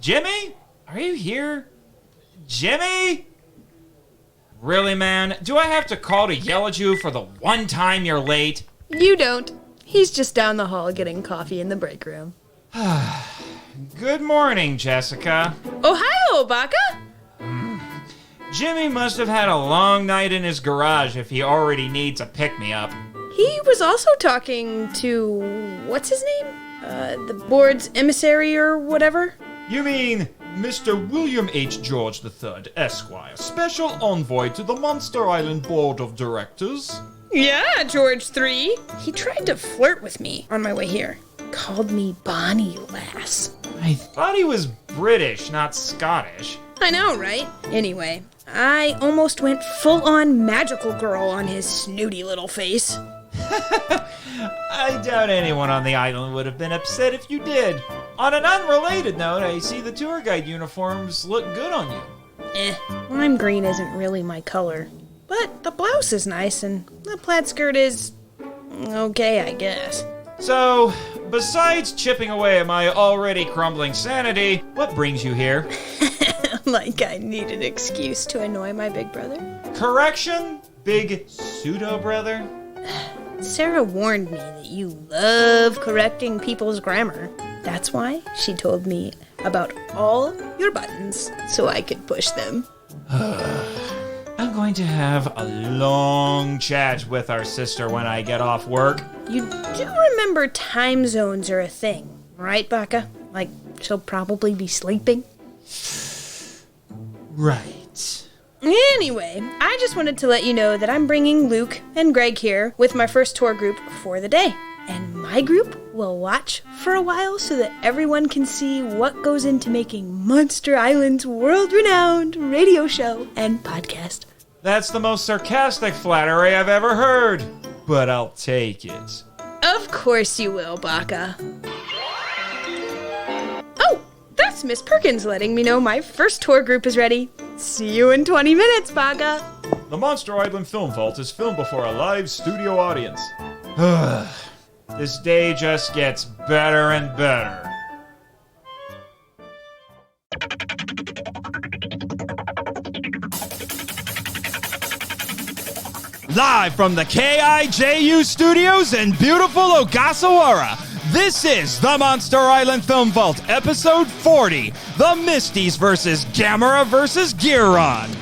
Jimmy? Are you here? Jimmy? Really, man? Do I have to call to yell at you for the one time you're late? You don't. He's just down the hall getting coffee in the break room. Good morning, Jessica. Ohio, Baka! Jimmy must have had a long night in his garage if he already needs a pick-me-up. He was also talking to... what's his name? The board's emissary or whatever? You mean Mr. William H. George III, Esquire, Special Envoy to the Monster Island Board of Directors? Yeah, George III. He tried to flirt with me on my way here. Called me Bonnie Lass. I thought he was British, not Scottish. I know, right? Anyway, I almost went full-on magical girl on his snooty little face. I doubt anyone on the island would have been upset if you did. On an unrelated note, I see the tour guide uniforms look good on you. Lime green isn't really my color. But the blouse is nice, and the plaid skirt is... okay, I guess. So, besides chipping away at my already crumbling sanity, what brings you here? Like I need an excuse to annoy my big brother. Correction? Big pseudo-brother? Sarah warned me that you love correcting people's grammar. That's why she told me about all your buttons so I could push them. I'm going to have a long chat with our sister when I get off work. You do remember time zones are a thing, right, Baka? Like, she'll probably be sleeping? Right. Anyway, I just wanted to let you know that I'm bringing Luke and Greg here with my first tour group for the day. And my group will watch for a while so that everyone can see what goes into making Monster Island's world-renowned radio show and podcast. That's the most sarcastic flattery I've ever heard, but I'll take it. Of course you will, Baka. Oh, that's Miss Perkins letting me know my first tour group is ready. See you in 20 minutes, Baka. The Monster Island Film Vault is filmed before a live studio audience. This day just gets better and better. Live from the KIJU studios in beautiful Ogasawara, this is the Monster Island Film Vault, episode 40, The MSTies vs. Gamera vs. Guiron.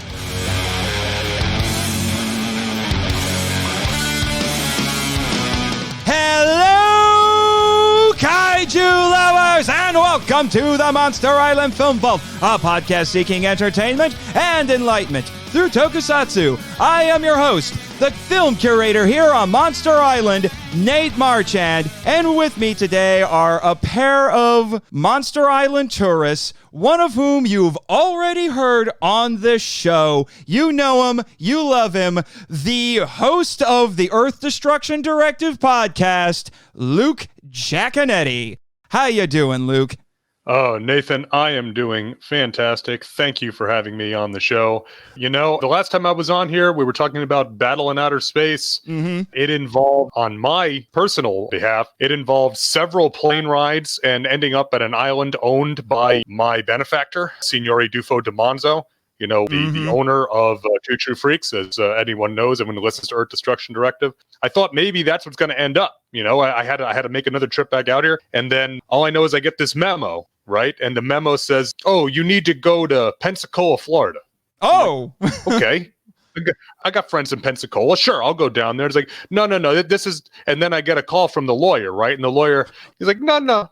Hello, kaiju lovers, and welcome to the Monster Island Film Vault, a podcast seeking entertainment and enlightenment through tokusatsu. I am your host, the film curator here on Monster Island, Nate Marchand, and with me today are a pair of Monster Island tourists, one of whom you've already heard on this show. You know him, you love him, the host of the Earth Destruction Directive podcast, Luke Jaconetti. How you doing, Luke? Oh, Nathan, I am doing fantastic. Thank you for having me on the show. You know, the last time I was on here, we were talking about Battle in Outer Space. It involved, on my personal behalf, it involved several plane rides and ending up at an island owned by my benefactor, Signore Dufo Damonzo. You know, the owner of Two True Freaks, as anyone knows, everyone who listens to Earth Destruction Directive. I thought maybe that's what's going to end up. You know, I had to make another trip back out here. And then all I know is I get this memo, right? And the memo says, oh, you need to go to Pensacola, Florida. Oh, like, okay. I got friends in Pensacola. Sure, I'll go down there. It's like, no, this is, and then I get a call from the lawyer, right? And the lawyer, he's like, no.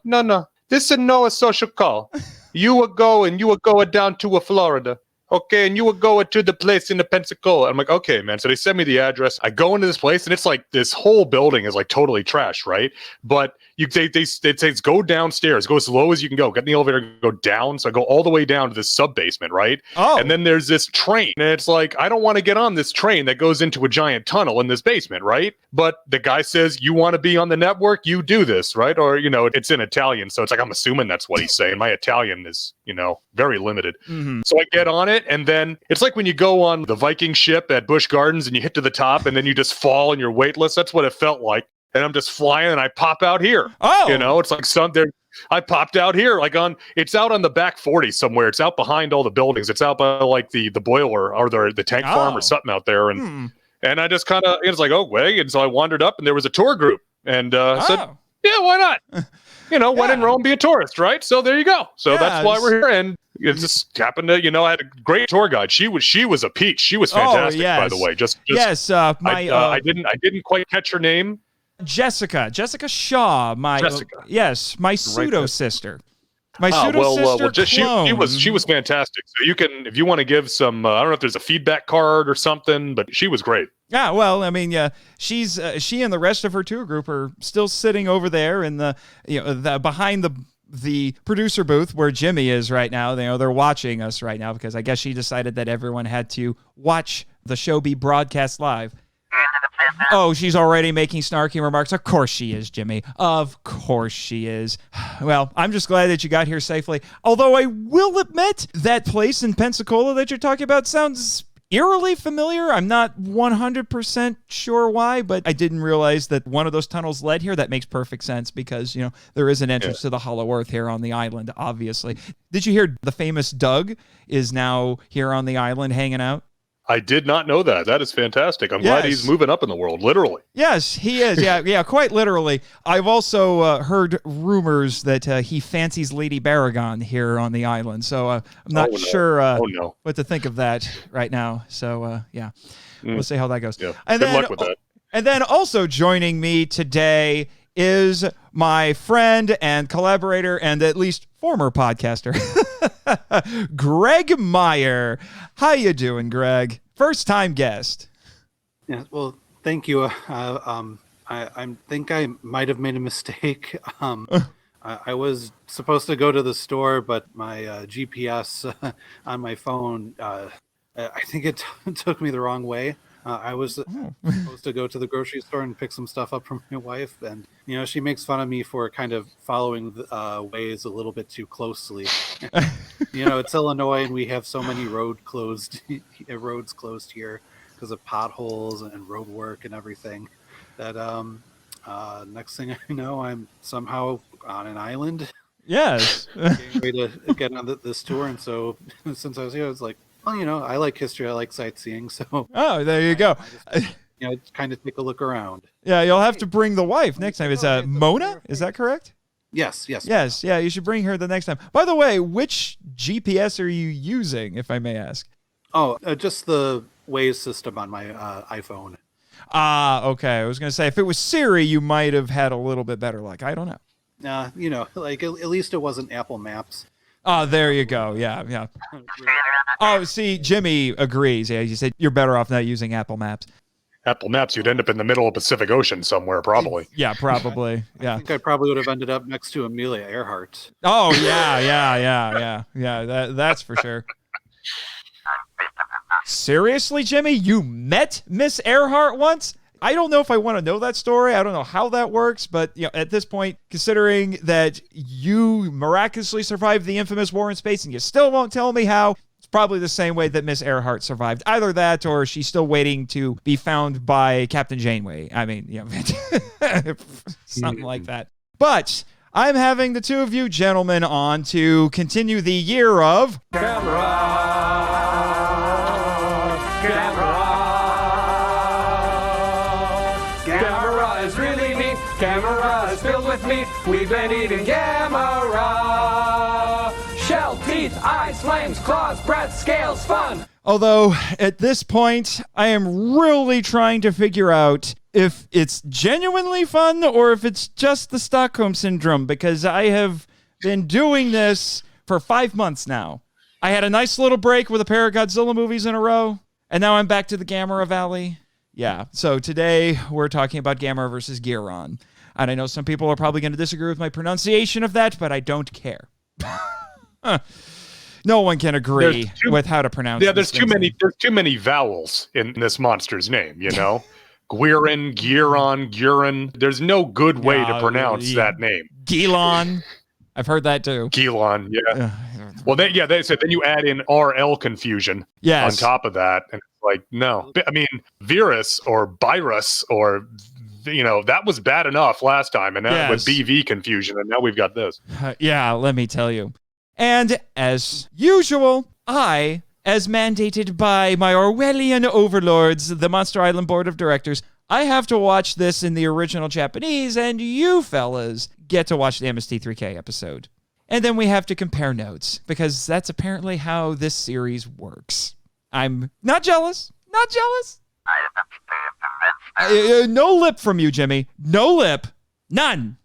This is no a social call. You will go down to Florida. Okay, and you would go to the place in the Pensacola. I'm like, okay, man. So they send me the address. I go into this place, and it's like this whole building is like totally trash, right? But they say go downstairs, go as low as you can go. Get in the elevator, go down. So I go all the way down to this sub-basement, right? Oh. And then there's this train, and it's like, I don't want to get on this train that goes into a giant tunnel in this basement, right? But the guy says, you want to be on the network? You do this, right? Or, you know, it's in Italian. So it's like, I'm assuming that's what he's saying. My Italian is, you know, very limited. So I get on it, and then it's like when you go on the Viking ship at Busch Gardens and you hit to the top and then you just fall and you're weightless. That's what it felt like. And I'm just flying and I pop out here. Oh, you know, it's like I popped out here, it's out on the back 40 somewhere. It's out behind all the buildings. It's out by like the boiler or the tank farm or something out there. And I just kind of, it's like, oh, wait. And so I wandered up and there was a tour group and said, yeah, why not? When in Rome, be a tourist, right? So there you go. So that's why we're here. And it just happened to, I had a great tour guide. She was a peach. She was fantastic, by the way. I didn't quite catch her name. Jessica Shaw, my pseudo sister. My she was fantastic. So you can, if you want to give some, I don't know if there's a feedback card or something, but she was great. Yeah, well, I mean, she's she and the rest of her tour group are still sitting over there in the behind the producer booth where Jimmy is right now. They're watching us right now because I guess she decided that everyone had to watch the show be broadcast live. Oh, she's already making snarky remarks. Of course she is, Jimmy. Of course she is. Well, I'm just glad that you got here safely. Although I will admit that place in Pensacola that you're talking about sounds eerily familiar. I'm not 100% sure why, but I didn't realize that one of those tunnels led here. That makes perfect sense because, there is an entrance to the Hollow Earth here on the island, obviously. Did you hear the famous Doug is now here on the island hanging out? I did not know that. That is fantastic. I'm glad he's moving up in the world, literally. Yes, he is. Yeah, quite literally. I've also heard rumors that he fancies Lady Baragon here on the island. So I'm not sure what to think of that right now. So, we'll see how that goes. Yeah. Good luck with that. And then also joining me today is my friend and collaborator and at least former podcaster, Greg Meyer. How you doing, Greg? First time guest. Yeah, well, thank you. I think I might have made a mistake. I was supposed to go to the store, but my GPS on my phone, I think it took me the wrong way. I was supposed to go to the grocery store and pick some stuff up from my wife, and she makes fun of me for kind of following the ways a little bit too closely. It's Illinois, and we have so many roads closed here because of potholes and road work and everything. That next thing I know, I'm somehow on an island. Yes, getting ready to get on this tour, and so since I was here, I was like, well, I like history. I like sightseeing. So there you go. Just, kind of take a look around. Yeah, you'll have to bring the wife next time. Is Mona? Is that correct? Yes. Yeah, you should bring her the next time. By the way, which GPS are you using, if I may ask? Oh, just the Waze system on my iPhone. Okay. I was going to say, if it was Siri, you might have had a little bit better luck. I don't know. At least it wasn't Apple Maps. Oh, there you go. Yeah. Oh, see, Jimmy agrees. Yeah, you said you're better off not using Apple Maps. Apple Maps, you'd end up in the middle of Pacific Ocean somewhere, probably. Yeah, probably. Yeah. I think I probably would have ended up next to Amelia Earhart. Oh, yeah. That's for sure. Seriously, Jimmy? You met Miss Earhart once? I don't know if I want to know that story. I don't know how that works, but at this point, considering that you miraculously survived the infamous war in space and you still won't tell me how, it's probably the same way that Miss Earhart survived. Either that or she's still waiting to be found by Captain Janeway. I mean, something like that. But I'm having the two of you gentlemen on to continue the year of Gamera. Gamera is really neat. Gamera is filled with meat. We've been eating Gamera. Shell, teeth, eyes, flames, claws, breath, scales, fun. Although, at this point, I am really trying to figure out if it's genuinely fun or if it's just the Stockholm Syndrome, because I have been doing this for 5 months now. I had a nice little break with a pair of Godzilla movies in a row, and now I'm back to the Gamera Valley. Yeah, so today we're talking about Gamera versus Guiron. And I know some people are probably going to disagree with my pronunciation of that, but I don't care. No one can agree with how to pronounce it. Yeah, there's too many vowels in this monster's name, Guiron, Guiron. There's no good way to pronounce that name. Gilon. I've heard that too. Gilon, yeah. Well, they said then you add in RL confusion on top of that, and it's like, no. I mean, virus or virus or that was bad enough last time, and now with Yes. BV confusion, and now we've got this. Yeah, let me tell you. And as usual, I, as mandated by my Orwellian overlords, the Monster Island Board of Directors, I have to watch this in the original Japanese, and you fellas get to watch the MST3K episode. And then we have to compare notes, because that's apparently how this series works. I'm not jealous. Not jealous. No lip from you, Jimmy. No lip. None.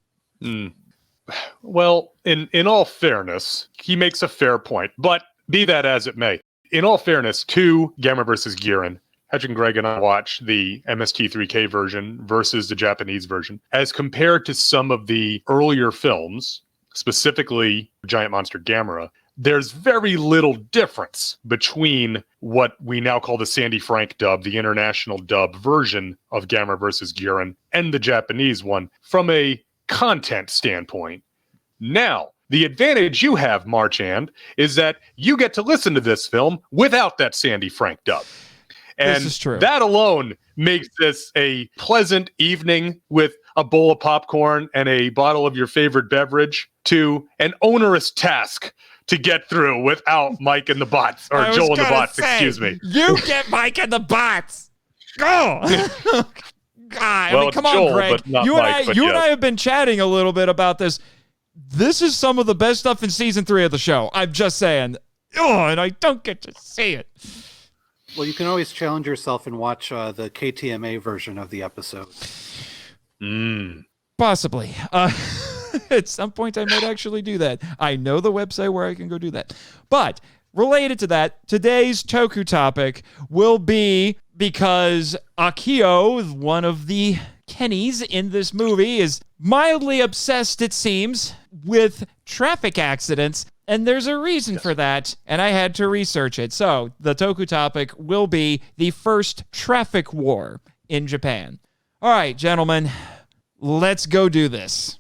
Well, in all fairness, he makes a fair point, but be that as it may, in all fairness, to Gamera versus Guiron, Hedge and Greg and I watched the MST3K version versus the Japanese version. As compared to some of the earlier films, specifically Giant Monster Gamera, there's very little difference between what we now call the Sandy Frank dub, the international dub version of Gamera versus Guiron, and the Japanese one from a content standpoint. Now, the advantage you have, Marchand, is that you get to listen to this film without that Sandy Frank dub. And This is true. That alone makes this a pleasant evening with a bowl of popcorn and a bottle of your favorite beverage to an onerous task to get through without Mike and the bots, or Joel and the bots, excuse me. You get Mike and the bots. Go. God, Well, come it's Joel, on, Greg. but not You Mike, but and yes. I have been chatting a little bit about this. This is some of the best stuff in season 3 of the show. I'm just saying. Oh, and I don't get to see it. Well, you can always challenge yourself and watch the KTMA version of the episode. Possibly. At some point, I might actually do that. I know the website where I can go do that. But related to that, today's Toku topic will be because Akio, one of the Kennys in this movie, is mildly obsessed, it seems, with traffic accidents. And there's a reason for that, and I had to research it. So the Toku topic will be the first traffic war in Japan. All right, gentlemen, let's go do this.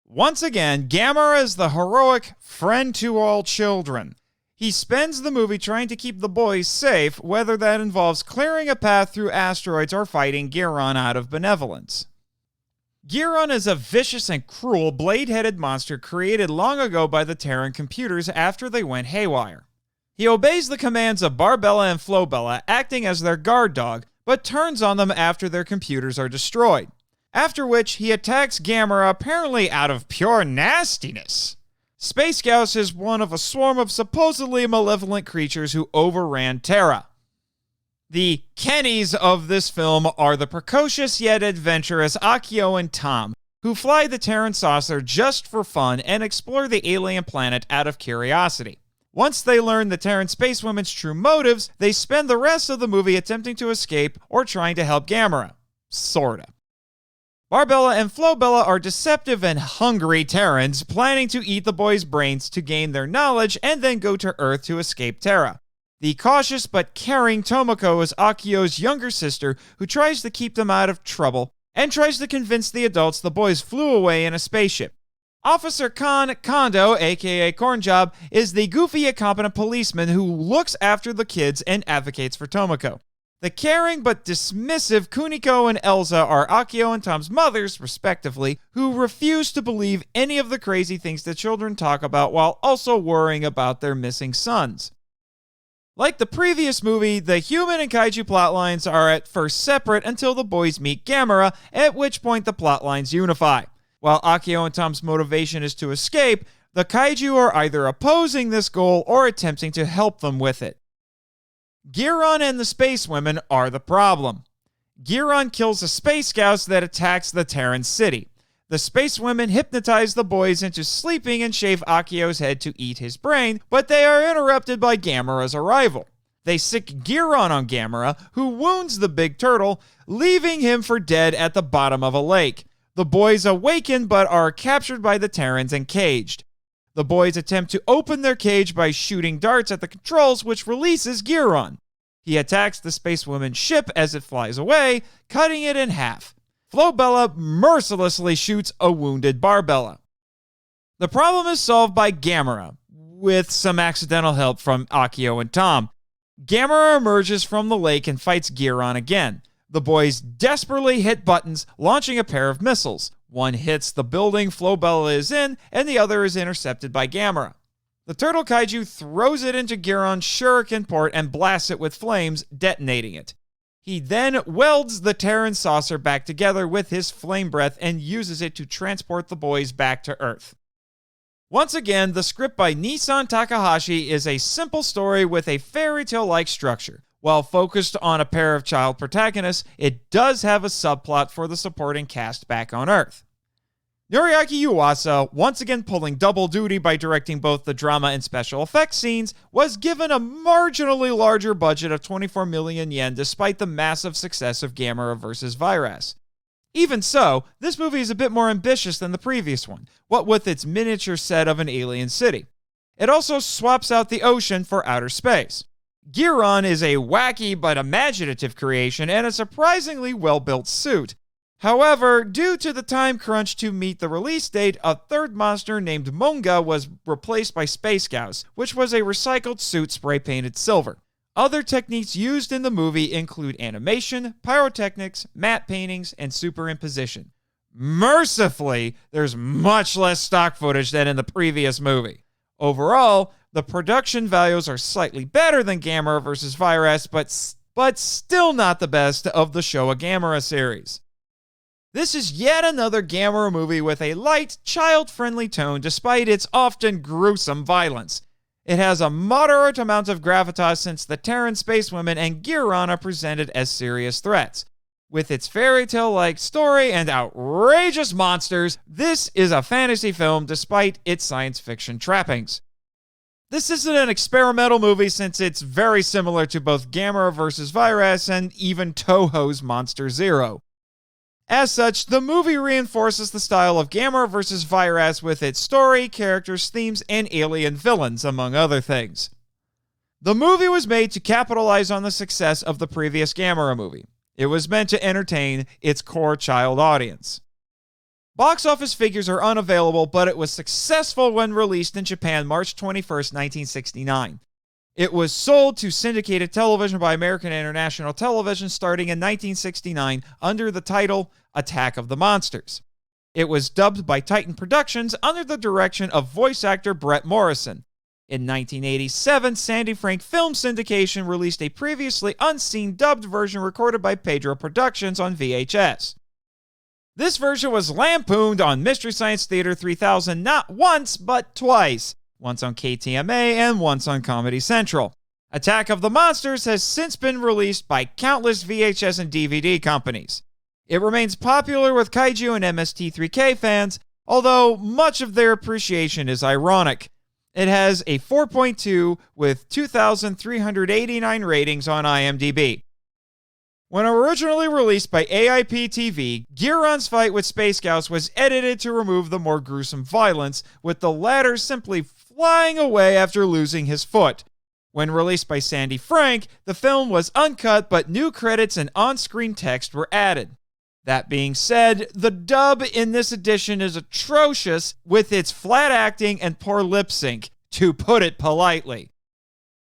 Once again, Gamera is the heroic friend to all children. He spends the movie trying to keep the boys safe, whether that involves clearing a path through asteroids or fighting Guiron out of benevolence. Guiron is a vicious and cruel blade-headed monster created long ago by the Terran computers after they went haywire. He obeys the commands of Barbarella and Flobella, acting as their guard dog, but turns on them after their computers are destroyed. After which, he attacks Gamera apparently out of pure nastiness. Space Gauss is one of a swarm of supposedly malevolent creatures who overran Terra. The Kennys of this film are the precocious yet adventurous Akio and Tom, who fly the Terran saucer just for fun and explore the alien planet out of curiosity. Once they learn the Terran spacewomen's true motives, they spend the rest of the movie attempting to escape or trying to help Gamera. Sorta. Barbarella and Flobella are deceptive and hungry Terrans, planning to eat the boys' brains to gain their knowledge and then go to Earth to escape Terra. The cautious but caring Tomoko is Akio's younger sister who tries to keep them out of trouble and tries to convince the adults the boys flew away in a spaceship. Officer Khan Kondo, aka Cornjob, is the goofy yet competent policeman who looks after the kids and advocates for Tomoko. The caring but dismissive Kuniko and Elsa are Akio and Tom's mothers, respectively, who refuse to believe any of the crazy things the children talk about while also worrying about their missing sons. Like the previous movie, the human and kaiju plotlines are at first separate until the boys meet Gamera, at which point the plotlines unify. While Akio and Tom's motivation is to escape, the kaiju are either opposing this goal or attempting to help them with it. Guiron and the space women are the problem. Guiron kills a space scout that attacks the Terran city. The space women hypnotize the boys into sleeping and shave Akio's head to eat his brain, but they are interrupted by Gamera's arrival. They sick Guiron on Gamera, who wounds the big turtle, leaving him for dead at the bottom of a lake. The boys awaken but are captured by the Terrans and caged. The boys attempt to open their cage by shooting darts at the controls, which releases Guiron. He attacks the spacewoman's ship as it flies away, cutting it in half. Flobella mercilessly shoots a wounded Barbarella. The problem is solved by Gamera. with some accidental help from Akio and Tom. Gamera emerges from the lake and fights Guiron again. The boys desperately hit buttons, launching a pair of missiles. One hits the building Flobella is in, and the other is intercepted by Gamera. The turtle kaiju throws it into Guiron's shuriken port and blasts it with flames, detonating it. He then welds the Terran saucer back together with his flame breath and uses it to transport the boys back to Earth. Once again, the script by Nissan Takahashi is a simple story with a fairy tale-like structure. While focused on a pair of child protagonists, it does have a subplot for the supporting cast back on Earth. Noriaki Yuasa, once again pulling double duty by directing both the drama and special effects scenes, was given a marginally larger budget of 24 million yen despite the massive success of Gamera vs. Virus. Even so, this movie is a bit more ambitious than the previous one, what with its miniature set of an alien city. It also swaps out the ocean for outer space. Guiron is a wacky but imaginative creation and a surprisingly well-built suit. However, due to the time crunch to meet the release date, a third monster named Monga was replaced by Space Gauss, which was a recycled suit spray-painted silver. Other techniques used in the movie include animation, pyrotechnics, matte paintings, and superimposition. Mercifully, there's much less stock footage than in the previous movie. Overall, the production values are slightly better than Gamera vs. Virus, but still not the best of the Showa Gamera series. This is yet another Gamera movie with a light, child-friendly tone despite its often gruesome violence. It has a moderate amount of gravitas since the Terran spacewomen and Guiron are presented as serious threats. With its fairy tale-like story and outrageous monsters, this is a fantasy film despite its science fiction trappings. This isn't an experimental movie since it's very similar to both Gamera vs. Virus and even Toho's Monster Zero. As such, the movie reinforces the style of Gamera vs. Virus with its story, characters, themes, and alien villains, among other things. The movie was made to capitalize on the success of the previous Gamera movie. It was meant to entertain its core child audience. Box office figures are unavailable, but it was successful when released in Japan March 21st, 1969. It was sold to syndicated television by American International Television starting in 1969 under the title Attack of the Monsters. It was dubbed by Titan Productions under the direction of voice actor Brett Morrison. In 1987, Sandy Frank Film Syndication released a previously unseen dubbed version recorded by Pedro Productions on VHS. This version was lampooned on Mystery Science Theater 3000 not once, but twice. Once on KTMA and once on Comedy Central. Attack of the Monsters has since been released by countless VHS and DVD companies. It remains popular with kaiju and MST3K fans, although much of their appreciation is ironic. It has a 4.2 with 2,389 ratings on IMDb. When originally released by AIP TV, Guiron's fight with Space Gauss was edited to remove the more gruesome violence, with the latter simply flying away after losing his foot. When released by Sandy Frank, the film was uncut, but new credits and on-screen text were added. That being said, the dub in this edition is atrocious with its flat acting and poor lip sync, to put it politely.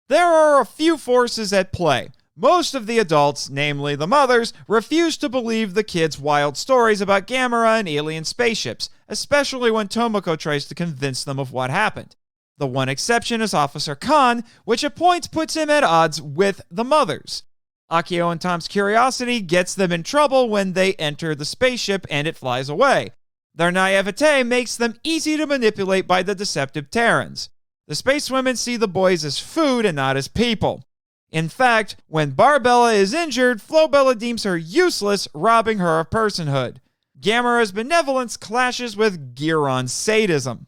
There are a few forces at play. Most of the adults, namely the mothers, refuse to believe the kids' wild stories about Gamera and alien spaceships, especially when Tomoko tries to convince them of what happened. The one exception is Officer Khan, which at points puts him at odds with the mothers. Akio and Tom's curiosity gets them in trouble when they enter the spaceship and it flies away. Their naivete makes them easy to manipulate by the deceptive Terrans. The spacewomen see the boys as food and not as people. In fact, when Barbarella is injured, Flobella deems her useless, robbing her of personhood. Gamera's benevolence clashes with Guiron's sadism.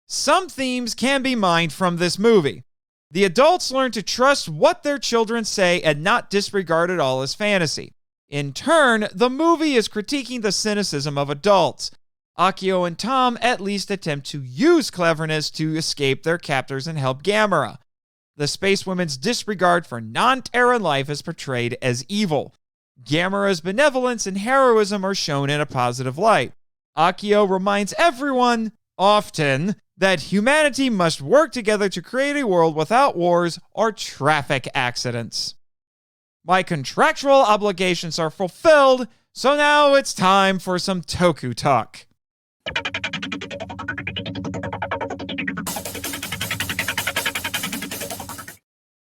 Some themes can be mined from this movie. The adults learn to trust what their children say and not disregard it all as fantasy. In turn, the movie is critiquing the cynicism of adults. Akio and Tom at least attempt to use cleverness to escape their captors and help Gamera. The spacewomen's disregard for non-Terran life is portrayed as evil. Gamera's benevolence and heroism are shown in a positive light. Akio reminds everyone often that humanity must work together to create a world without wars or traffic accidents. My contractual obligations are fulfilled, so now it's time for some Toku Talk.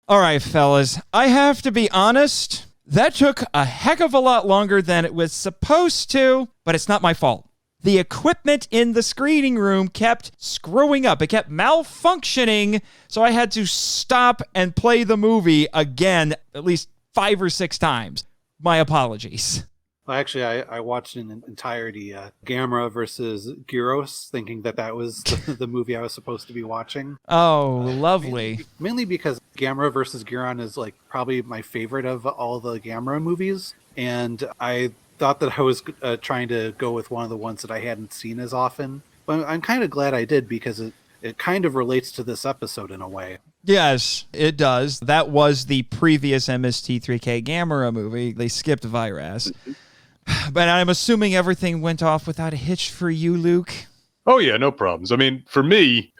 All right, fellas, I have to be honest. That took a heck of a lot longer than it was supposed to, but it's not my fault. The equipment in the screening room kept screwing up. It kept malfunctioning, so I had to stop and play the movie again at least 5 or 6 times. My apologies. Well, actually, I watched in entirety Gamera versus Gyros, thinking that was the movie I was supposed to be watching. Oh, lovely. Mainly because Gamera versus Guiron is like probably my favorite of all the Gamera movies, and I thought that I was trying to go with one of the ones that I hadn't seen as often. But I'm kind of glad I did, because it kind of relates to this episode in a way. Yes, it does. That was the previous MST3K Gamera movie. They skipped Virus. But I'm assuming everything went off without a hitch for you, Luke. Oh, yeah, no problems. I mean, for me,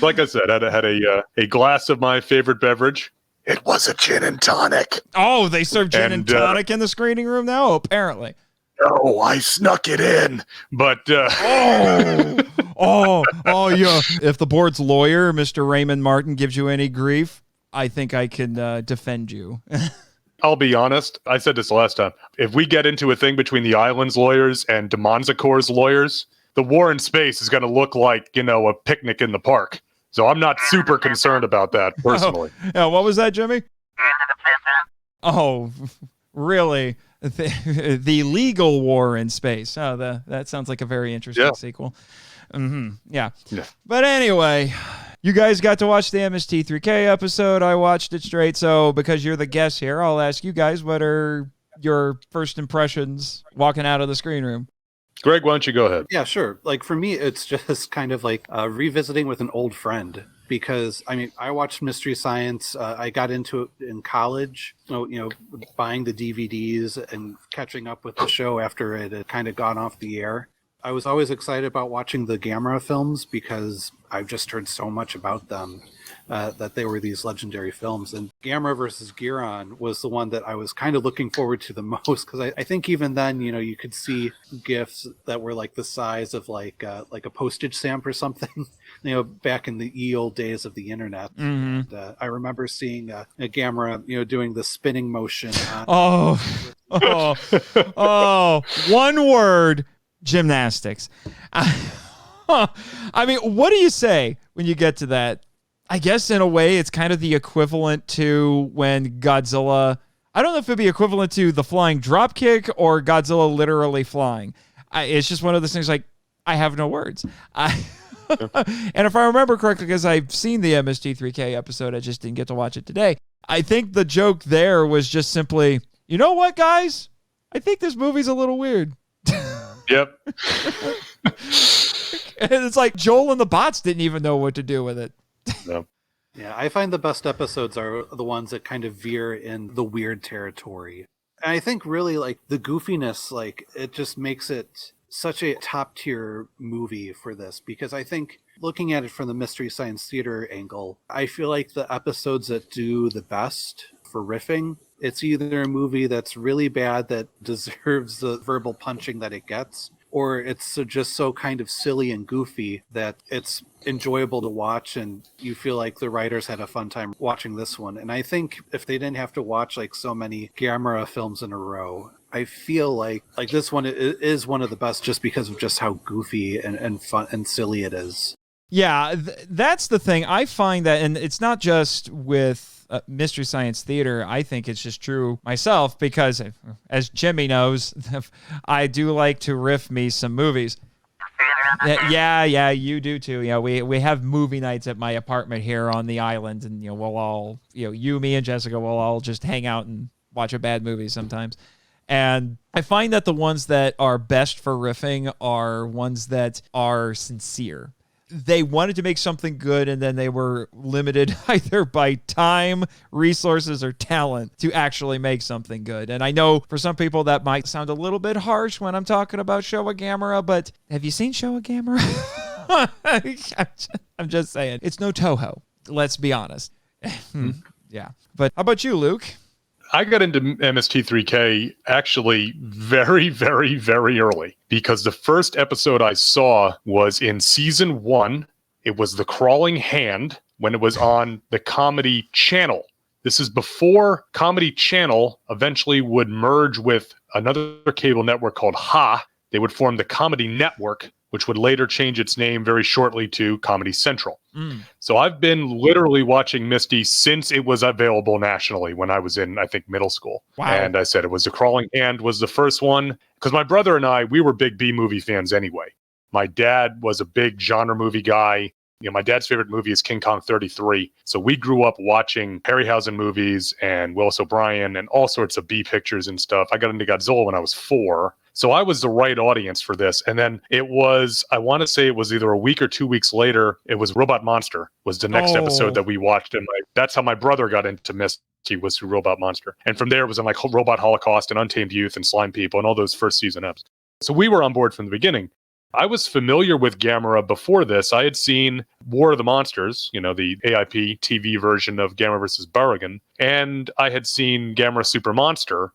like I said, I had a glass of my favorite beverage. It was a gin and tonic. Oh, they serve gin and tonic in the screening room now? Apparently. No, I snuck it in. But yeah. If the board's lawyer, Mr. Raymond Martin, gives you any grief, I think I can defend you. I'll be honest. I said this last time. If we get into a thing between the Island's lawyers and Demonzacor's lawyers, the war in space is going to look like, a picnic in the park. So I'm not super concerned about that, personally. Oh, yeah, what was that, Jimmy? Oh, really? The legal war in space. Oh, that sounds like a very interesting sequel. Mm-hmm. Yeah. But anyway, you guys got to watch the MST3K episode. I watched it straight. So because you're the guest here, I'll ask you guys, what are your first impressions walking out of the screen room? Greg, why don't you go ahead? Yeah, sure. Like, for me, it's just kind of like revisiting with an old friend, because I watched Mystery Science. I got into it in college, buying the DVDs and catching up with the show after it had kind of gone off the air. I was always excited about watching the Gamera films, because I've just heard so much about them, that they were these legendary films. And Gamera versus Guiron was the one that I was kind of looking forward to the most, because I think even then, you could see GIFs that were like the size of like a postage stamp or something, back in the ye old days of the internet. Mm-hmm. And I remember seeing a Gamera, doing the spinning motion. One word. Gymnastics. What do you say when you get to that? I guess in a way it's kind of the equivalent to when Godzilla, I don't know if it'd be equivalent to the flying dropkick or Godzilla literally flying. It's just one of those things like, I have no words. And if I remember correctly, because I've seen the MST3K episode, I just didn't get to watch it today. I think the joke there was just simply, you know what, guys? I think this movie's a little weird. Yep. It's like Joel and the bots didn't even know what to do with it. No. Yeah, I find the best episodes are the ones that kind of veer in the weird territory. And I think really like the goofiness, like it just makes it such a top tier movie for this, because I think looking at it from the Mystery Science Theater angle, I feel like the episodes that do the best for riffing, it's either a movie that's really bad that deserves the verbal punching that it gets, or it's just so kind of silly and goofy that it's enjoyable to watch and you feel like the writers had a fun time watching this one. And I think if they didn't have to watch like so many Gamera films in a row, I feel like this one is one of the best just because of just how goofy and fun and silly it is. Yeah, that's the thing. I find that, and it's not just with Mystery Science Theater, I think it's just true myself, because as Jimmy knows, I do like to riff me some movies. Yeah, you do too. Yeah, we have movie nights at my apartment here on the island, and we'll all, you, me, and Jessica will all just hang out and watch a bad movie sometimes. And I find that the ones that are best for riffing are ones that are sincere. they wanted to make something good and then they were limited either by time, resources, or talent to actually make something good. And I know for some people that might sound a little bit harsh when I'm talking about Showa Gamera, but have you seen Showa Gamera? I'm just saying. It's no Toho. Let's be honest. Yeah. But how about you, Luke? I got into MST3K actually very, very, very early because the first episode I saw was in season 1. It was The Crawling Hand when it was on the Comedy Channel. This is before Comedy Channel eventually would merge with another cable network called Ha. They would form the Comedy Network, which would later change its name very shortly to Comedy Central. So I've been literally watching MSTie since it was available nationally when I was in, I think, middle school. Wow. And I said it was The Crawling Hand was the first one because my brother and I, we were big B-movie fans anyway. My dad was a big genre movie guy. You know, my dad's favorite movie is King Kong 33. So we grew up watching Harryhausen movies and Willis O'Brien and all sorts of B pictures and stuff. I got into Godzilla when I was 4. So I was the right audience for this. And then it was, I want to say it was either a week or 2 weeks later, it was Robot Monster was the next episode that we watched. And that's how my brother got into MSTie, was through Robot Monster. And from there it was in like Robot Holocaust and Untamed Youth and Slime People and all those first season eps. So we were on board from the beginning. I was familiar with Gamera before this. I had seen War of the Monsters, you know, the AIP TV version of Gamera vs. Baragon, and I had seen Gamera Super Monster.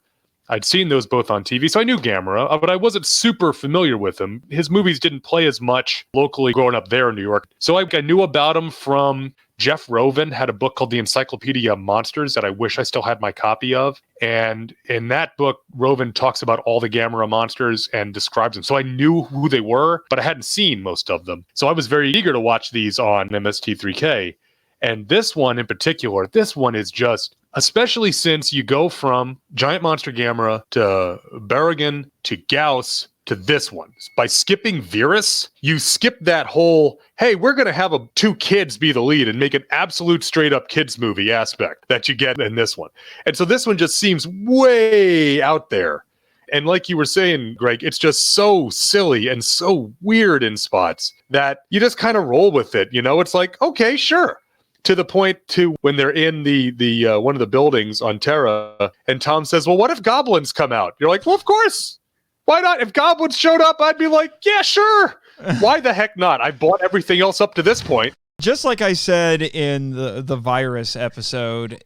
I'd seen those both on TV, so I knew Gamera, but I wasn't super familiar with him. His movies didn't play as much locally growing up there in New York. So I knew about him from Jeff Roven had a book called The Encyclopedia of Monsters that I wish I still had my copy of. And in that book, Roven talks about all the Gamera monsters and describes them. So I knew who they were, but I hadn't seen most of them. So I was very eager to watch these on MST3K. And this one in particular, this one is just, especially since you go from Giant Monster Gamera to Baragon to Gauss to this one. By skipping Virus, you skip that whole, hey, we're going to have 2 kids be the lead and make an absolute straight up kids movie aspect that you get in this one. And so this one just seems way out there. And like you were saying, Greg, it's just so silly and so weird in spots that you just kind of roll with it. You know, it's like, okay, sure. To the point to when they're in the one of the buildings on Terra, and Tom says, well, what if goblins come out? You're like, well, of course. Why not? If goblins showed up, I'd be like, yeah, sure. Why the heck not? I bought everything else up to this point. Just like I said in the Virus episode,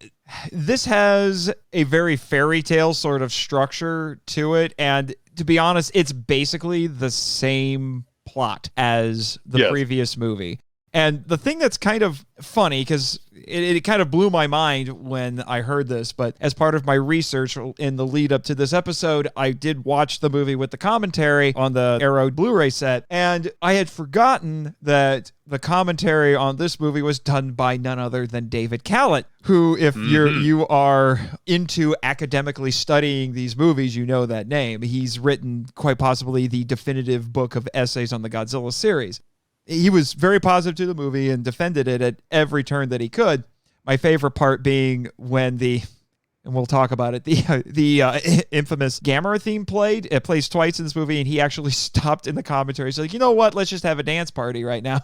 this has a very fairy tale sort of structure to it. And to be honest, it's basically the same plot as the previous movie. And the thing that's kind of funny, because it kind of blew my mind when I heard this, but as part of my research in the lead up to this episode, I did watch the movie with the commentary on the Arrow Blu-ray set, and I had forgotten that the commentary on this movie was done by none other than David Callett, who, if you are into academically studying these movies, you know that name. He's written quite possibly the definitive book of essays on the Godzilla series. He was very positive to the movie and defended it at every turn that he could. My favorite part being when and we'll talk about it, the infamous Gamera theme played. It plays twice in this movie, and he actually stopped in the commentary. He's like, you know what? Let's just have a dance party right now.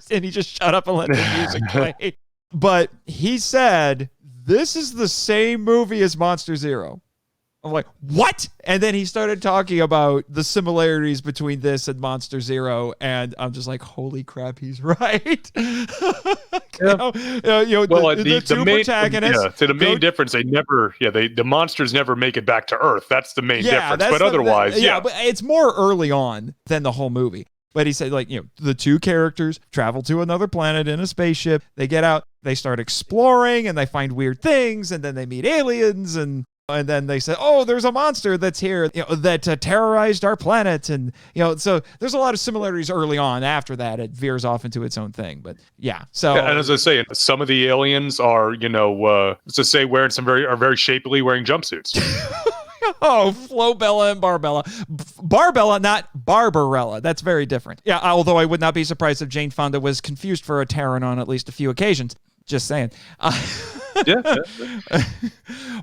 And he just shut up and let the music play. But he said, this is the same movie as Monster Zero. I'm like, what? And then he started talking about the similarities between this and Monster Zero, and I'm just like, holy crap, he's right. The two main protagonists. So the main difference, the monsters never make it back to Earth. That's the main difference. But otherwise, but it's more early on than the whole movie. But he said, the 2 characters travel to another planet in a spaceship. They get out, they start exploring, and they find weird things, and then they meet aliens, and then they said, oh, there's a monster that's here, that terrorized our planet. And, so there's a lot of similarities early on. After that, it veers off into its own thing. But yeah. So, and as I say, some of the aliens are, let's just say wearing very shapely wearing jumpsuits. Oh, Flobella and Barbella. Barbella, not Barbarella. That's very different. Yeah, although I would not be surprised if Jane Fonda was confused for a Terran on at least a few occasions. Just saying.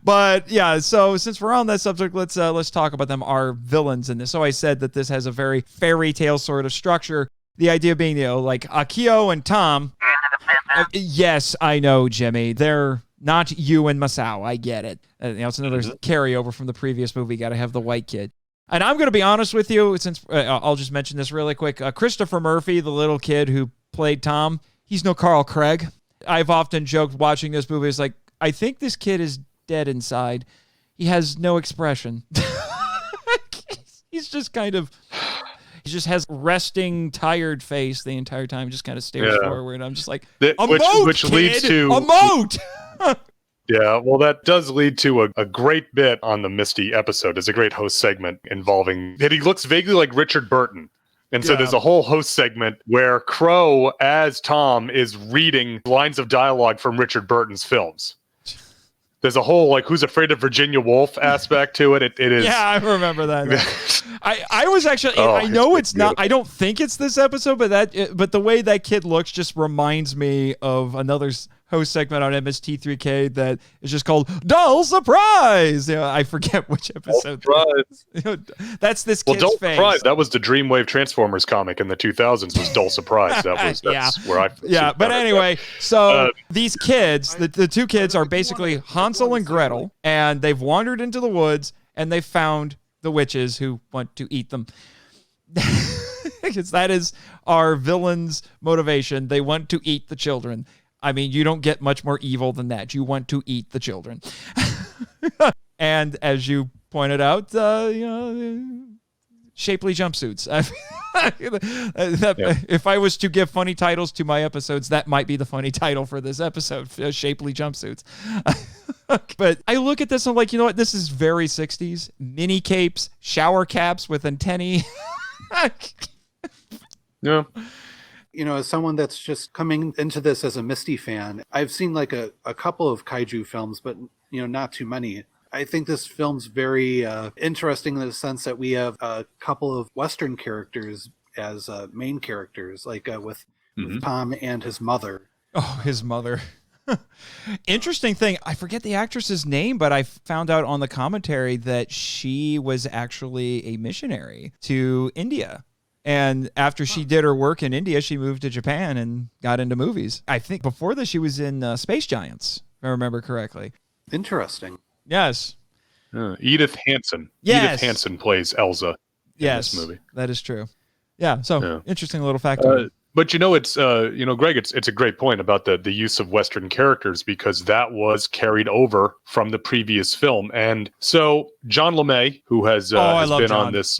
But yeah, so since we're on that subject, let's talk about them, our villains in this. So I said that this has a very fairy tale sort of structure. The idea being, like Akio and Tom. Yes, I know, Jimmy. They're not you and Masao. I get it. It's another carryover from the previous movie. Got to have the white kid. And I'm going to be honest with you, since I'll just mention this really quick. Christopher Murphy, the little kid who played Tom, he's no Carl Craig. I've often joked watching this movie, it's like, I think this kid is dead inside. He has no expression. He's just kind of... He just has resting, tired face the entire time, just kind of stares forward. I'm just like, which leads to a moat. Yeah, well, that does lead to a great bit on the MSTie episode. It's a great host segment involving that he looks vaguely like Richard Burton. And so there's a whole host segment where Crow, as Tom, is reading lines of dialogue from Richard Burton's films. There's a whole, like, Who's Afraid of Virginia Woolf aspect to it. It is. Yeah, I remember that. I was actually, I know it's not, I don't think it's this episode, but the way that kid looks just reminds me of another host segment on MST3K that is just called Dull Surprise. I forget which episode. That's this kid's Dull face. Surprise. That was the Dreamwave Transformers comic in the 2000s. Was Dull Surprise. That's where I. Yeah, but anyway, so these kids, the two kids are basically Hansel and Gretel, and they've wandered into the woods and they found the witches who want to eat them. Because that is our villain's motivation. They want to eat the children. I mean, you don't get much more evil than that. You want to eat the children. And as you pointed out, shapely jumpsuits. If I was to give funny titles to my episodes, that might be the funny title for this episode, shapely jumpsuits. But I look at this and I'm like, you know what? This is very 60s. Mini capes, shower caps with antennae. Yeah. As someone that's just coming into this as a MSTie fan, I've seen like a couple of kaiju films, but not too many. I think this film's very interesting in the sense that we have a couple of Western characters as main characters, like with Tom and his mother. Oh, his mother. Interesting thing, I forget the actress's name, but I found out on the commentary that she was actually a missionary to India. And after she did her work in India, she moved to Japan and got into movies. I think before this, she was in Space Giants, if I remember correctly. Interesting. Yes. Edith Hansen. Yes. Edith Hansen plays Elsa in this movie. That is true. Yeah, so interesting little fact. But it's Greg, it's a great point about the use of Western characters, because that was carried over from the previous film. And so John LeMay, who has been on this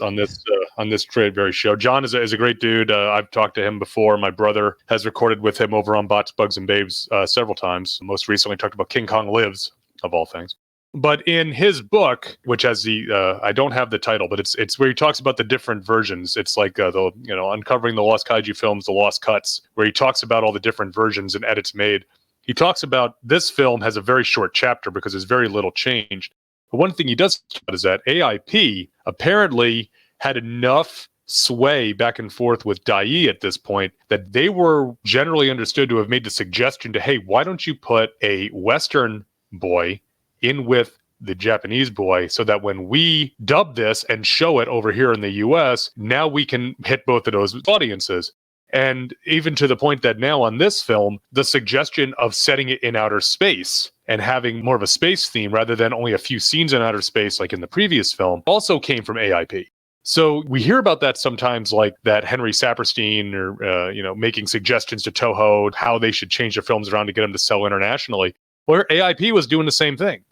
very show. John is a great dude. I've talked to him before. My brother has recorded with him over on Bots, Bugs, and Babes several times. Most recently talked about King Kong Lives, of all things. But in his book, which has I don't have the title, but it's where he talks about the different versions. It's like uncovering the lost kaiju films, the lost cuts, where he talks about all the different versions and edits made. He talks about this film has a very short chapter because there's very little changed. But one thing he does talk about is that AIP apparently had enough sway back and forth with Dai at this point that they were generally understood to have made the suggestion to, hey, why don't you put a Western boy in with the Japanese boy, so that when we dub this and show it over here in the US, now we can hit both of those audiences. And even to the point that now on this film, the suggestion of setting it in outer space and having more of a space theme rather than only a few scenes in outer space like in the previous film also came from AIP. So we hear about that sometimes, like that Henry Saperstein or making suggestions to Toho how they should change their films around to get them to sell internationally. Well, AIP was doing the same thing.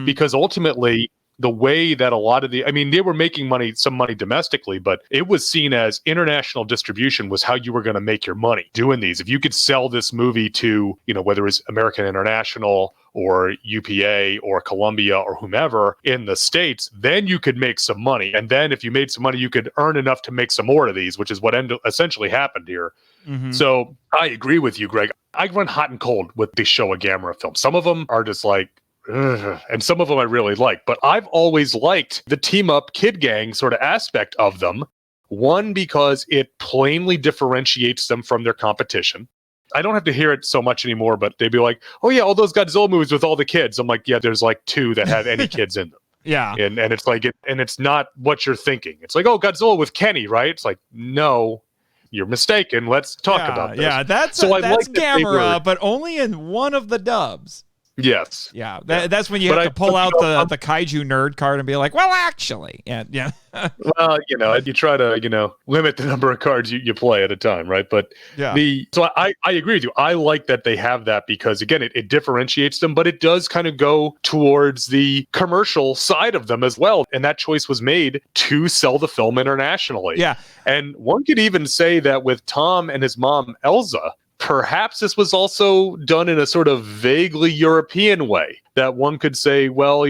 Because ultimately, the way that a lot of they were making some money domestically, but it was seen as international distribution was how you were going to make your money doing these. If you could sell this movie to, whether it's American International or UPA or Columbia or whomever in the States, then you could make some money. And then if you made some money, you could earn enough to make some more of these, which is what essentially happened here. So I agree with you, Greg. I run hot and cold with the Showa Gamera films. Some of them are just like, ugh, and some of them I really like. But I've always liked the team-up kid gang sort of aspect of them. One, because it plainly differentiates them from their competition. I don't have to hear it so much anymore, but they'd be like, oh yeah, all those Godzilla movies with all the kids. I'm like, yeah, there's like 2 that have any kids in them. Yeah. And it's like, and it's not what you're thinking. It's like, oh, Godzilla with Kenny, right? It's like, no. you're mistaken. Let's talk about this. Yeah, that's I that's like that Gamera, but only in one of the dubs. Yes. Yeah, that's when you have to pull out the kaiju nerd card and be like, well, actually. Yeah. Well, you try to, limit the number of cards you play at a time, right? But so I agree with you. I like that they have that because, again, it differentiates them, but it does kind of go towards the commercial side of them as well. And that choice was made to sell the film internationally. Yeah. And one could even say that with Tom and his mom, Elsa, perhaps this was also done in a sort of vaguely European way, that one could say, well,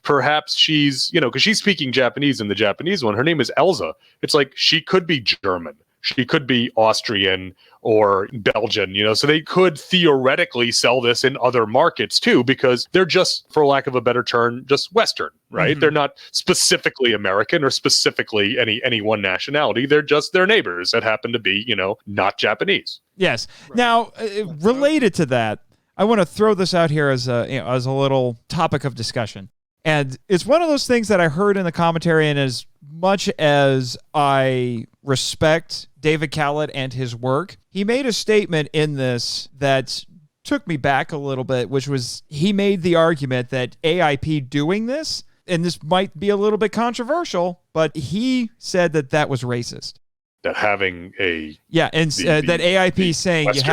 perhaps she's, because she's speaking Japanese in the Japanese one. Her name is Elsa. It's like she could be German. She could be Austrian or Belgian, so they could theoretically sell this in other markets too, because they're just, for lack of a better term, just Western, right? Mm-hmm. They're not specifically American or specifically any one nationality. They're just their neighbors that happen to be, not Japanese. Yes. Right. Now, related to that, I want to throw this out here as a little topic of discussion. And it's one of those things that I heard in the commentary, and as much as I respect David Callett and his work, he made a statement in this that took me back a little bit, which was he made the argument that AIP doing this, and this might be a little bit controversial, but he said that was racist. That having a... Yeah, and that AIP saying you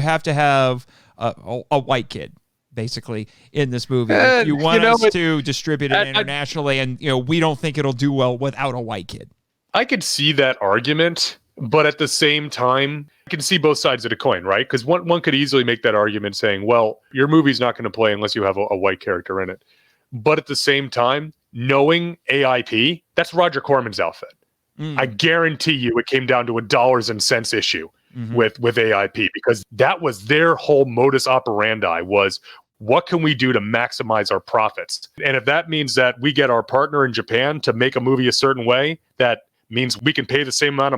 have to have a white kid, basically, in this movie. You want us to distribute it internationally, and we don't think it'll do well without a white kid. I could see that argument, but at the same time, I can see both sides of the coin, right? Because one could easily make that argument saying, well, your movie's not going to play unless you have a white character in it. But at the same time, knowing AIP, that's Roger Corman's outfit. I guarantee you it came down to a dollars and cents issue with AIP, because that was their whole modus operandi was, what can we do to maximize our profits? And if that means that we get our partner in Japan to make a movie a certain way, that means we can pay the same amount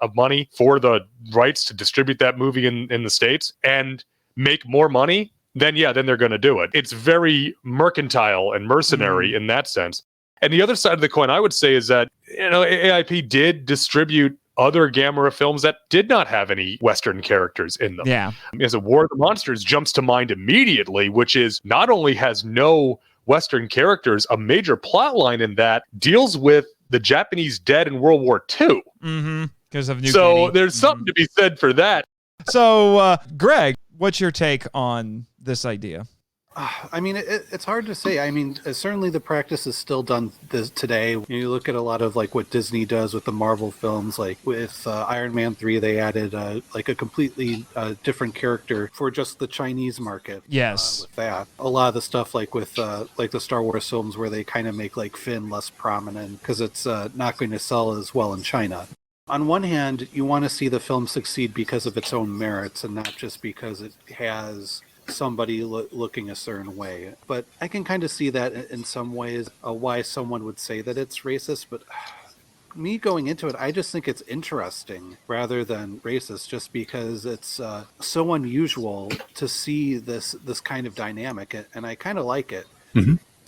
of money for the rights to distribute that movie in the States and make more money, then they're going to do it. It's very mercantile and mercenary in that sense. And the other side of the coin, I would say, is that, AIP did distribute other Gamera films that did not have any Western characters in them. Yeah. As a War of the Monsters jumps to mind immediately, which is not only has no Western characters, a major plot line in that deals with the Japanese dead in World War II. Because of New Guinea. So there's something to be said for that. So, Greg, what's your take on this idea? I mean, it's hard to say. I mean, certainly the practice is still done today. You look at a lot of like what Disney does with the Marvel films, like with Iron Man 3, they added like a completely different character for just the Chinese market. Yes. With that. A lot of the stuff like with like the Star Wars films where they kind of make like Finn less prominent because it's not going to sell as well in China. On one hand, you want to see the film succeed because of its own merits and not just because it has somebody looking a certain way. But I can kind of see that in some ways why someone would say that it's racist. But me going into it, I just think it's interesting rather than racist, just because it's so unusual to see this kind of dynamic, and I kind of like it.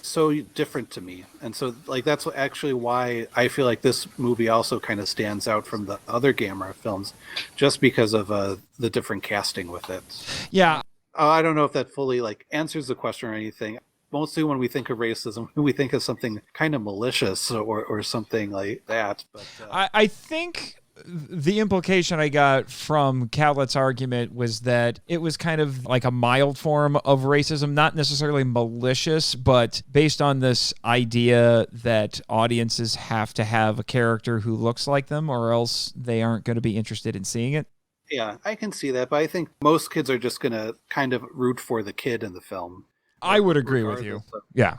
So different to me. And so like that's actually why I feel like this movie also kind of stands out from the other Gamera films, just because of the different casting with it. Yeah. I don't know if that fully like answers the question or anything. Mostly when we think of racism, we think of something kind of malicious or something like that. But I think the implication I got from Callett's argument was that it was kind of like a mild form of racism, not necessarily malicious, but based on this idea that audiences have to have a character who looks like them or else they aren't going to be interested in seeing it. Yeah, I can see that, but I think most kids are just going to kind of root for the kid in the film. I would agree with you.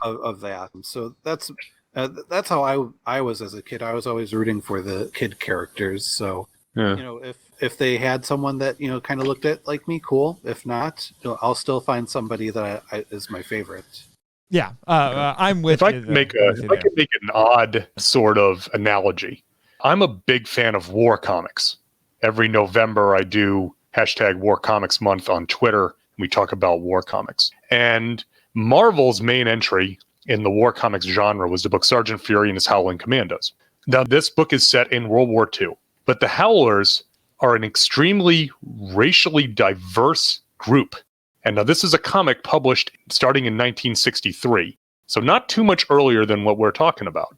Of that. So that's how I was as a kid. I was always rooting for the kid characters. So, if they had someone that, kind of looked at like me, cool. If not, I'll still find somebody that is my favorite. Yeah, I'm with you. If I could make an odd sort of analogy, I'm a big fan of war comics. Every November, I do #War Comics Month on Twitter. We talk about war comics. And Marvel's main entry in the war comics genre was the book Sergeant Fury and his Howling Commandos. Now, this book is set in World War II, but the Howlers are an extremely racially diverse group. And now this is a comic published starting in 1963, so not too much earlier than what we're talking about.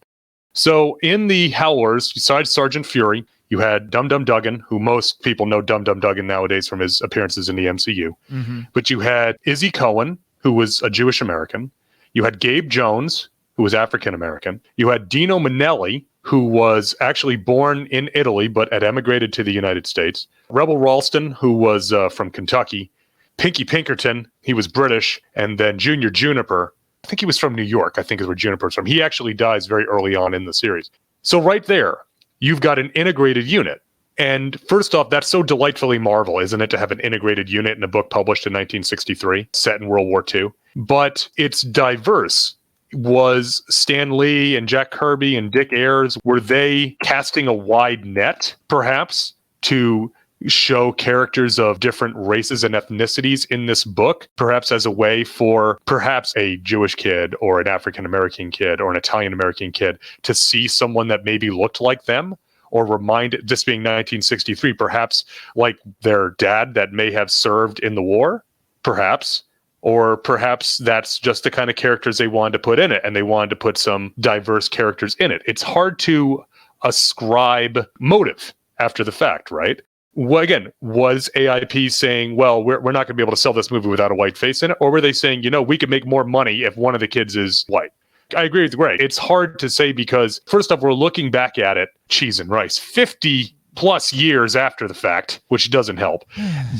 So in the Howlers, besides Sergeant Fury, you had Dum Dum Dugan, who most people know Dum Dum Dugan nowadays from his appearances in the MCU. Mm-hmm. But you had Izzy Cohen, who was a Jewish American. You had Gabe Jones, who was African American. You had Dino Manelli, who was actually born in Italy but had emigrated to the United States. Rebel Ralston, who was from Kentucky. Pinky Pinkerton, he was British. And then Junior Juniper, I think he was from New York, I think is where Juniper's from. He actually dies very early on in the series. So right there, you've got an integrated unit. And first off, that's so delightfully Marvel, isn't it, to have an integrated unit in a book published in 1963, set in World War II? But it's diverse. Was Stan Lee and Jack Kirby and Dick Ayers, were they casting a wide net, perhaps, to show characters of different races and ethnicities in this book, perhaps as a way for perhaps a Jewish kid or an African-American kid or an Italian-American kid to see someone that maybe looked like them, or remind, this being 1963, perhaps like their dad that may have served in the war, perhaps, or perhaps that's just the kind of characters they wanted to put in it, and they wanted to put some diverse characters in it. It's hard to ascribe motive after the fact, right? Well, again, was AIP saying, well, we're not going to be able to sell this movie without a white face in it? Or were they saying, we could make more money if one of the kids is white? I agree with Greg. It's hard to say because, first off, we're looking back at it, cheese and rice, 50 plus years after the fact, which doesn't help.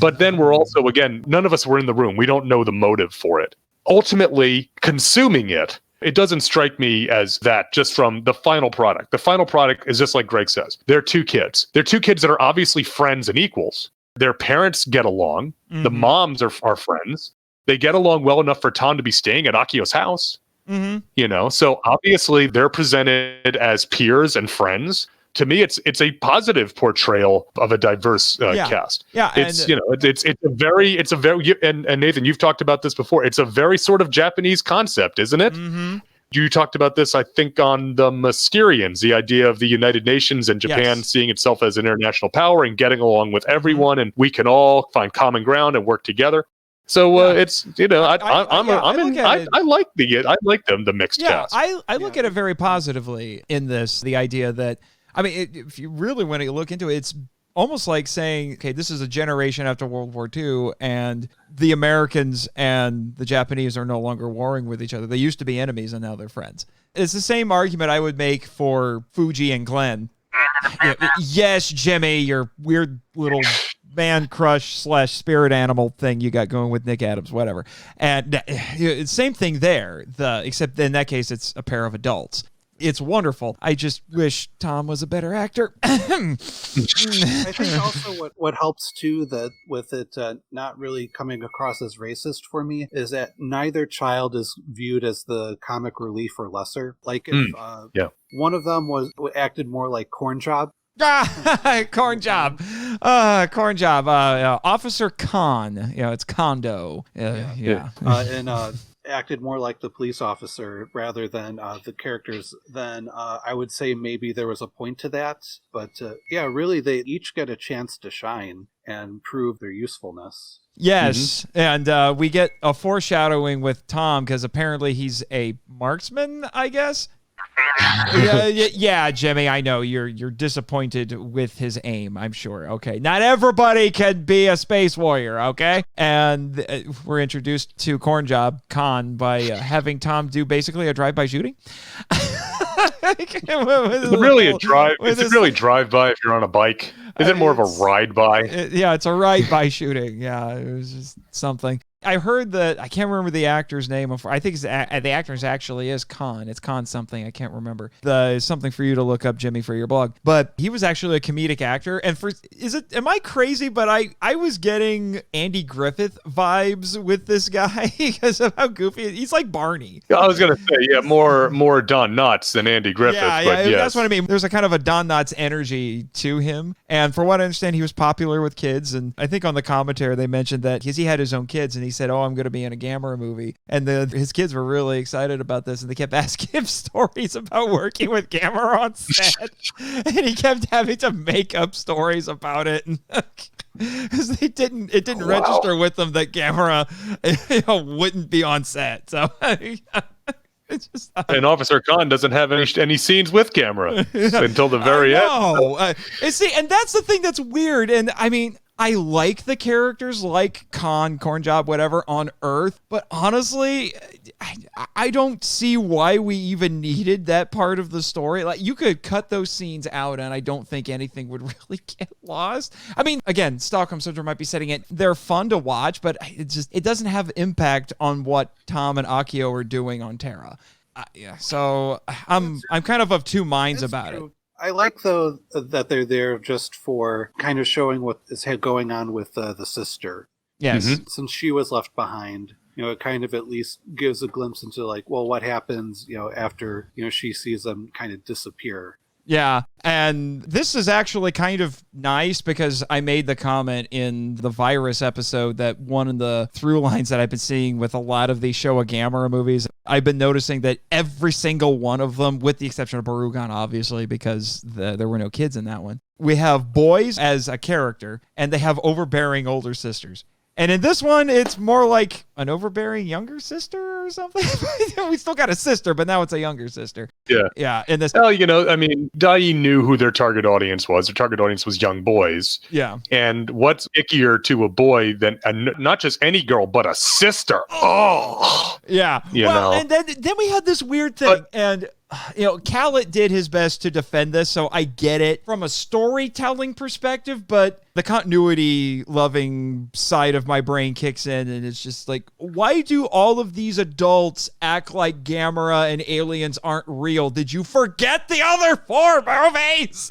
But then we're also, again, none of us were in the room. We don't know the motive for it. Ultimately, consuming it, it doesn't strike me as that just from the final product. The final product is just like Greg says. They're two kids. They're two kids that are obviously friends and equals. Their parents get along. Mm-hmm. The moms are friends. They get along well enough for Tom to be staying at Akio's house. Mm-hmm. So obviously they're presented as peers and friends. To me, it's a positive portrayal of a diverse cast. Yeah, it's a very and Nathan, you've talked about this before. It's a very sort of Japanese concept, isn't it? Mm-hmm. You talked about this, I think, on the Mysterians, the idea of the United Nations and Japan seeing itself as an international power and getting along with everyone, and we can all find common ground and work together. So it's I like the mixed cast. I look at it very positively in this, the idea that. I mean, if you really want to look into it, it's almost like saying, okay, this is a generation after World War II, and the Americans and the Japanese are no longer warring with each other. They used to be enemies, and now they're friends. It's the same argument I would make for Fuji and Glenn. Yes, Jimmy, your weird little man crush / spirit animal thing you got going with Nick Adams, whatever. And same thing there, except in that case, it's a pair of adults. It's wonderful. I just wish Tom was a better actor. I think also what helps too, that with it not really coming across as racist for me, is that neither child is viewed as the comic relief or lesser. Like if one of them acted more like Corn Job. Corn Job. Officer Khan. It's Kondo. And acted more like the police officer rather than the characters, then I would say maybe there was a point to that. But really, they each get a chance to shine and prove their usefulness. Yes, and we get a foreshadowing with Tom because apparently he's a marksman, I guess. Yeah, Jimmy, I know you're disappointed with his aim, I'm sure. Okay, not everybody can be a space warrior, okay? And we're introduced to Corn Job Khan by having Tom do basically a drive-by shooting. It's really a drive. It's really drive-by if you're on a bike. Is it more of a ride-by? It's a ride-by shooting. Yeah, it was just something. I heard that, I can't remember the actor's name. I think the actor's actually is Khan. It's Khan something. I can't remember. Something for you to look up, Jimmy, for your blog. But he was actually a comedic actor. And am I crazy? But I was getting Andy Griffith vibes with this guy because of how goofy he's like Barney. I was going to say, more Don Knotts than Andy Griffith. Yeah, that's what I mean. There's a kind of a Don Knotts energy to him. And for what I understand, he was popular with kids. And I think on the commentary, they mentioned that because he had his own kids and he said, "Oh, I'm going to be in a Gamera movie." And his kids were really excited about this, and they kept asking him stories about working with Gamera on set, and he kept having to make up stories about it. Because it didn't register with them that Gamera wouldn't be on set. So it's just and Officer Khan doesn't have any scenes with Gamera until the very end. No, see, and that's the thing that's weird. And I mean, I like the characters like Khan, Cornjob, whatever on Earth, but honestly, I don't see why we even needed that part of the story. Like, you could cut those scenes out, and I don't think anything would really get lost. I mean, again, Stockholm Syndrome might be setting it. They're fun to watch, but it doesn't have impact on what Tom and Akio are doing on Terra. So I'm kind of two minds about it. I like, though, that they're there just for kind of showing what is going on with the sister. Yes. Mm-hmm. Since she was left behind, it kind of at least gives a glimpse into, like, well, what happens, after, she sees them kind of disappear. Yeah, and this is actually kind of nice because I made the comment in the Virus episode that one of the through lines that I've been seeing with a lot of these Showa Gamera movies, I've been noticing that every single one of them, with the exception of Barugan, obviously, because there were no kids in that one, we have boys as a character, and they have overbearing older sisters. And in this one, it's more like an overbearing younger sister or something. We still got a sister, but now it's a younger sister. Yeah. Yeah. In this, well, I mean, Dai knew who their target audience was. Their target audience was young boys. Yeah. And what's ickier to a boy than not just any girl, but a sister? Oh. Yeah. And then we had this weird thing. And Khaled did his best to defend this, so I get it from a storytelling perspective, but the continuity loving side of my brain kicks in, and it's just like, why do all of these adults act like Gamera and aliens aren't real? Did you forget the other 4 movies?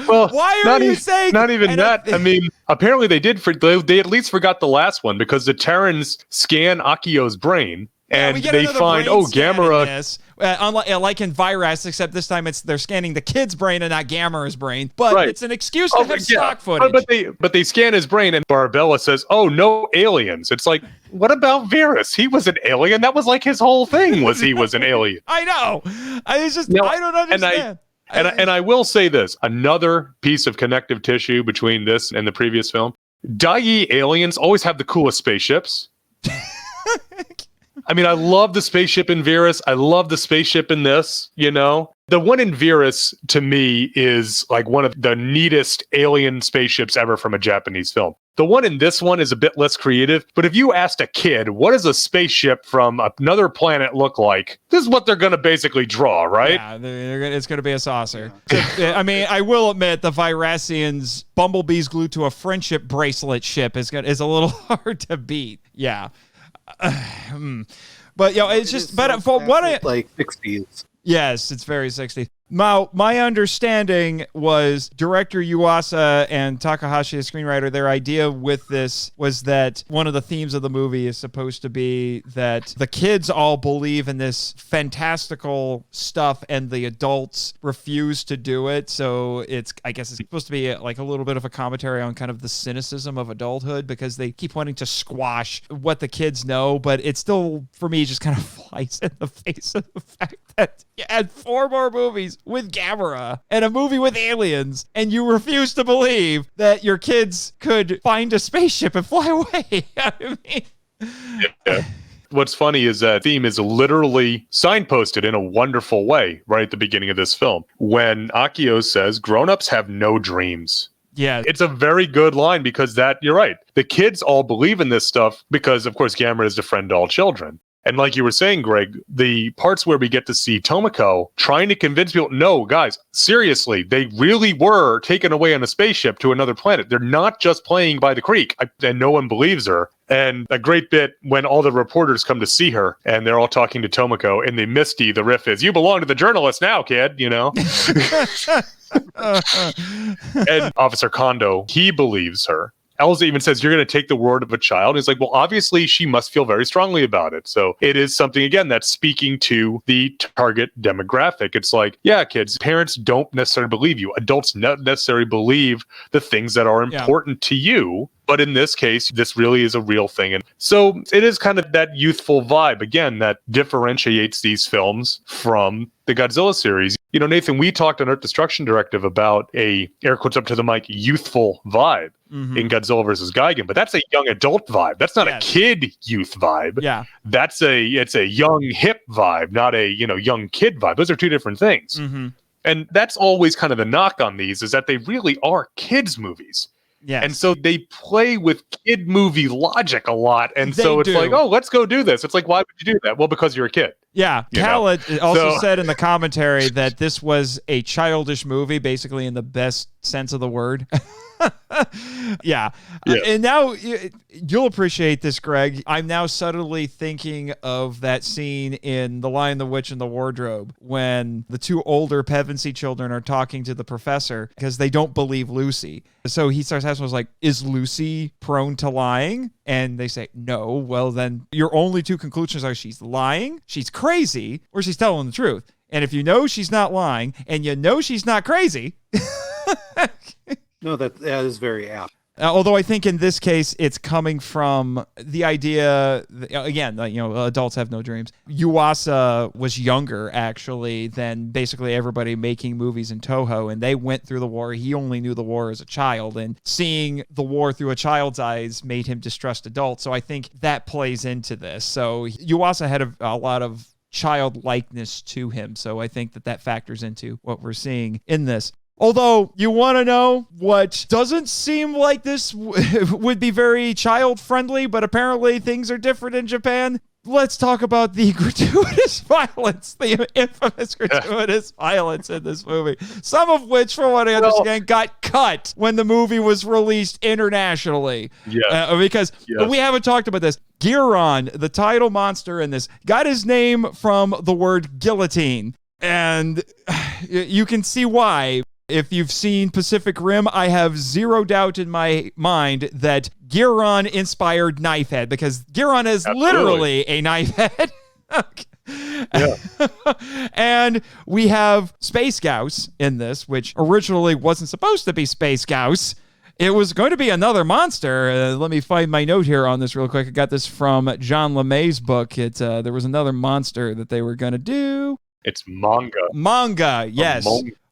Well, why are you saying not even that? I mean, apparently they did. They at least forgot the last one because the Terrans scan Akio's brain. And they find, Gamera. Like in Virus, except this time they're scanning the kid's brain and not Gamera's brain. But it's an excuse to have stock footage. But they scan his brain, and Barbarella says, "Oh, no aliens." It's like, what about Virus? He was an alien. That was like his whole thing. Was he was an alien? I know. I don't understand. And I will say this: another piece of connective tissue between this and the previous film. Dai aliens always have the coolest spaceships. I mean, I love the spaceship in Virus. I love the spaceship in this, The one in Virus, to me, is like one of the neatest alien spaceships ever from a Japanese film. The one in this one is a bit less creative, but if you asked a kid, what does a spaceship from another planet look like? This is what they're going to basically draw, right? Yeah, it's going to be a saucer. I mean, I will admit the Virasians, bumblebees glued to a friendship bracelet ship is a little hard to beat. Yeah. But it's just for what I like 60s. Yes, it's very 60s. My understanding was director Yuasa and Takahashi, the screenwriter, their idea with this was that one of the themes of the movie is supposed to be that the kids all believe in this fantastical stuff and the adults refuse to do it. So I guess it's supposed to be like a little bit of a commentary on kind of the cynicism of adulthood because they keep wanting to squash what the kids know, but it still, for me, just kind of flies in the face of the fact that you had 4 more movies with Gamera and a movie with aliens, and you refuse to believe that your kids could find a spaceship and fly away. I mean, yeah. What's funny is that theme is literally signposted in a wonderful way right at the beginning of this film when Akio says, "Grown-ups have no dreams." Yeah. It's a very good line because you're right. The kids all believe in this stuff because, of course, Gamera is to friend all children. And like you were saying, Greg, the parts where we get to see Tomoko trying to convince people, no, guys, seriously, they really were taken away on a spaceship to another planet. They're not just playing by the creek. And no one believes her. And a great bit when all the reporters come to see her and they're all talking to Tomoko and the MSTie, the riff is, "You belong to the journalists now, kid," And Officer Kondo, he believes her. Elza even says, "You're going to take the word of a child." He's like, well, obviously she must feel very strongly about it. So it is something, again, that's speaking to the target demographic. It's like, yeah, kids, parents don't necessarily believe you. Adults not necessarily believe the things that are important to you. But in this case, this really is a real thing. And so it is kind of that youthful vibe, again, that differentiates these films from the Godzilla series. You know, Nathan, we talked on Earth Destruction Directive about a, air quotes up to the mic, youthful vibe in Godzilla versus Gigan, but that's a young adult vibe. That's not a kid youth vibe. Yeah. It's a young hip vibe, not a, young kid vibe. Those are two different things. And that's always kind of the knock on these, is that they really are kids movies. Yes. And so they play with kid movie logic a lot. And They so it's do. like, oh, let's go do this. It's like, why would you do that? Well, because you're a kid. Yeah. You know? Khaled also So- said in the commentary that this was a childish movie, basically in the best sense of the word. Yeah. And now you'll appreciate this, Greg. I'm now subtly thinking of that scene in The Lion, the Witch, and the Wardrobe when the two older Pevensey children are talking to the professor because they don't believe Lucy. So he starts asking, like, is Lucy prone to lying? And they say, no. Well, then your only two conclusions are she's lying, she's crazy, or she's telling the truth. And if you know she's not lying and you know she's not crazy... No, that is very apt. Although I think in this case, it's coming from the idea, again, adults have no dreams. Yuasa was younger, actually, than basically everybody making movies in Toho, and they went through the war. He only knew the war as a child, and seeing the war through a child's eyes made him distrust adults. So I think that plays into this. So Yuasa had a lot of childlikeness to him, so I think that factors into what we're seeing in this. Although, you want to know what doesn't seem like this would be very child-friendly, but apparently things are different in Japan? Let's talk about the gratuitous violence, the infamous gratuitous violence in this movie. Some of which, from what I understand, got cut when the movie was released internationally. Because we haven't talked about this. Guiron, the title monster in this, got his name from the word guillotine. And you can see why. If you've seen Pacific Rim, I have zero doubt in my mind that Guiron inspired Knifehead, because Guiron is literally a knife head. And we have Space Gauss in this, which originally wasn't supposed to be Space Gauss. It was going to be another monster. Let me find my note here on this real quick. I got this from John LeMay's book. There was another monster that they were going to do. It's manga. Manga, yes.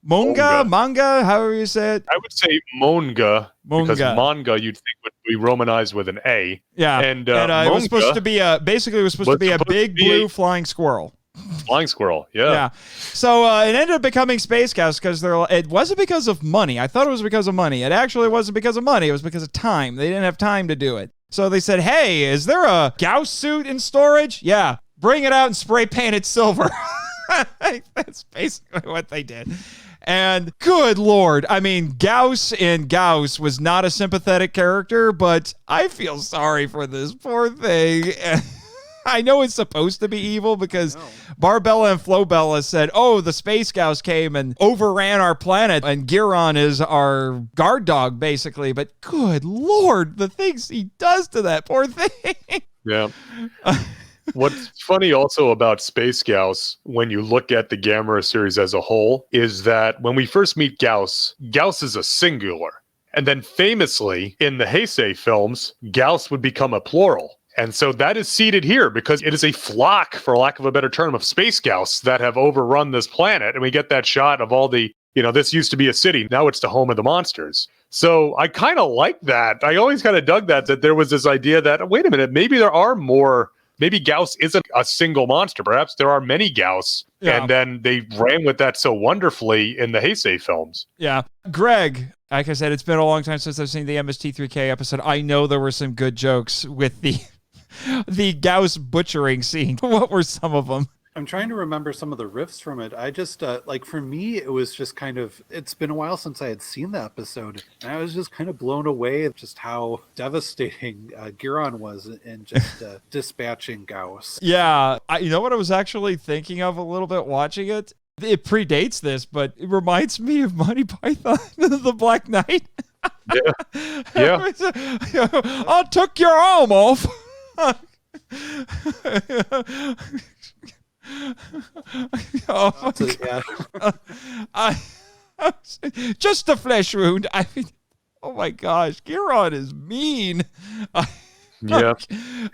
Manga, however you say it. I would say manga. Because manga you'd think would be romanized with an A. Yeah, and it was supposed to be a big blue flying squirrel. Flying squirrel, yeah. So it ended up becoming Space Gauss because it wasn't because of money. I thought it was because of money. It actually wasn't because of money. It was because of time. They didn't have time to do it. So they said, hey, is there a Gauss suit in storage? Yeah, bring it out and spray paint it silver. That's basically what they did. And good Lord, I mean, Gauss in Gauss was not a sympathetic character, but I feel sorry for this poor thing. I know it's supposed to be evil because Barbarella and Flobella said, oh, the Space Gauss came and overran our planet, and Guiron is our guard dog, basically. But good Lord, the things he does to that poor thing. Yeah. What's funny also about Space Gauss, when you look at the Gamera series as a whole, is that when we first meet Gauss, Gauss is a singular. And then famously, in the Heisei films, Gauss would become a plural. And so that is seeded here because it is a flock, for lack of a better term, of Space Gauss that have overrun this planet. And we get that shot of all the, this used to be a city. Now it's the home of the monsters. So I kind of like that. I always kind of dug that there was this idea that, wait a minute, maybe there are more. Maybe Gauss isn't a single monster. Perhaps there are many Gauss. Yeah. And then they ran with that so wonderfully in the Heisei films. Yeah. Greg, like I said, it's been a long time since I've seen the MST3K episode. I know there were some good jokes with the Gauss butchering scene. What were some of them? I'm trying to remember some of the riffs from it. I just, for me, it was just kind of, it's been a while since I had seen the episode. And I was just kind of blown away at just how devastating Guiron was in just dispatching Gauss. Yeah. You know what I was actually thinking of a little bit watching it? It predates this, but it reminds me of Monty Python, the Black Knight. Yeah. I took your arm off. Just a flesh wound. I mean, Oh my gosh, Guiron is mean. Yeah.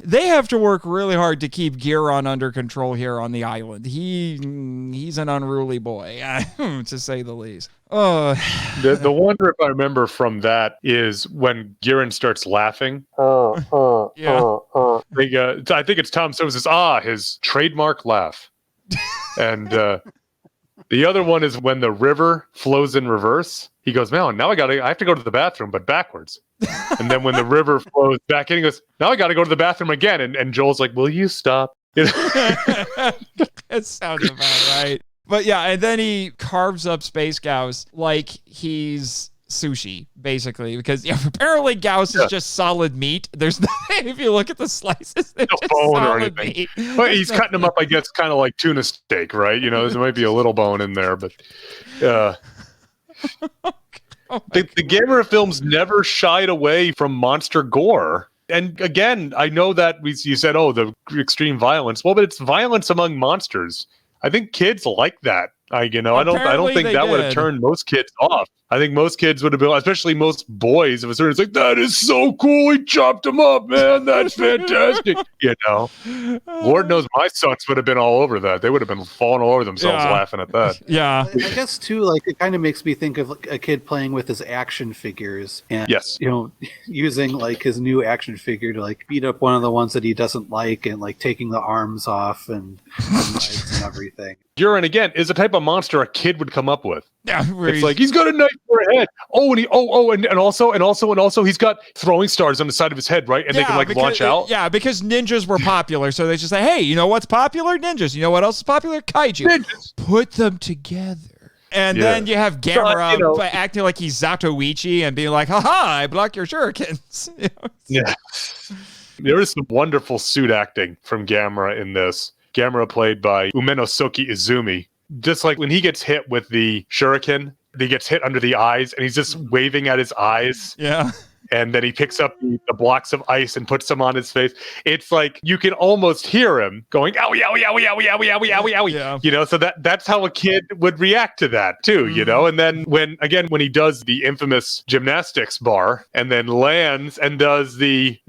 They have to work really hard to keep Guiron under control here on the island. He's an unruly boy, to say the least. Oh, The one rip I remember from that is when Guiron starts laughing. yeah. I think it's Tom Sowers says, his trademark laugh. And the other one is when the river flows in reverse. He goes, man, now I have to go to the bathroom, but backwards. And then when the river flows back in, he goes, now I got to go to the bathroom again. And Joel's like, will you stop? That sounds about right. But yeah, and then he carves up Space Gauss like he's sushi, basically, because apparently Gauss is just solid meat. There's nothing, if you look at the slices, there's No just bone or solid anything. meat. But he's cutting them up, I guess, kind of like tuna steak, right? You know, there might be a little bone in there, but the Gamera films never shied away from monster gore. And again, I know that you said, the extreme violence. Well, but it's violence among monsters. I think kids like that. I don't think that would have turned most kids off. I think most kids would have been, especially most boys of a certain, it's like, that is so cool. He chopped him up, man. That's fantastic. Lord knows my sons would have been all over that. They would have been falling all over themselves laughing at that. Yeah. I guess too, like, it kind of makes me think of a kid playing with his action figures and, using like his new action figure to like beat up one of the ones that he doesn't like and like taking the arms off and legs and everything. Guiron, again, is the type of monster a kid would come up with. Yeah, it's like he's got a knife for a head. And also he's got throwing stars on the side of his head, right? And they can launch out. Yeah, because ninjas were popular, so they just say, "Hey, you know what's popular? Ninjas. You know what else is popular? Kaiju. Ninjas. Put them together." And then you have Gamera acting like he's Zatoichi and being like, "Haha, I block your shurikens." Yeah, there is some wonderful suit acting from Gamera in this. Gamera played by Umenosuke Izumi. Just like when he gets hit with the shuriken, he gets hit under the eyes and he's just waving at his eyes. Yeah. And then he picks up the blocks of ice and puts them on his face. It's like you can almost hear him going, owie, owie, owie, owie, owie, owie, owie, owie. Yeah. So that's how a kid would react to that too, And then when he does the infamous gymnastics bar and then lands and does the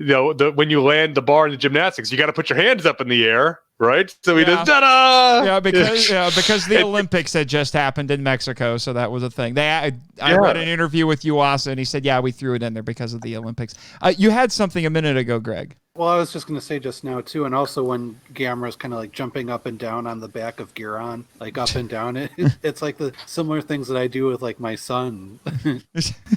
when you land the bar in the gymnastics, you got to put your hands up in the air. Right? So he does ta-da! Yeah, because the Olympics had just happened in Mexico, so that was a thing. I read an interview with Yuasa, and he said, we threw it in there because of the Olympics. You had something a minute ago, Greg. Well, I was just going to say just now, too, and also when Gamera's kind of like jumping up and down on the back of Guiron, like up and down, it's like the similar things that I do with like my son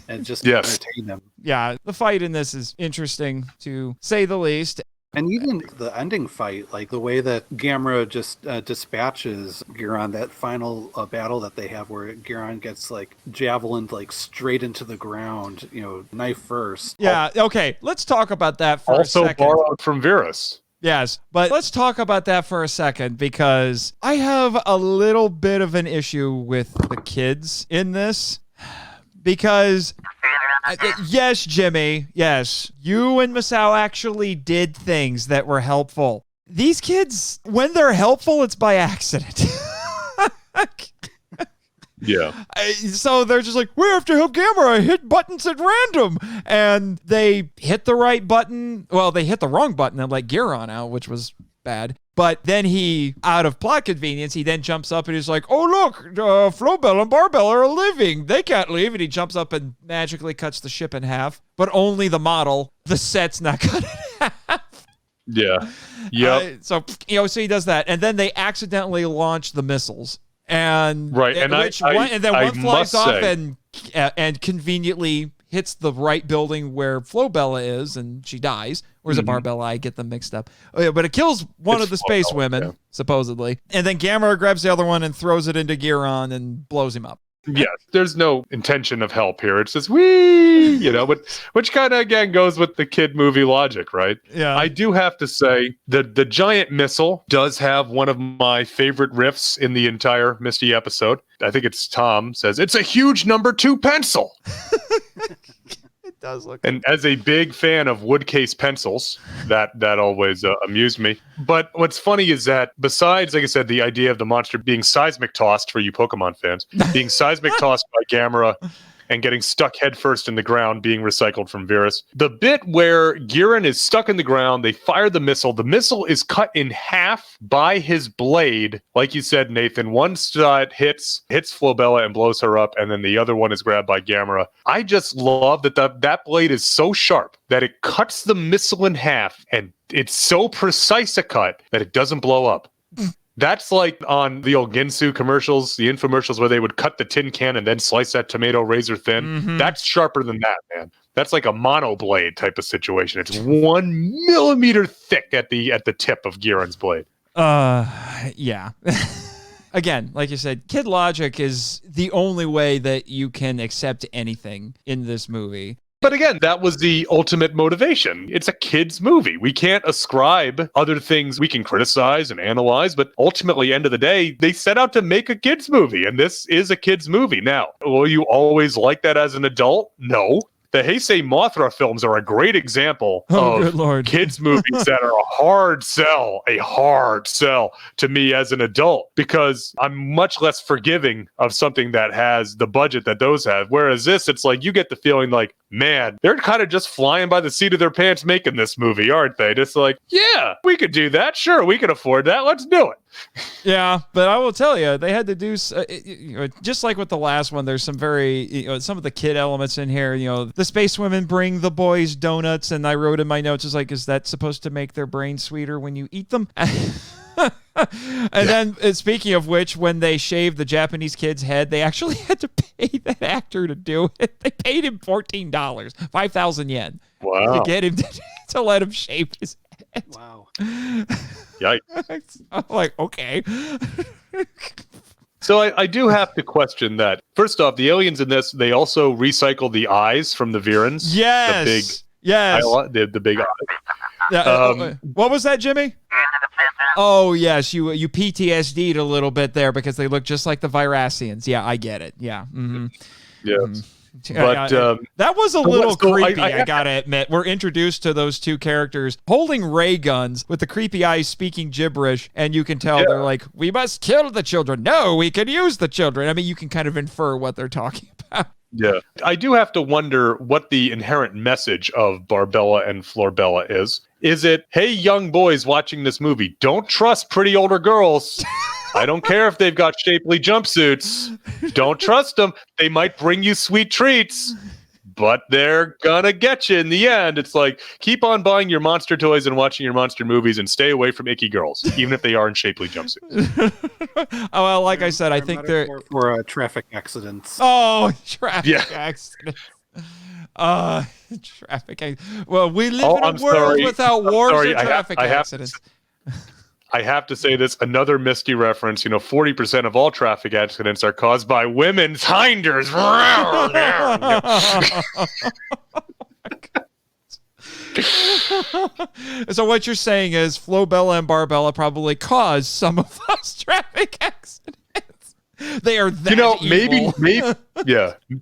and just entertain him. Yeah, the fight in this is interesting, to say the least. And even the ending fight, like the way that Gamera just dispatches Guiron, that final battle that they have where Guiron gets like javelined like straight into the ground, knife first. Yeah, okay. Let's talk about that for a second. Also borrowed from Virus. Yes, but let's talk about that for a second because I have a little bit of an issue with the kids in this. Because, yes, Jimmy, yes, you and Masao actually did things that were helpful. These kids, when they're helpful, it's by accident. Yeah. So they're just like, we have to help Gamera hit buttons at random. And they hit the right button. Well, they hit the wrong button and let Guiron out, which was bad. But then he, out of plot convenience, he then jumps up and he's like, oh, look, Flobell and Barbarella are leaving. They can't leave. And he jumps up and magically cuts the ship in half. But only the model. The set's not cut in half. Yeah. Yep. So he does that. And then they accidentally launch the missiles. And right. And then one flies off and conveniently hits the right building where Flobella is, and she dies. Or is it Barbarella? I get them mixed up. Oh, yeah, but it kills one of the space women, supposedly. And then Gamera grabs the other one and throws it into Guiron and blows him up. Yes, there's no intention of help here. It's just, whee, but which kind of, again, goes with the kid movie logic, right? Yeah. I do have to say, the giant missile does have one of my favorite riffs in the entire MSTie episode. I think it's Tom says, it's a huge number 2 pencil. It does look. And as a big fan of wood case pencils, that always amused me. But what's funny is that besides, like I said, the idea of the monster being seismic tossed for you Pokemon fans, being seismic tossed by Gamera and getting stuck headfirst in the ground, being recycled from Virus. The bit where Guiron is stuck in the ground, they fire the missile. The missile is cut in half by his blade. Like you said, Nathan, one side hits Flobella and blows her up, and then the other one is grabbed by Gamera. I just love that blade is so sharp that it cuts the missile in half, and it's so precise a cut that it doesn't blow up. That's like on the old Ginsu commercials, the infomercials where they would cut the tin can and then slice that tomato razor thin. Mm-hmm. That's sharper than that, man. That's like a mono blade type of situation. It's 1 millimeter thick at the tip of Guiron's blade. Yeah. Again, like you said, Kid Logic is the only way that you can accept anything in this movie. But again, that was the ultimate motivation. It's a kid's movie. We can't ascribe other things we can criticize and analyze, but ultimately, end of the day, they set out to make a kid's movie, and this is a kid's movie. Now, will you always like that as an adult? No. The Heisei Mothra films are a great example of kids' movies that are a hard sell to me as an adult, because I'm much less forgiving of something that has the budget that those have. Whereas this, it's like you get the feeling like, man, they're kind of just flying by the seat of their pants making this movie, aren't they? Just like, yeah, we could do that. Sure, we can afford that. Let's do it. Yeah, but I will tell you, they had to do, just like with the last one, there's some some of the kid elements in here. The space women bring the boys donuts, and I wrote in my notes, is that supposed to make their brain sweeter when you eat them? And then, speaking of which, when they shaved the Japanese kid's head, they actually had to pay that actor to do it. They paid him $14, 5,000 yen, to get him to let him shave his head. Wow. Yikes. I'm like, okay. So I do have to question that. First off, the aliens in this, they also recycle the eyes from the Virans. Yes. The big eyes. What was that, Jimmy? Oh, yes. You PTSD'd a little bit there because they look just like the Virassians. Yeah, I get it. Yeah. Mm-hmm. Yes. Mm-hmm. But that was a little creepy, I gotta admit. We're introduced to those two characters holding ray guns with the creepy eyes speaking gibberish, and you can tell they're like, we must kill the children. No, we can use the children. I mean, you can kind of infer what they're talking about. Yeah. I do have to wonder what the inherent message of Barbarella and Flobella is. Is it, hey, young boys watching this movie, don't trust pretty older girls. I don't care if they've got shapely jumpsuits. Don't trust them. They might bring you sweet treats, but they're gonna get you in the end. It's like, keep on buying your monster toys and watching your monster movies and stay away from icky girls, even if they are in shapely jumpsuits. Well, like I said, I think they're... For traffic accidents. Oh, traffic accidents. Traffic. Well, we live in a world without wars or traffic accidents. I have to say this, another MSTie reference, 40% of all traffic accidents are caused by women's hinders. So what you're saying is Flobella and Barbarella probably caused some of those traffic accidents. They are that evil.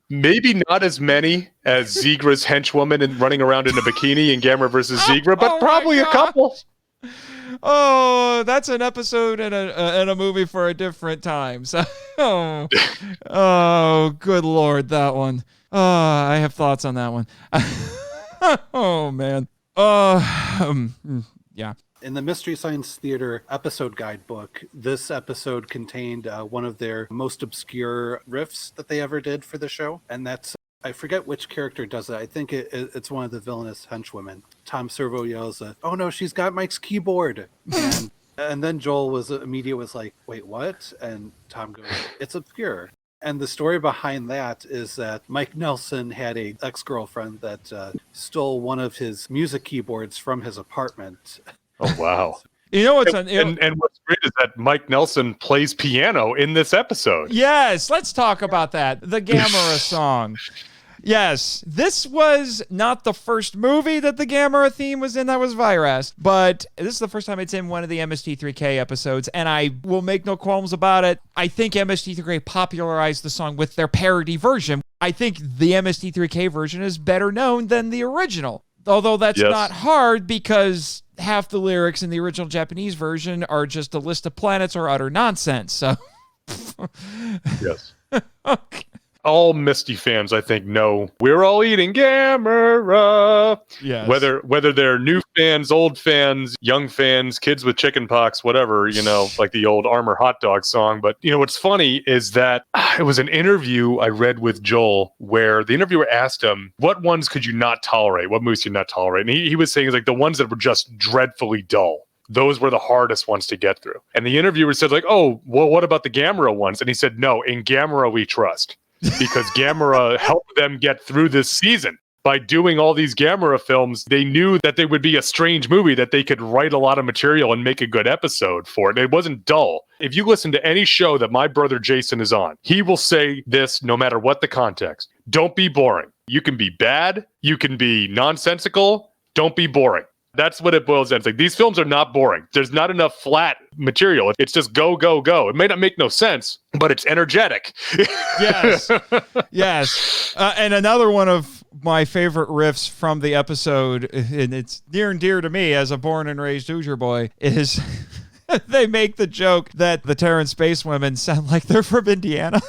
maybe not as many as Zegra's henchwoman and running around in a bikini in Gamera versus Zegra, but probably a couple. Oh, that's an episode and a movie for a different time. So, oh, good Lord, that one. Oh, I have thoughts on that one. Oh, man. Yeah. In the Mystery Science Theater episode guidebook, this episode contained one of their most obscure riffs that they ever did for the show, and that's I forget which character does it. I think it's one of the villainous henchwomen. Tom Servo yells, "Oh no, she's got Mike's keyboard!" And then Joel was like, "Wait, what?" And Tom goes, "It's obscure." And the story behind that is that Mike Nelson had a ex-girlfriend that stole one of his music keyboards from his apartment. Oh wow! And what's great is that Mike Nelson plays piano in this episode. Yes, let's talk about that. The Gamera song. Yes, this was not the first movie that the Gamera theme was in. That was Virus, but this is the first time it's in one of the MST3K episodes, and I will make no qualms about it. I think MST3K popularized the song with their parody version. I think the MST3K version is better known than the original, although that's not hard because half the lyrics in the original Japanese version are just a list of planets or utter nonsense. So, yes. Okay. all MSTie fans, I think, know we're all eating Gamera. Yes. Whether they're new fans, old fans, young fans, kids with chicken pox, whatever, like the old Armor hot dog song. But, what's funny is that it was an interview I read with Joel where the interviewer asked him, what ones could you not tolerate? What movies could you not tolerate? And he was saying, like, the ones that were just dreadfully dull. Those were the hardest ones to get through. And the interviewer said, like, oh, well, what about the Gamera ones? And he said, no, in Gamera we trust. Because Gamera helped them get through this season. By doing all these Gamera films, they knew that they would be a strange movie, that they could write a lot of material and make a good episode for it. It wasn't dull. If you listen to any show that my brother Jason is on, he will say this no matter what the context. Don't be boring. You can be bad. You can be nonsensical. Don't be boring. That's what it boils down to. It's like, these films are not boring. There's not enough flat material. It's just go, go, go. It may not make no sense, but it's energetic. Yes. Yes. And another one of my favorite riffs from the episode, and it's near and dear to me as a born and raised Hoosier boy, is they make the joke that the Terran space women sound like they're from Indiana.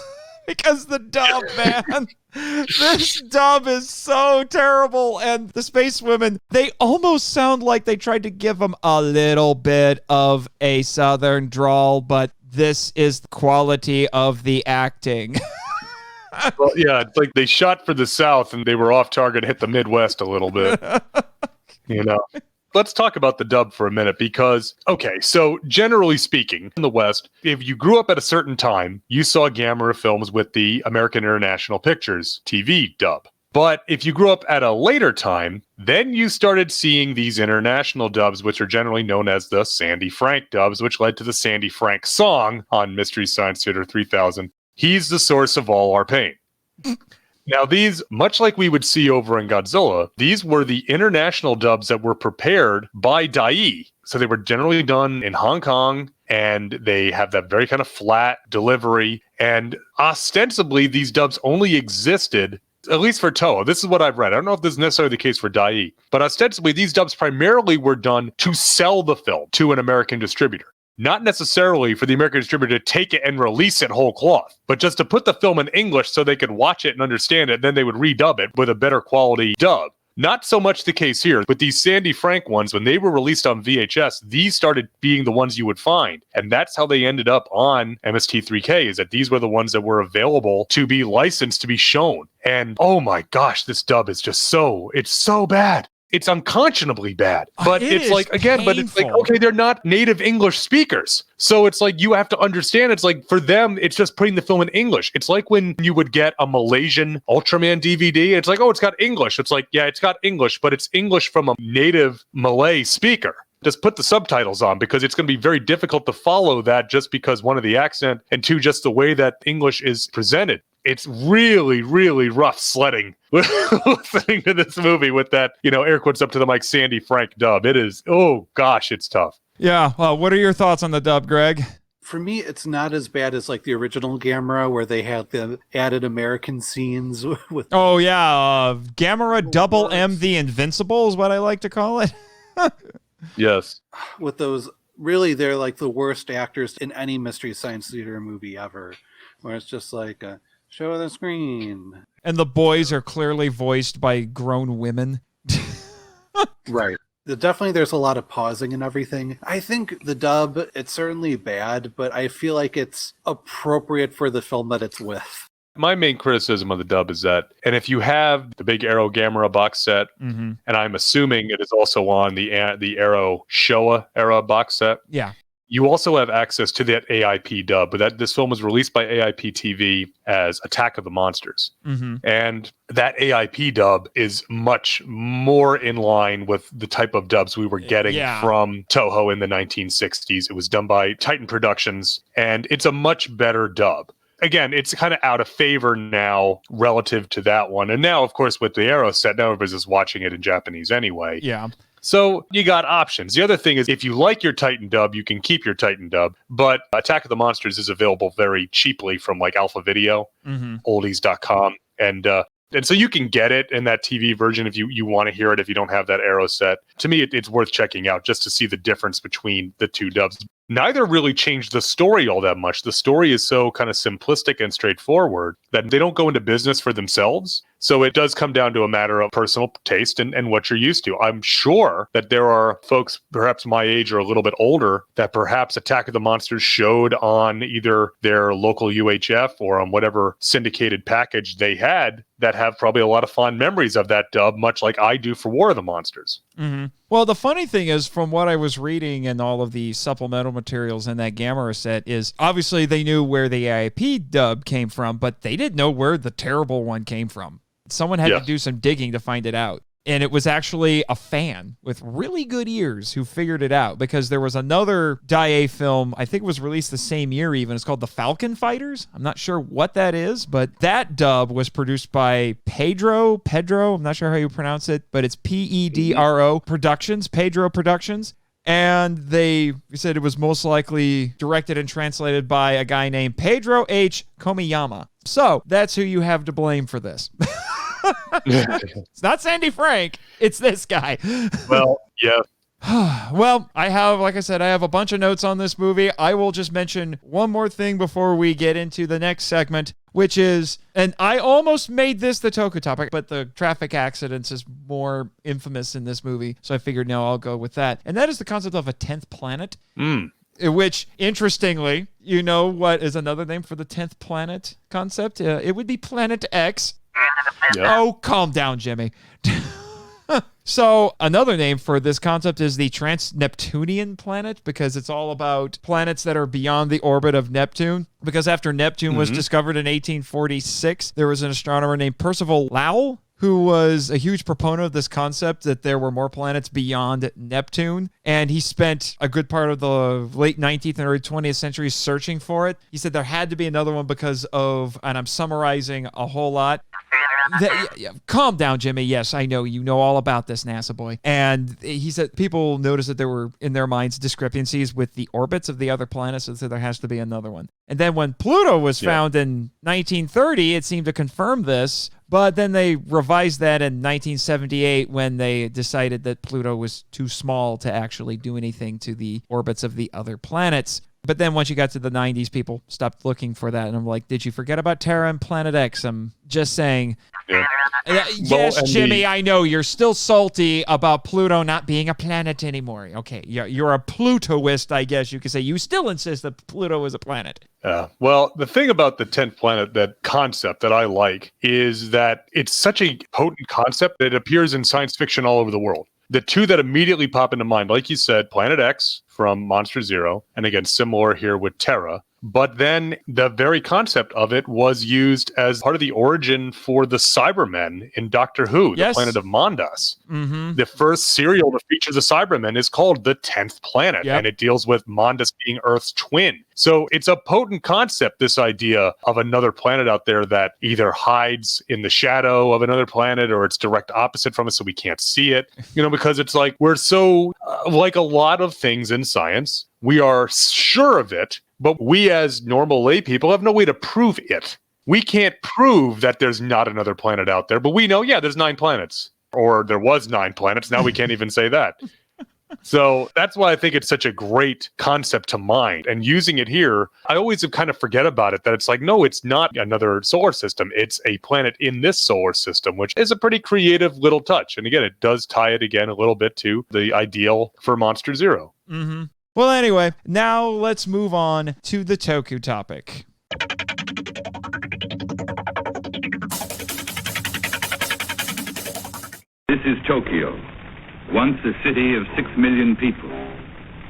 Because the dub, man, this dub is so terrible. And the space women, they almost sound like they tried to give them a little bit of a Southern drawl, but this is the quality of the acting. Well, yeah, it's like they shot for the South and they were off target, hit the Midwest a little bit. Let's talk about the dub for a minute because, okay, so generally speaking, in the West, if you grew up at a certain time, you saw Gamera films with the American International Pictures TV dub. But if you grew up at a later time, then you started seeing these international dubs, which are generally known as the Sandy Frank dubs, which led to the Sandy Frank song on Mystery Science Theater 3000. He's the source of all our pain. Now, these, much like we would see over in Godzilla, these were the international dubs that were prepared by Dai. So they were generally done in Hong Kong, and they have that very kind of flat delivery. And ostensibly, these dubs only existed, at least for Toho. This is what I've read. I don't know if this is necessarily the case for Dai, but ostensibly, these dubs primarily were done to sell the film to an American distributor. Not necessarily for the American distributor to take it and release it whole cloth, but just to put the film in English so they could watch it and understand it, and then they would redub it with a better quality dub. Not so much the case here, but these Sandy Frank ones, when they were released on VHS, these started being the ones you would find. And that's how they ended up on MST3K, is that these were the ones that were available to be licensed to be shown. And oh my gosh, this dub is just it's so bad. It's unconscionably bad, but it's like, again, painful. But it's like, okay, they're not native English speakers. So it's like, you have to understand, it's like, for them, it's just putting the film in English. It's like when you would get a Malaysian Ultraman DVD. It's like, oh, it's got English. It's like, yeah, it's got English, but it's English from a native Malay speaker. Just put the subtitles on, because it's going to be very difficult to follow that, just because one, of the accent, and two, just the way that English is presented. It's really, really rough sledding listening to this movie with that, air quotes up to the mic, Sandy Frank dub. It is, oh gosh, it's tough. Yeah. Well, what are your thoughts on the dub, Greg? For me, it's not as bad as like the original Gamera, where they had the added American scenes with. Oh yeah, Gamera Double M the Invincible is what I like to call it. Yes. With those, really, they're like the worst actors in any Mystery Science Theater movie ever, where it's just like, show the screen. And the boys are clearly voiced by grown women. Right. Definitely there's a lot of pausing and everything. I think the dub, it's certainly bad, but I feel like it's appropriate for the film that it's with. My main criticism of the dub is that, and if you have the big Arrow Gamera box set, and I'm assuming it is also on the Arrow Showa era box set, yeah, you also have access to that AIP dub. But this film was released by AIP TV as Attack of the Monsters, and that AIP dub is much more in line with the type of dubs we were getting from Toho in the 1960s. It was done by Titan Productions, and it's a much better dub. Again, it's kind of out of favor now relative to that one. And now, of course, with the Arrow set, now everybody's just watching it in Japanese anyway. Yeah. So you got options. The other thing is, if you like your Titan dub, you can keep your Titan dub. But Attack of the Monsters is available very cheaply from like Alpha Video, oldies.com. And so you can get it in that TV version if you want to hear it, if you don't have that Arrow set. To me, it's worth checking out just to see the difference between the two dubs. neither really changed the story all that much. The story is so kind of simplistic and straightforward that they don't go into business for themselves. So it does come down to a matter of personal taste and what you're used to. I'm sure that there are folks perhaps my age or a little bit older that perhaps Attack of the Monsters showed on either their local UHF or on whatever syndicated package they had that have probably a lot of fond memories of that dub, much like I do for War of the Monsters. Mm-hmm. Well, the funny thing is, from what I was reading and all of the supplemental materials in that Gamera set, is obviously they knew where the AIP dub came from, but they didn't know where the terrible one came from. Someone had to do some digging to find it out. And it was actually a fan with really good ears who figured it out, because there was another Dai film, I think it was released the same year even. It's called The Falcon Fighters. I'm not sure what that is, but that dub was produced by Pedro, I'm not sure how you pronounce it, but it's Pedro Productions, Pedro Productions. And they said it was most likely directed and translated by a guy named Pedro H. Komiyama. So that's who you have to blame for this. It's not Sandy Frank. It's this guy. Well, yeah. Well, I have a bunch of notes on this movie. I will just mention one more thing before we get into the next segment, which is, and I almost made this the Toku topic, but the traffic accidents is more infamous in this movie, so I figured, no, I'll go with that. And that is the concept of a 10th planet. Which, interestingly, you know what is another name for the 10th planet concept? It would be Planet X. Yep. Oh, calm down, Jimmy. So another name for this concept is the trans-Neptunian planet, because it's all about planets that are beyond the orbit of Neptune. Because after Neptune was discovered in 1846, there was an astronomer named Percival Lowell, who was a huge proponent of this concept that there were more planets beyond Neptune. And he spent a good part of the late 19th and early 20th century searching for it. He said there had to be another one because of, and I'm summarizing a whole lot. Calm down, Jimmy. Yes, I know. You know all about this, NASA boy. And he said people noticed that there were, in their minds, discrepancies with the orbits of the other planets, so there has to be another one. And then when Pluto was found in 1930, it seemed to confirm this. But then they revised that in 1978 when they decided that Pluto was too small to actually do anything to the orbits of the other planets. But then once you got to the 90s, people stopped looking for that. And I'm like, did you forget about Terra and Planet X? I'm just saying. Yeah. Yes, well, Jimmy, I know. You're still salty about Pluto not being a planet anymore. Okay, you're a Plutoist, I guess you could say. You still insist that Pluto is a planet. Well, the thing about the 10th planet, that concept that I like, is that it's such a potent concept that it appears in science fiction all over the world. The two that immediately pop into mind, like you said, Planet X from Monster Zero, and again, similar here with Terra. But then the very concept of it was used as part of the origin for the Cybermen in Doctor Who, the planet of Mondas. The first serial to feature the Cybermen is called The 10th Planet, and it deals with Mondas being Earth's twin. So it's a potent concept, this idea of another planet out there that either hides in the shadow of another planet or it's direct opposite from us so we can't see it. You know, because it's like we're so, like a lot of things in science, we are sure of it, but we as normal lay people have no way to prove it. We can't prove that there's not another planet out there, but we know, there's 9 planets. Or there was 9 planets. Now we can't even say that. So that's why I think it's such a great concept to mind. And using it here, I always kind of forget about it, that it's like, no, it's not another solar system. It's a planet in this solar system, which is a pretty creative little touch. And again, it does tie it again a little bit to the ideal for Monster Zero. Well, anyway, now let's move on to the Toku topic. This is Tokyo, once a city of 6 million people.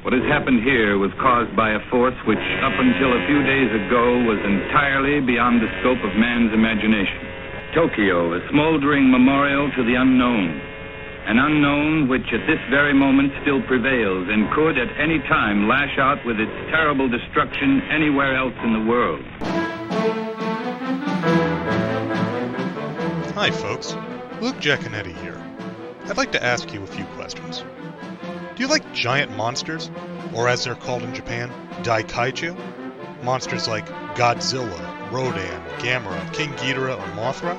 What has happened here was caused by a force which, up until a few days ago, was entirely beyond the scope of man's imagination. Tokyo, a smoldering memorial to the unknown. An unknown which at this very moment still prevails and could at any time lash out with its terrible destruction anywhere else in the world. Hi folks, Luke Jaconetti here. I'd like to ask you a few questions. Do you like giant monsters, or as they're called in Japan, Daikaiju? Monsters like Godzilla, Rodan, Gamera, King Ghidorah, or Mothra?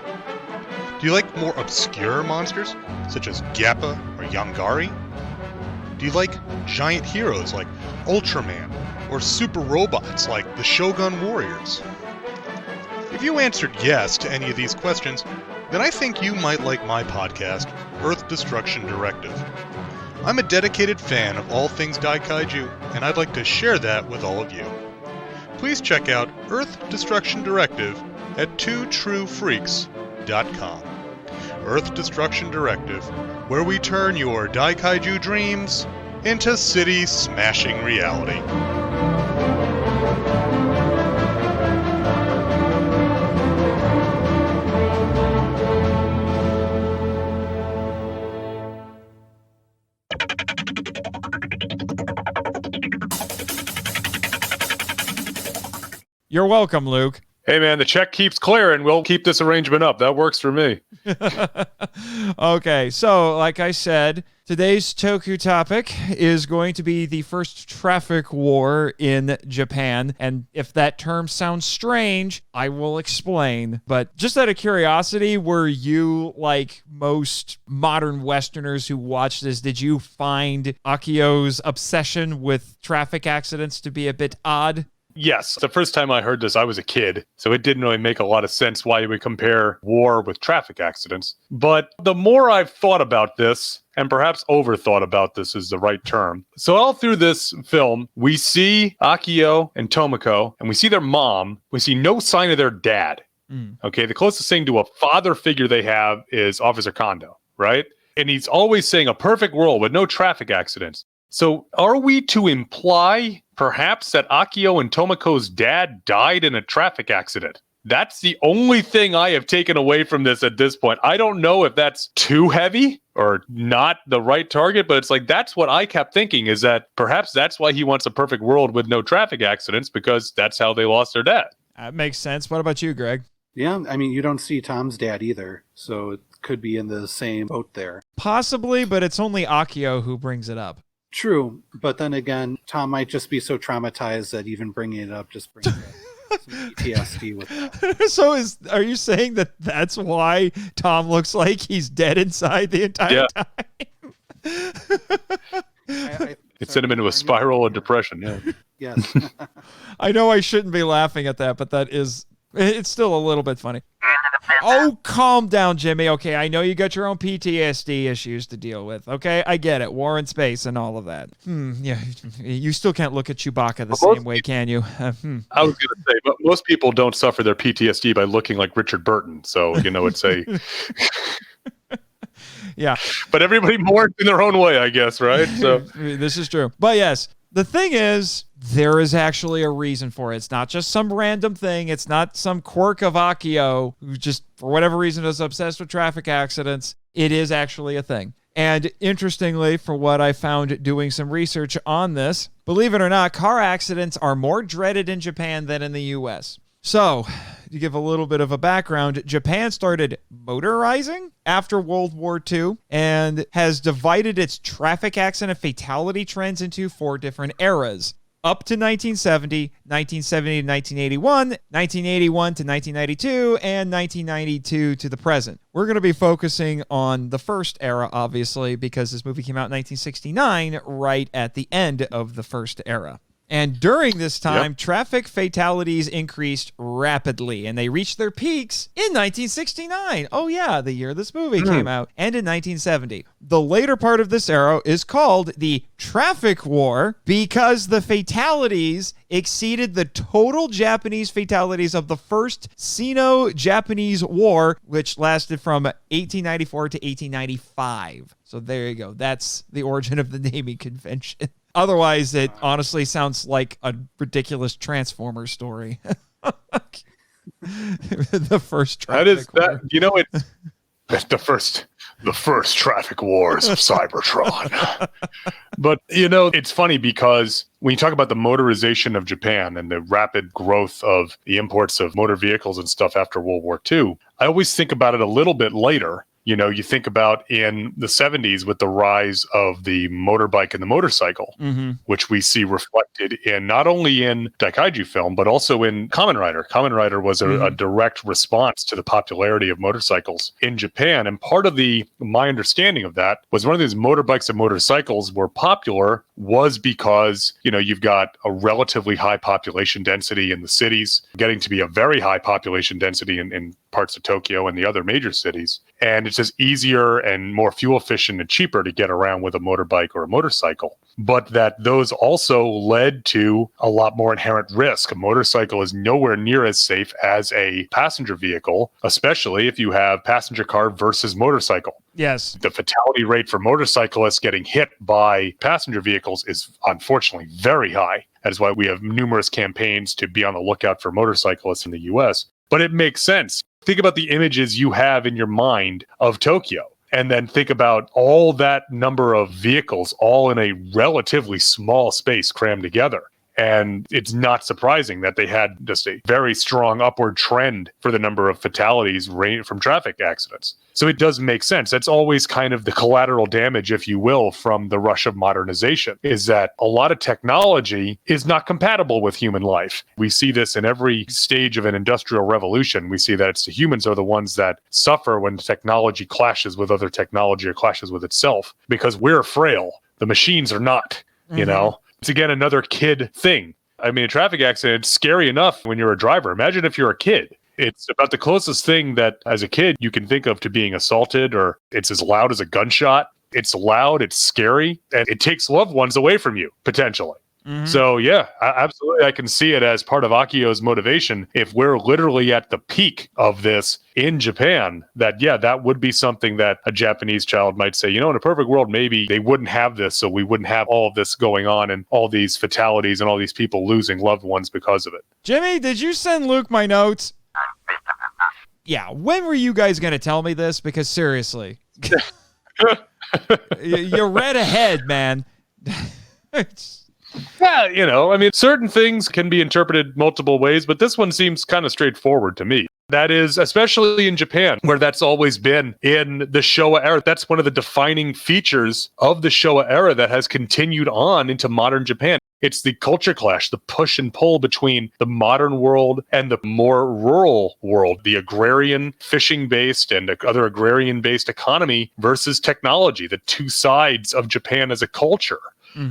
Do you like more obscure monsters, such as Gappa or Yongari? Do Do you like giant heroes like Ultraman or super robots like the Shogun Warriors? If you answered yes to any of these questions, then I think you might like my podcast, Earth Destruction Directive. I'm a dedicated fan of all things Daikaiju, and I'd like to share that with all of you. Please check out Earth Destruction Directive at twotruefreaks.com. Earth Destruction Directive, where we turn your Daikaiju dreams into city-smashing reality. You're welcome, Luke. Hey, man, the check keeps clearing. We'll keep this arrangement up. That works for me. Okay, so like I said, today's Toku topic is going to be the first traffic war in Japan. And if that term sounds strange, I will explain. But just out of curiosity, were you, like most modern Westerners who watch this, did you find Akio's obsession with traffic accidents to be a bit odd? Yes, the first time I heard this, I was a kid, so it didn't really make a lot of sense why you would compare war with traffic accidents. But the more I've thought about this, and perhaps overthought about this is the right term. So all through this film, we see Akio and Tomoko, and we see their mom. We see no sign of their dad. Okay, the closest thing to a father figure they have is Officer Kondo, right? And he's always saying a perfect world with no traffic accidents. So are we to imply perhaps that Akio and Tomoko's dad died in a traffic accident? That's the only thing I have taken away from this at this point. I don't know if that's too heavy or not the right target, but it's like that's what I kept thinking, is that perhaps that's why he wants a perfect world with no traffic accidents, because that's how they lost their dad. That makes sense. What about you, Greg? Yeah, I mean, you don't see Tom's dad either, so it could be in the same boat there. Possibly, but it's only Akio who brings it up. True, but then again, Tom might just be so traumatized that even bringing it up just brings up some PTSD with that. So are you saying that that's why Tom looks like he's dead inside the entire time? It sent him into a spiral of depression. Yeah. Yes. I know I shouldn't be laughing at that, but it's still a little bit funny. Oh, calm down, Jimmy. Okay, I know you got your own PTSD issues to deal with. Okay, I get it. War in space and all of that. Yeah, you still can't look at Chewbacca the same way, can you? I was going to say, but most people don't suffer their PTSD by looking like Richard Burton. So, it's a... Yeah. But everybody mourns in their own way, I guess, right? So this is true. But yes, the thing is, there is actually a reason for it. It's not just some random thing. It's not some quirk of Akio who just, for whatever reason, is obsessed with traffic accidents. It is actually a thing. And interestingly, for what I found doing some research on this, believe it or not, car accidents are more dreaded in Japan than in the US. So, to give a little bit of a background, Japan started motorizing after World War II and has divided its traffic accident fatality trends into 4 different eras. Up to 1970, 1970 to 1981, 1981 to 1992, and 1992 to the present. We're going to be focusing on the first era, obviously, because this movie came out in 1969, right at the end of the first era. And during this time, traffic fatalities increased rapidly, and they reached their peaks in 1969. Oh yeah, the year this movie came out, and in 1970. The later part of this era is called the Traffic War because the fatalities exceeded the total Japanese fatalities of the first Sino-Japanese War, which lasted from 1894 to 1895. So there you go. That's the origin of the naming convention. Otherwise, it honestly sounds like a ridiculous Transformers story. The first traffic war. It's the first traffic wars of Cybertron. But, it's funny because when you talk about the motorization of Japan and the rapid growth of the imports of motor vehicles and stuff after World War II, I always think about it a little bit later You know, you think about in the 70s with the rise of the motorbike and the motorcycle, which we see reflected in not only in Daikaiju film, but also in Kamen Rider. Kamen Rider was a direct response to the popularity of motorcycles in Japan. And part of my understanding of that was one of these motorbikes and motorcycles were popular was because, you know, you've got a relatively high population density in the cities, getting to be a very high population density in parts of Tokyo and the other major cities. And it's just easier and more fuel efficient and cheaper to get around with a motorbike or a motorcycle. But that those also led to a lot more inherent risk. A motorcycle is nowhere near as safe as a passenger vehicle, especially if you have passenger car versus motorcycle. Yes. The fatality rate for motorcyclists getting hit by passenger vehicles is unfortunately very high. That is why we have numerous campaigns to be on the lookout for motorcyclists in the US. But it makes sense. Think about the images you have in your mind of Tokyo. And then think about all that number of vehicles all in a relatively small space crammed together. And it's not surprising that they had just a very strong upward trend for the number of fatalities from traffic accidents. So it does make sense. That's always kind of the collateral damage, if you will, from the rush of modernization, is that a lot of technology is not compatible with human life. We see this in every stage of an industrial revolution. We see that it's the humans are the ones that suffer when technology clashes with other technology or clashes with itself because we're frail. The machines are not, you know? It's again another kid thing. I mean, a traffic accident is scary enough when you're a driver. Imagine if you're a kid. It's about the closest thing that as a kid you can think of to being assaulted, or it's as loud as a gunshot. It's loud, it's scary, and it takes loved ones away from you, potentially. So yeah, absolutely. I can see it as part of Akio's motivation. If we're literally at the peak of this in Japan, that would be something that a Japanese child might say, you know, in a perfect world, maybe they wouldn't have this. So we wouldn't have all of this going on and all these fatalities and all these people losing loved ones because of it. Jimmy, did you send Luke my notes? Yeah. When were you guys going to tell me this? Because seriously, you read ahead, man. Yeah, you know, I mean, certain things can be interpreted multiple ways, but this one seems kind of straightforward to me. That is, especially in Japan, where that's always been in the Showa era. That's one of the defining features of the Showa era that has continued on into modern Japan. It's the culture clash, the push and pull between the modern world and the more rural world, the agrarian, fishing-based and other agrarian-based economy versus technology, the two sides of Japan as a culture.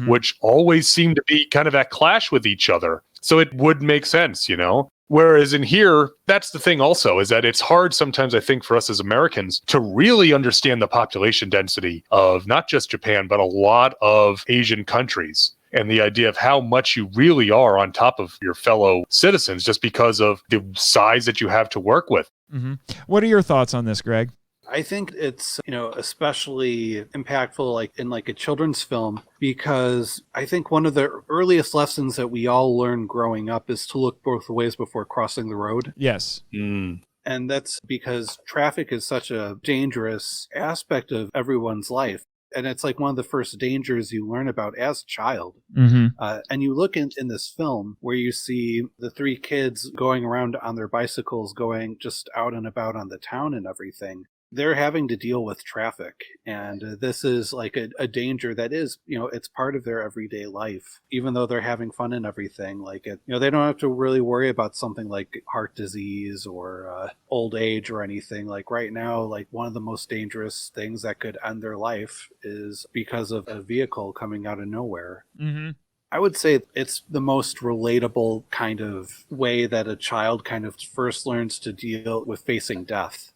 Which always seem to be kind of at clash with each other. So it would make sense, you know? Whereas in here, that's the thing also, is that it's hard sometimes, I think, for us as Americans to really understand the population density of not just Japan, but a lot of Asian countries. And the idea of how much you really are on top of your fellow citizens just because of the size that you have to work with. What are your thoughts on this, Greg? I think it's, you know, especially impactful like in like a children's film, because I think one of the earliest lessons that we all learn growing up is to look both ways before crossing the road. Yes. And that's because traffic is such a dangerous aspect of everyone's life. And it's like one of the first dangers you learn about as a child. And you look in this film where you see the three kids going around on their bicycles, going just out and about on the town and everything. They're having to deal with traffic, and this is like a danger that is, you know, it's part of their everyday life, even though they're having fun and everything. Like, it, you know, they don't have to really worry about something like heart disease or old age or anything. Like right now, like one of the most dangerous things that could end their life is because of a vehicle coming out of nowhere. I would say it's the most relatable kind of way that a child kind of first learns to deal with facing death.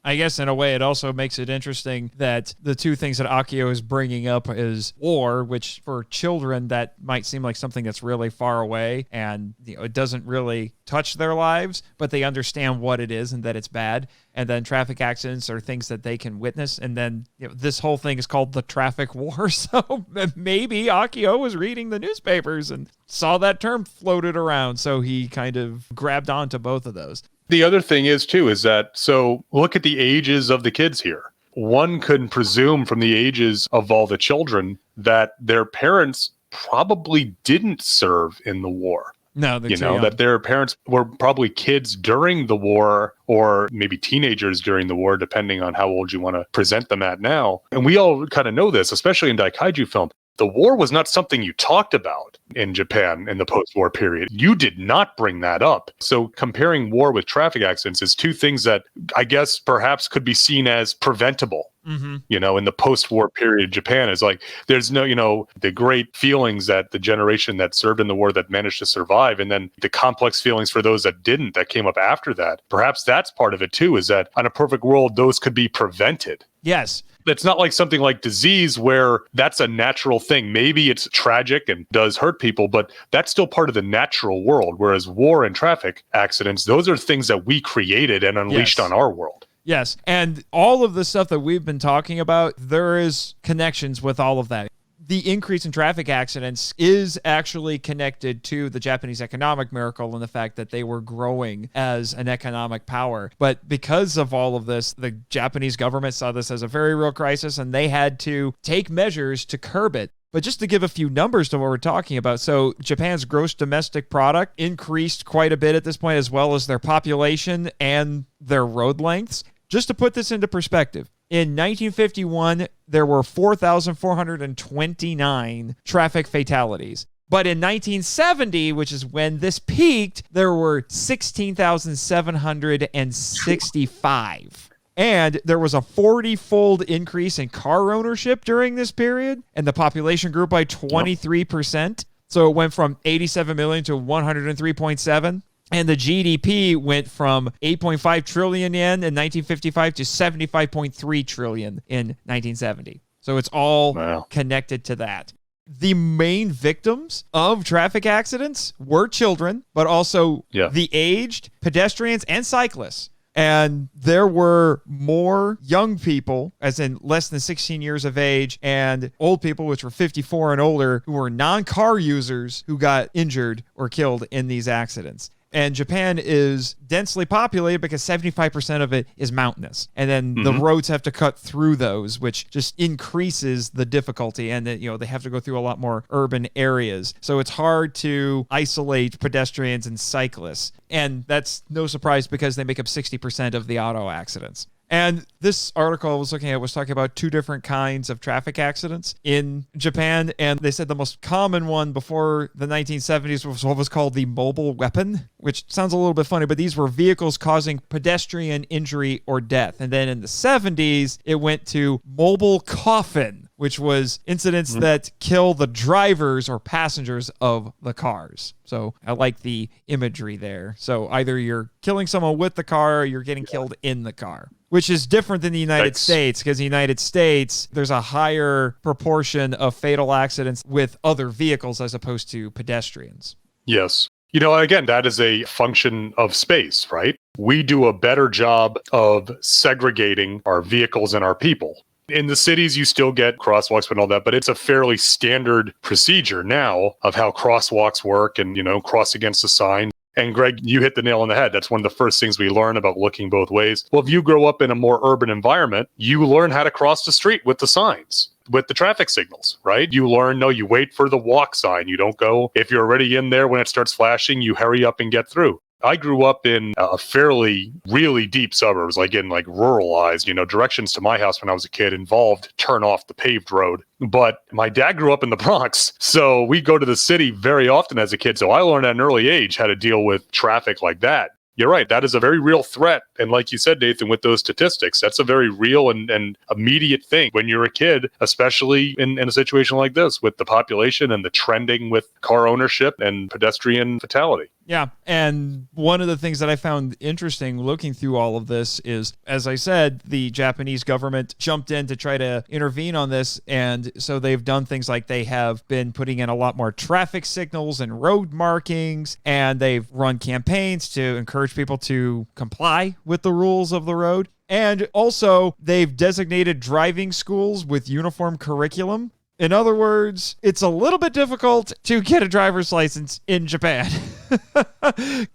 I guess in a way it also makes it interesting that the two things that Akio is bringing up is war, which for children that might seem like something that's really far away and, you know, it doesn't really touch their lives, but they understand what it is and that it's bad. And then traffic accidents are things that they can witness. And then, you know, this whole thing is called the traffic war. So maybe Akio was reading the newspapers and saw that term floated around. So he kind of grabbed onto both of those. The other thing is, too, is that, so look at the ages of the kids here. One could presume from the ages of all the children that their parents probably didn't serve in the war. No, they're you too know, young. that their parents were probably kids during the war or maybe teenagers during the war, depending on how old you want to present them at now. And we all kind of know this, especially in Daikaiju film. The war was not something you talked about in Japan in the post-war period. You did not bring that up. So comparing war with traffic accidents is two things that I guess perhaps could be seen as preventable. You know, in the post-war period, Japan is like, there's no, you know, the great feelings that the generation that served in the war that managed to survive, and then the complex feelings for those that didn't, that came up after that. Perhaps that's part of it too, is that on a perfect world, those could be prevented. Yes. It's not like something like disease where that's a natural thing. Maybe it's tragic and does hurt people, but that's still part of the natural world. Whereas war and traffic accidents, those are things that we created and unleashed on our world. Yes, and all of the stuff that we've been talking about, there is connections with all of that. The increase in traffic accidents is actually connected to the Japanese economic miracle and the fact that they were growing as an economic power. But because of all of this, the Japanese government saw this as a very real crisis, and they had to take measures to curb it. But just to give a few numbers to what we're talking about, so Japan's gross domestic product increased quite a bit at this point, as well as their population and their road lengths. Just to put this into perspective, in 1951, there were 4,429 traffic fatalities. But in 1970, which is when this peaked, there were 16,765. And there was a 40-fold increase in car ownership during this period, and the population grew by 23%. So it went from 87 million to 103.7. And the GDP went from 8.5 trillion yen in 1955 to 75.3 trillion in 1970. So it's all connected to that. The main victims of traffic accidents were children, but also the aged, pedestrians, and cyclists. And there were more young people, as in less than 16 years of age, and old people, which were 54 and older, who were non-car users, who got injured or killed in these accidents. And Japan is densely populated because 75% of it is mountainous. And then the roads have to cut through those, which just increases the difficulty. And then, you know, they have to go through a lot more urban areas. So it's hard to isolate pedestrians and cyclists. And that's no surprise because they make up 60% of the auto accidents. And this article I was looking at was talking about two different kinds of traffic accidents in Japan. And they said the most common one before the 1970s was what was called the mobile weapon, which sounds a little bit funny, but these were vehicles causing pedestrian injury or death. And then in the 70s, it went to mobile coffin, which was incidents that kill the drivers or passengers of the cars. So I like the imagery there. So either you're killing someone with the car or you're getting killed in the car, which is different than the United States, because in the United States, there's a higher proportion of fatal accidents with other vehicles as opposed to pedestrians. Yes. You know, again, that is a function of space, right? We do a better job of segregating our vehicles and our people. In the cities, you still get crosswalks and all that, but it's a fairly standard procedure now of how crosswalks work and, you know, cross against a sign. And Greg, you hit the nail on the head. That's one of the first things we learn about looking both ways. Well, if you grow up in a more urban environment, you learn how to cross the street with the signs, with the traffic signals, right? You learn, no, you wait for the walk sign. You don't go, if you're already in there when it starts flashing, you hurry up and get through. I grew up in a fairly, really deep suburbs, like in like ruralized, you know, directions to my house when I was a kid involved turn off the paved road. But my dad grew up in the Bronx, so we go to the city very often as a kid. So I learned at an early age how to deal with traffic like that. You're right. That is a very real threat. And like you said, Nathan, with those statistics, that's a very real and immediate thing when you're a kid, especially in a situation like this with the population and the trending with car ownership and pedestrian fatality. Yeah, and one of the things that I found interesting looking through all of this is, as I said, the Japanese government jumped in to try to intervene on this, and so they've done things like they have been putting in a lot more traffic signals and road markings, and they've run campaigns to encourage people to comply with the rules of the road. And also, they've designated driving schools with uniform curriculum. In other words, it's a little bit difficult to get a driver's license in Japan.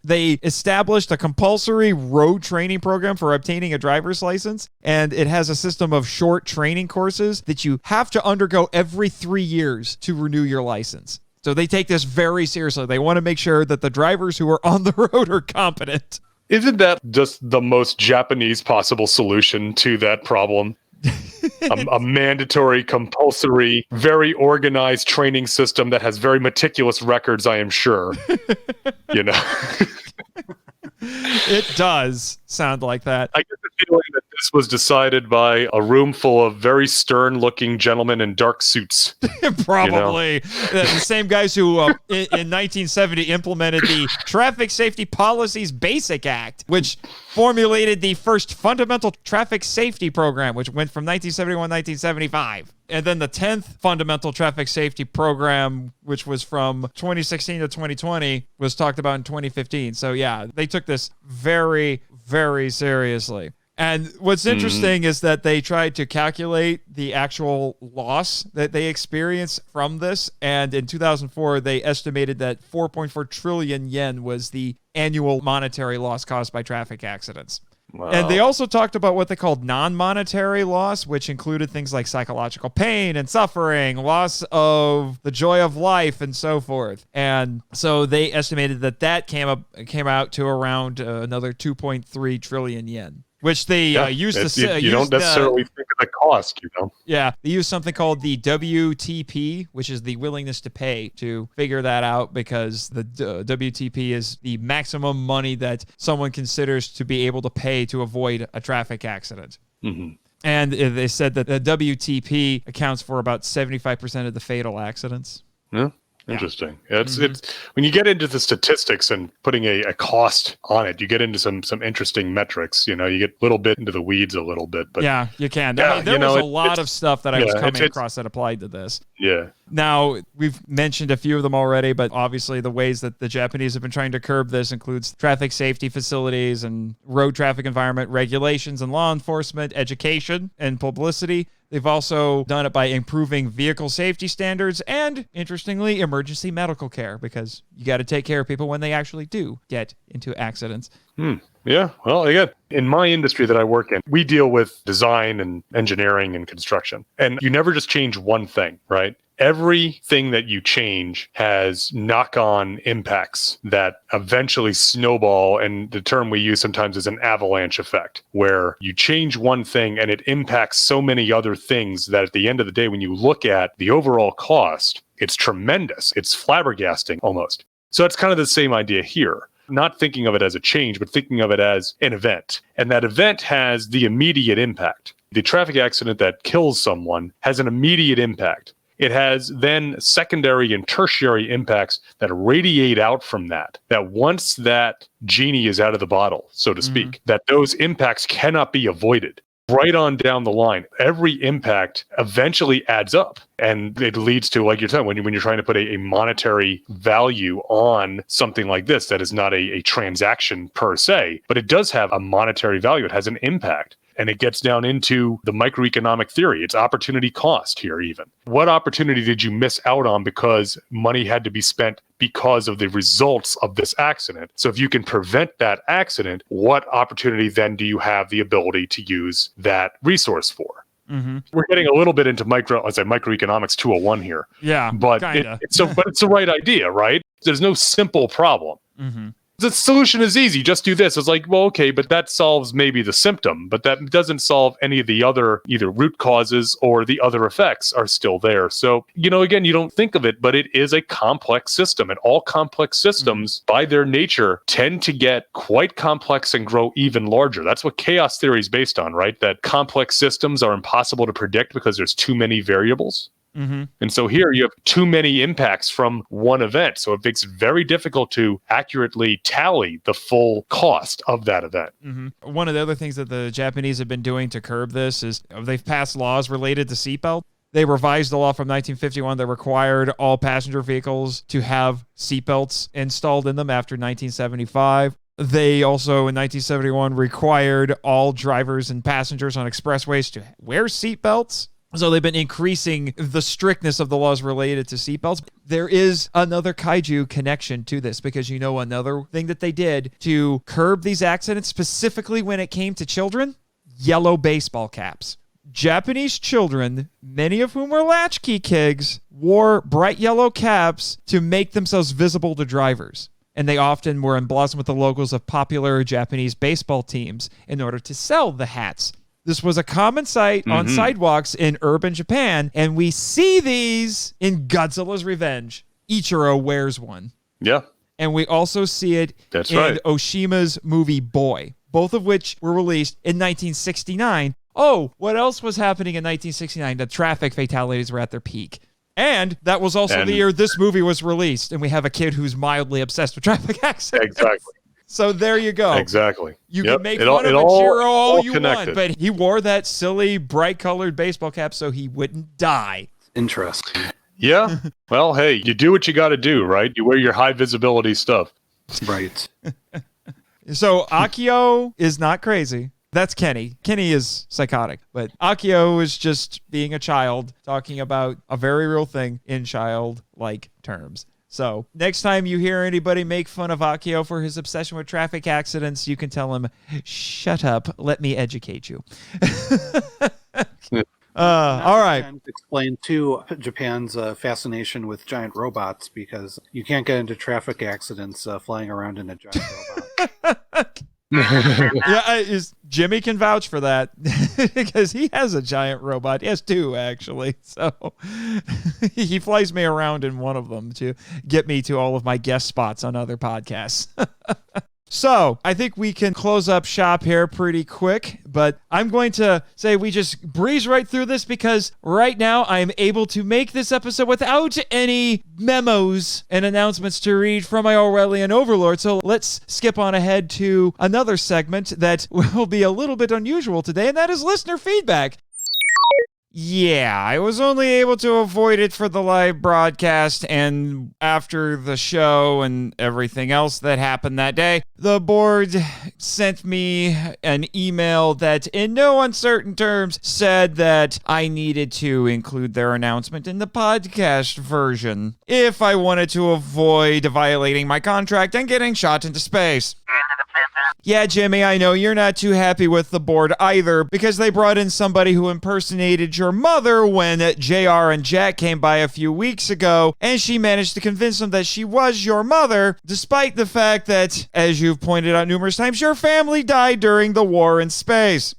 They established a compulsory road training program for obtaining a driver's license, and it has a system of short training courses that you have to undergo every 3 years to renew your license. So they take this very seriously. They want to make sure that the drivers who are on the road are competent. Isn't that just the most Japanese possible solution to that problem? A mandatory, compulsory, very organized training system that has very meticulous records, I am sure. You know? It does sound like that. I get the feeling that this was decided by a room full of very stern-looking gentlemen in dark suits. Probably. The same guys who, in 1970, implemented the Traffic Safety Policies Basic Act, which formulated the first fundamental traffic safety program, which went from 1971 to 1975. And then the 10th fundamental traffic safety program, which was from 2016 to 2020, was talked about in 2015. So yeah, they took this very, very seriously. And what's interesting is that they tried to calculate the actual loss that they experienced from this. And in 2004, they estimated that 4.4 trillion yen was the annual monetary loss caused by traffic accidents. Wow. And they also talked about what they called non-monetary loss, which included things like psychological pain and suffering, loss of the joy of life, and so forth. And so they estimated that came out to around another 2.3 trillion yen. Which they used to... You don't necessarily think of the cost, you know? Yeah, they use something called the WTP, which is the willingness to pay, to figure that out, because the WTP is the maximum money that someone considers to be able to pay to avoid a traffic accident. Mm-hmm. And they said that the WTP accounts for about 75% of the fatal accidents. Yeah. Interesting. It's when you get into the statistics and putting a cost on it, you get into some interesting metrics. You know, you get a little bit into the weeds a little bit. But yeah, you can. Yeah, I mean, there was a lot of stuff that I was coming across that applied to this. Yeah. Now, we've mentioned a few of them already, but obviously the ways that the Japanese have been trying to curb this includes traffic safety facilities and road traffic environment regulations and law enforcement, education, and publicity. They've also done it by improving vehicle safety standards and, interestingly, emergency medical care, because you got to take care of people when they actually do get into accidents. Yeah. Well, again, in my industry that I work in, we deal with design and engineering and construction. And you never just change one thing, right? Everything that you change has knock-on impacts that eventually snowball, and the term we use sometimes is an avalanche effect, where you change one thing and it impacts so many other things that at the end of the day, when you look at the overall cost, it's tremendous. It's flabbergasting almost. So it's kind of the same idea here. Not thinking of it as a change, but thinking of it as an event. And that event has the immediate impact. The traffic accident that kills someone has an immediate impact. It has then secondary and tertiary impacts that radiate out from that once that genie is out of the bottle, so to speak, that those impacts cannot be avoided. Right on down the line, every impact eventually adds up, and it leads to, like you're saying, when you're trying to put a monetary value on something like this that is not a transaction per se, but it does have a monetary value. It has an impact. And it gets down into the microeconomic theory. It's opportunity cost here even. What opportunity did you miss out on because money had to be spent because of the results of this accident? So if you can prevent that accident, what opportunity then do you have the ability to use that resource for? We're getting a little bit into microeconomics 201 here. Yeah, but it's the right idea, right? There's no simple problem. The solution is easy. Just do this. It's like, well, okay, but that solves maybe the symptom, but that doesn't solve any of the other either root causes or the other effects are still there. So, again, you don't think of it, but it is a complex system, and all complex systems by their nature tend to get quite complex and grow even larger. That's what chaos theory is based on, right? That complex systems are impossible to predict because there's too many variables. And so here you have too many impacts from one event. So it makes it very difficult to accurately tally the full cost of that event. One of the other things that the Japanese have been doing to curb this is they've passed laws related to seatbelt. They revised the law from 1951 that required all passenger vehicles to have seatbelts installed in them after 1975. They also, in 1971, required all drivers and passengers on expressways to wear seatbelts. So they've been increasing the strictness of the laws related to seatbelts. There is another kaiju connection to this, because another thing that they did to curb these accidents, specifically when it came to children, yellow baseball caps. Japanese children, many of whom were latchkey kids, wore bright yellow caps to make themselves visible to drivers. And they often were emblazoned with the logos of popular Japanese baseball teams in order to sell the hats. This was a common sight on sidewalks in urban Japan, and we see these in Godzilla's Revenge. Ichiro wears one. Yeah. And we also see it in Oshima's movie Boy, both of which were released in 1969. Oh, what else was happening in 1969? The traffic fatalities were at their peak. And that was also the year this movie was released, and we have a kid who's mildly obsessed with traffic accidents. Exactly. So there you go. Exactly. You can make fun of Ichiro all you want, but he wore that silly, bright-colored baseball cap so he wouldn't die. Interesting. Yeah. Well, hey, you do what you got to do, right? You wear your high-visibility stuff. Right. So Akio is not crazy. That's Kenny. Kenny is psychotic, but Akio is just being a child talking about a very real thing in child-like terms. So next time you hear anybody make fun of Akio for his obsession with traffic accidents, you can tell him, shut up, let me educate you. All right. Explain too Japan's fascination with giant robots, because you can't get into traffic accidents flying around in a giant robot. Jimmy can vouch for that because he has a giant robot. He has two, actually. So he flies me around in one of them to get me to all of my guest spots on other podcasts. So I think we can close up shop here pretty quick, but I'm going to say we just breeze right through this because right now I'm able to make this episode without any memos and announcements to read from my Orwellian overlord. So let's skip on ahead to another segment that will be a little bit unusual today, and that is listener feedback. Yeah, I was only able to avoid it for the live broadcast, and after the show and everything else that happened that day, the board sent me an email that in no uncertain terms said that I needed to include their announcement in the podcast version if I wanted to avoid violating my contract and getting shot into space. Yeah, Jimmy, I know you're not too happy with the board either because they brought in somebody who impersonated your mother when JR and Jack came by a few weeks ago, and she managed to convince them that she was your mother, despite the fact that, as you've pointed out numerous times, your family died during the war in space.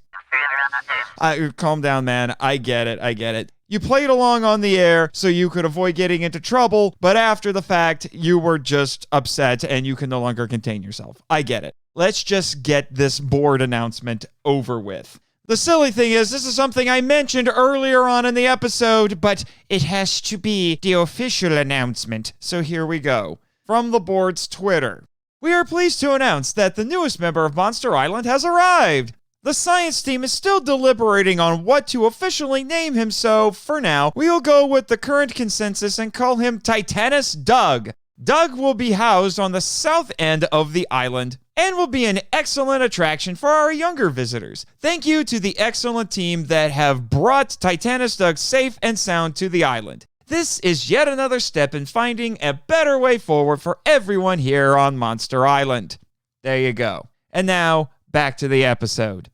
Calm down, man. I get it. You played along on the air so you could avoid getting into trouble, but after the fact, you were just upset and you can no longer contain yourself. I get it. Let's just get this board announcement over with. The silly thing is, this is something I mentioned earlier on in the episode, but it has to be the official announcement, so here we go. From the board's Twitter. We are pleased to announce that the newest member of Monster Island has arrived. The science team is still deliberating on what to officially name him, so for now, we'll go with the current consensus and call him Titanus Doug. Doug will be housed on the south end of the island and will be an excellent attraction for our younger visitors. Thank you to the excellent team that have brought Titanus Doug safe and sound to the island. This is yet another step in finding a better way forward for everyone here on Monster Island. There you go. And now, back to the episode.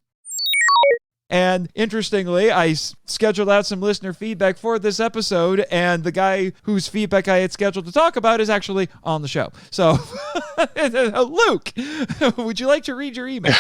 And interestingly, I scheduled out some listener feedback for this episode, and the guy whose feedback I had scheduled to talk about is actually on the show. So, Luke, would you like to read your email?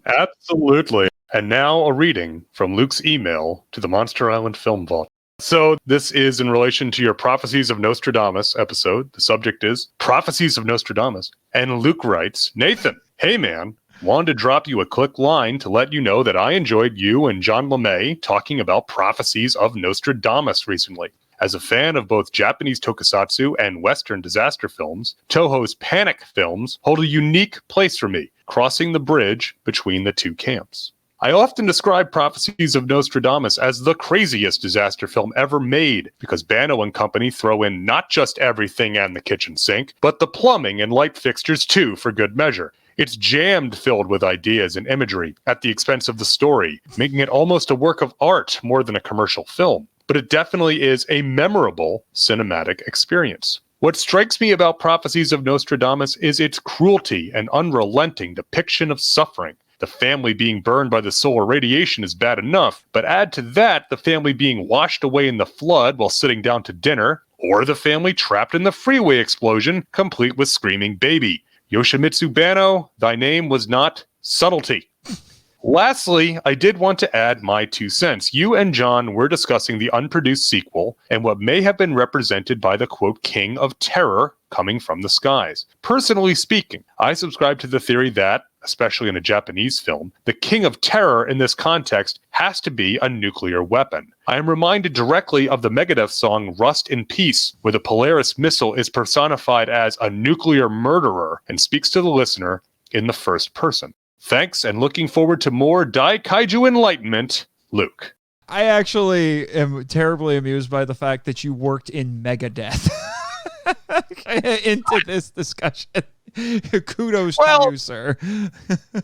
Absolutely. And now a reading from Luke's email to the Monster Island Film Vault. So this is in relation to your Prophecies of Nostradamus episode. The subject is Prophecies of Nostradamus. And Luke writes, Nathan, hey man, wanted to drop you a quick line to let you know that I enjoyed you and John LeMay talking about Prophecies of Nostradamus recently. As a fan of both Japanese tokusatsu and Western disaster films, Toho's Panic films hold a unique place for me, crossing the bridge between the two camps. I often describe Prophecies of Nostradamus as the craziest disaster film ever made because Bano and company throw in not just everything and the kitchen sink, but the plumbing and light fixtures too for good measure. It's jammed filled with ideas and imagery at the expense of the story, making it almost a work of art more than a commercial film. But it definitely is a memorable cinematic experience. What strikes me about Prophecies of Nostradamus is its cruelty and unrelenting depiction of suffering. The family being burned by the solar radiation is bad enough, but add to that the family being washed away in the flood while sitting down to dinner, or the family trapped in the freeway explosion, complete with screaming baby. Yoshimitsu Banno, thy name was not subtlety. Lastly, I did want to add my 2 cents. You and John were discussing the unproduced sequel and what may have been represented by the, quote, King of Terror coming from the skies. Personally speaking, I subscribe to the theory that, especially in a Japanese film, the King of Terror in this context has to be a nuclear weapon. I am reminded directly of the Megadeth song Rust in Peace, where the Polaris missile is personified as a nuclear murderer and speaks to the listener in the first person. Thanks, and looking forward to more Dai Kaiju enlightenment, Luke. I actually am terribly amused by the fact that you worked in Megadeth into this discussion. Kudos to you, sir.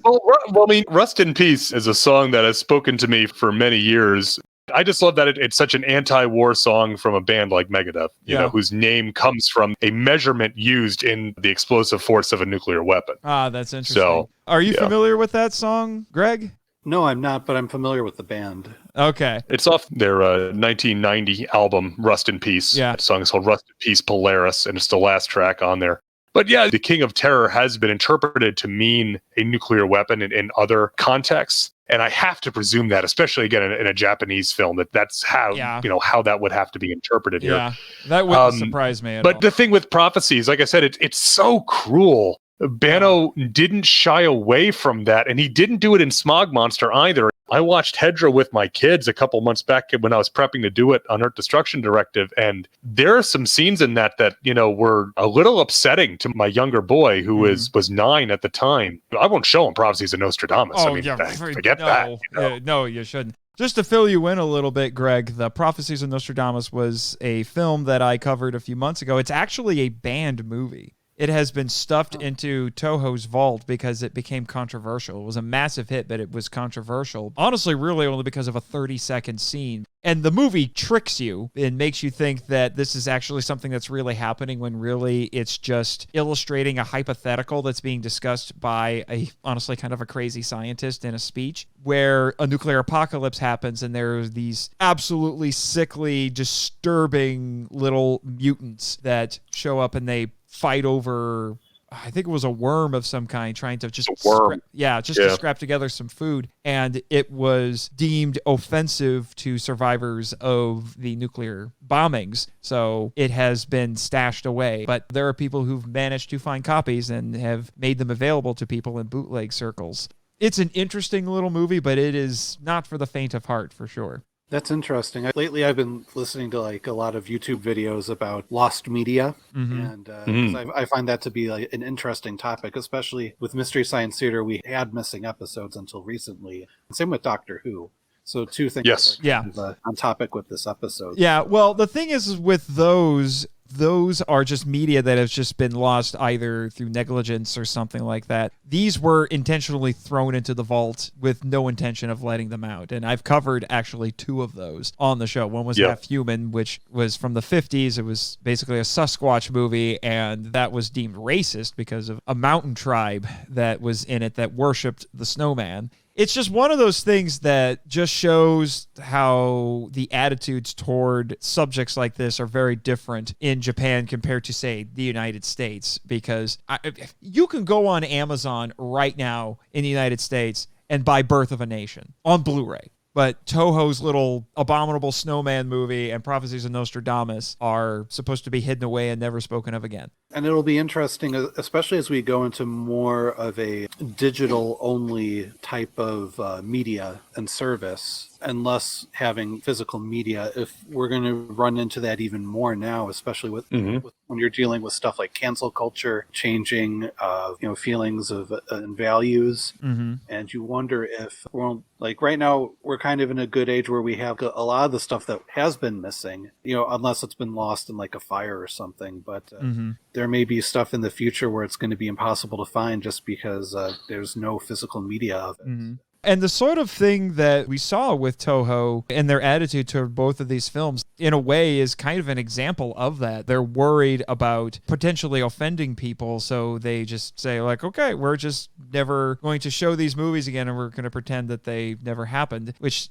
well, I mean, Rust in Peace is a song that has spoken to me for many years. I just love that it's such an anti-war song from a band like Megadeth, you know, whose name comes from a measurement used in the explosive force of a nuclear weapon. Ah, that's interesting. So, are you familiar with that song, Greg? No, I'm not, but I'm familiar with the band. Okay. It's off their 1990 album, Rust in Peace. Yeah. The song is called Rust in Peace Polaris, and it's the last track on there. But yeah, the King of Terror has been interpreted to mean a nuclear weapon in other contexts. And I have to presume that, especially again in a Japanese film, that's how how that would have to be interpreted here. Yeah, that wouldn't surprise me at all. But the thing with prophecies, like I said, it's so cruel. Banno didn't shy away from that, and he didn't do it in Smog Monster either. I watched Hedra with my kids a couple months back when I was prepping to do it on Earth Destruction Directive, and there are some scenes in that were a little upsetting to my younger boy, who was 9 at the time. I won't show him Prophecies of Nostradamus. Oh, forget that. You know? No, you shouldn't. Just to fill you in a little bit, Greg, the Prophecies of Nostradamus was a film that I covered a few months ago. It's actually a banned movie. It has been stuffed into Toho's vault because it became controversial. It was a massive hit, but it was controversial. Honestly, really only because of a 30-second scene. And the movie tricks you and makes you think that this is actually something that's really happening when really it's just illustrating a hypothetical that's being discussed by a, honestly, kind of a crazy scientist in a speech, where a nuclear apocalypse happens and there's these absolutely sickly, disturbing little mutants that show up and they fight over, I think it was a worm of some kind, trying to just to scrap together some food. And it was deemed offensive to survivors of the nuclear bombings. So it has been stashed away. But there are people who've managed to find copies and have made them available to people in bootleg circles. It's an interesting little movie, but it is not for the faint of heart, for sure. That's interesting. Lately, I've been listening to a lot of YouTube videos about lost media, and I find that to be an interesting topic, especially with Mystery Science Theater. We had missing episodes until recently. Same with Doctor Who. So 2 things that are on topic with this episode. Yeah, well, the thing is with those are just media that has just been lost either through negligence or something like that. These were intentionally thrown into the vault with no intention of letting them out. And I've covered actually 2 of those on the show. One was Half Human, which was from the 50s. It was basically a Sasquatch movie, and that was deemed racist because of a mountain tribe that was in it that worshipped the snowman. It's just one of those things that just shows how the attitudes toward subjects like this are very different in Japan compared to, say, the United States. Because you can go on Amazon right now in the United States and buy Birth of a Nation on Blu-ray. But Toho's little abominable snowman movie and Prophecies of Nostradamus are supposed to be hidden away and never spoken of again. And it'll be interesting, especially as we go into more of a digital-only type of media and service, and less having physical media, if we're going to run into that even more now, especially with when you're dealing with stuff like cancel culture, changing feelings of and values. And you wonder if, like right now, we're kind of in a good age where we have a lot of the stuff that has been missing, unless it's been lost in like a fire or something. But there may be stuff in the future where it's going to be impossible to find just because there's no physical media of it. And the sort of thing that we saw with Toho and their attitude toward both of these films, in a way, is kind of an example of that. They're worried about potentially offending people, so they just say, like, okay, we're just never going to show these movies again, and we're going to pretend that they never happened, which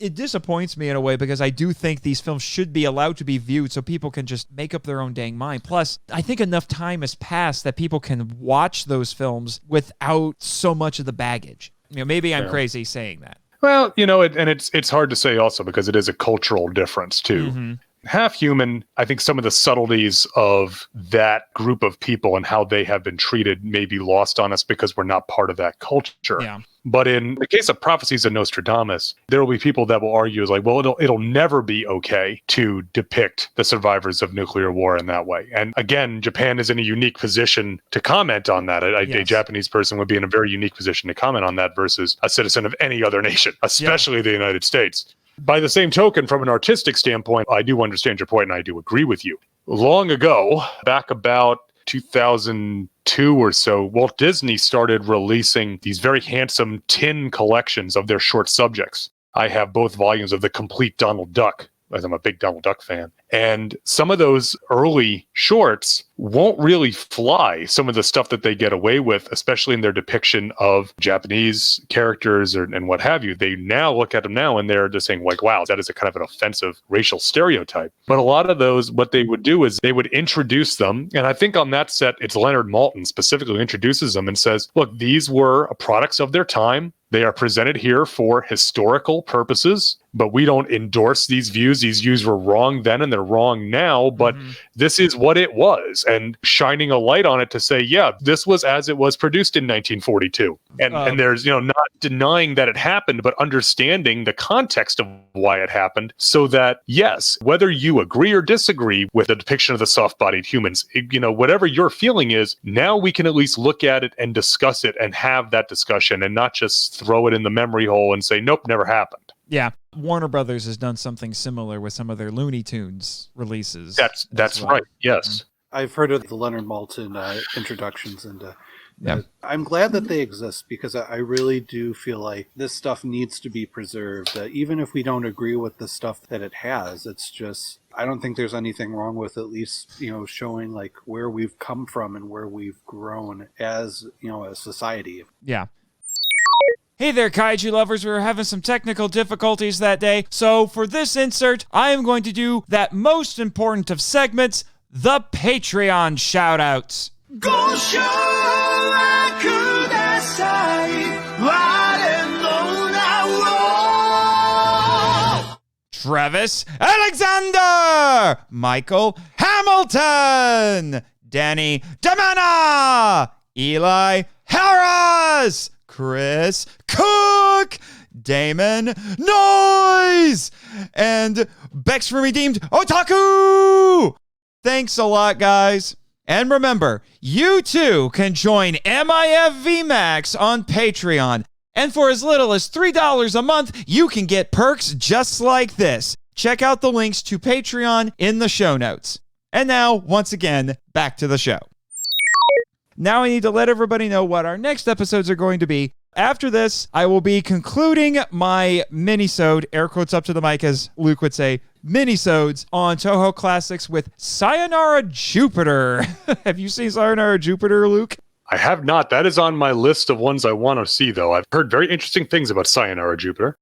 it disappoints me in a way, because I do think these films should be allowed to be viewed so people can just make up their own dang mind. Plus, I think enough time has passed that people can watch those films without so much of the baggage. Maybe I'm crazy saying that. Well, it's hard to say also because it is a cultural difference too. Mm-hmm. Half Human, I think some of the subtleties of that group of people and how they have been treated may be lost on us because we're not part of that culture. Yeah. But in the case of Prophecies of Nostradamus, there will be people that will argue is like, well, it'll never be okay to depict the survivors of nuclear war in that way. And again, Japan is in a unique position to comment on that. A Japanese person would be in a very unique position to comment on that versus a citizen of any other nation, especially the United States. By the same token, from an artistic standpoint, I do understand your point and I do agree with you. Long ago, back about 2002 or so, Walt Disney started releasing these very handsome tin collections of their short subjects. I have both volumes of the complete Donald Duck, as I'm a big Donald Duck fan. And some of those early shorts won't really fly, some of the stuff that they get away with, especially in their depiction of Japanese characters and what have you. They now look at them now and they're just saying, like, wow, that is a kind of an offensive racial stereotype. But a lot of those, what they would do is they would introduce them. And I think on that set, it's Leonard Maltin specifically introduces them and says, look, these were products of their time. They are presented here for historical purposes, but we don't endorse these views. These views were wrong then and they're wrong now, but this is what it was. And shining a light on it to say, yeah, this was as it was produced in 1942. And there's, not denying that it happened, but understanding the context of why it happened so that, yes, whether you agree or disagree with the depiction of the soft-bodied humans, whatever your feeling is, now we can at least look at it and discuss it and have that discussion and not just throw it in the memory hole and say, nope, never happened. Yeah. Warner Brothers has done something similar with some of their Looney Tunes releases. That's right. Yes. I've heard of the Leonard Maltin introductions, and I'm glad that they exist because I really do feel like this stuff needs to be preserved. Even if we don't agree with the stuff that it has, it's just, I don't think there's anything wrong with at least, showing like where we've come from and where we've grown as, a society. Yeah. Hey there, kaiju lovers. We were having some technical difficulties that day, so for this insert, I am going to do that most important of segments, the Patreon shoutouts. Travis Alexander, Michael Hamilton, Danny Damana, Eli Harris, Chris Cook, Damon Noise, and Bex from Redeemed Otaku. Thanks a lot, guys. And remember, you too can join MIFV Max on Patreon. And for as little as $3 a month, you can get perks just like this. Check out the links to Patreon in the show notes. And now, once again, back to the show. Now I need to let everybody know what our next episodes are going to be. After this, I will be concluding my mini-sode, air quotes up to the mic as Luke would say, mini-sodes on Toho Classics with Sayonara Jupiter. Have you seen Sayonara Jupiter, Luke? I have not. That is on my list of ones I want to see, though. I've heard very interesting things about Sayonara Jupiter.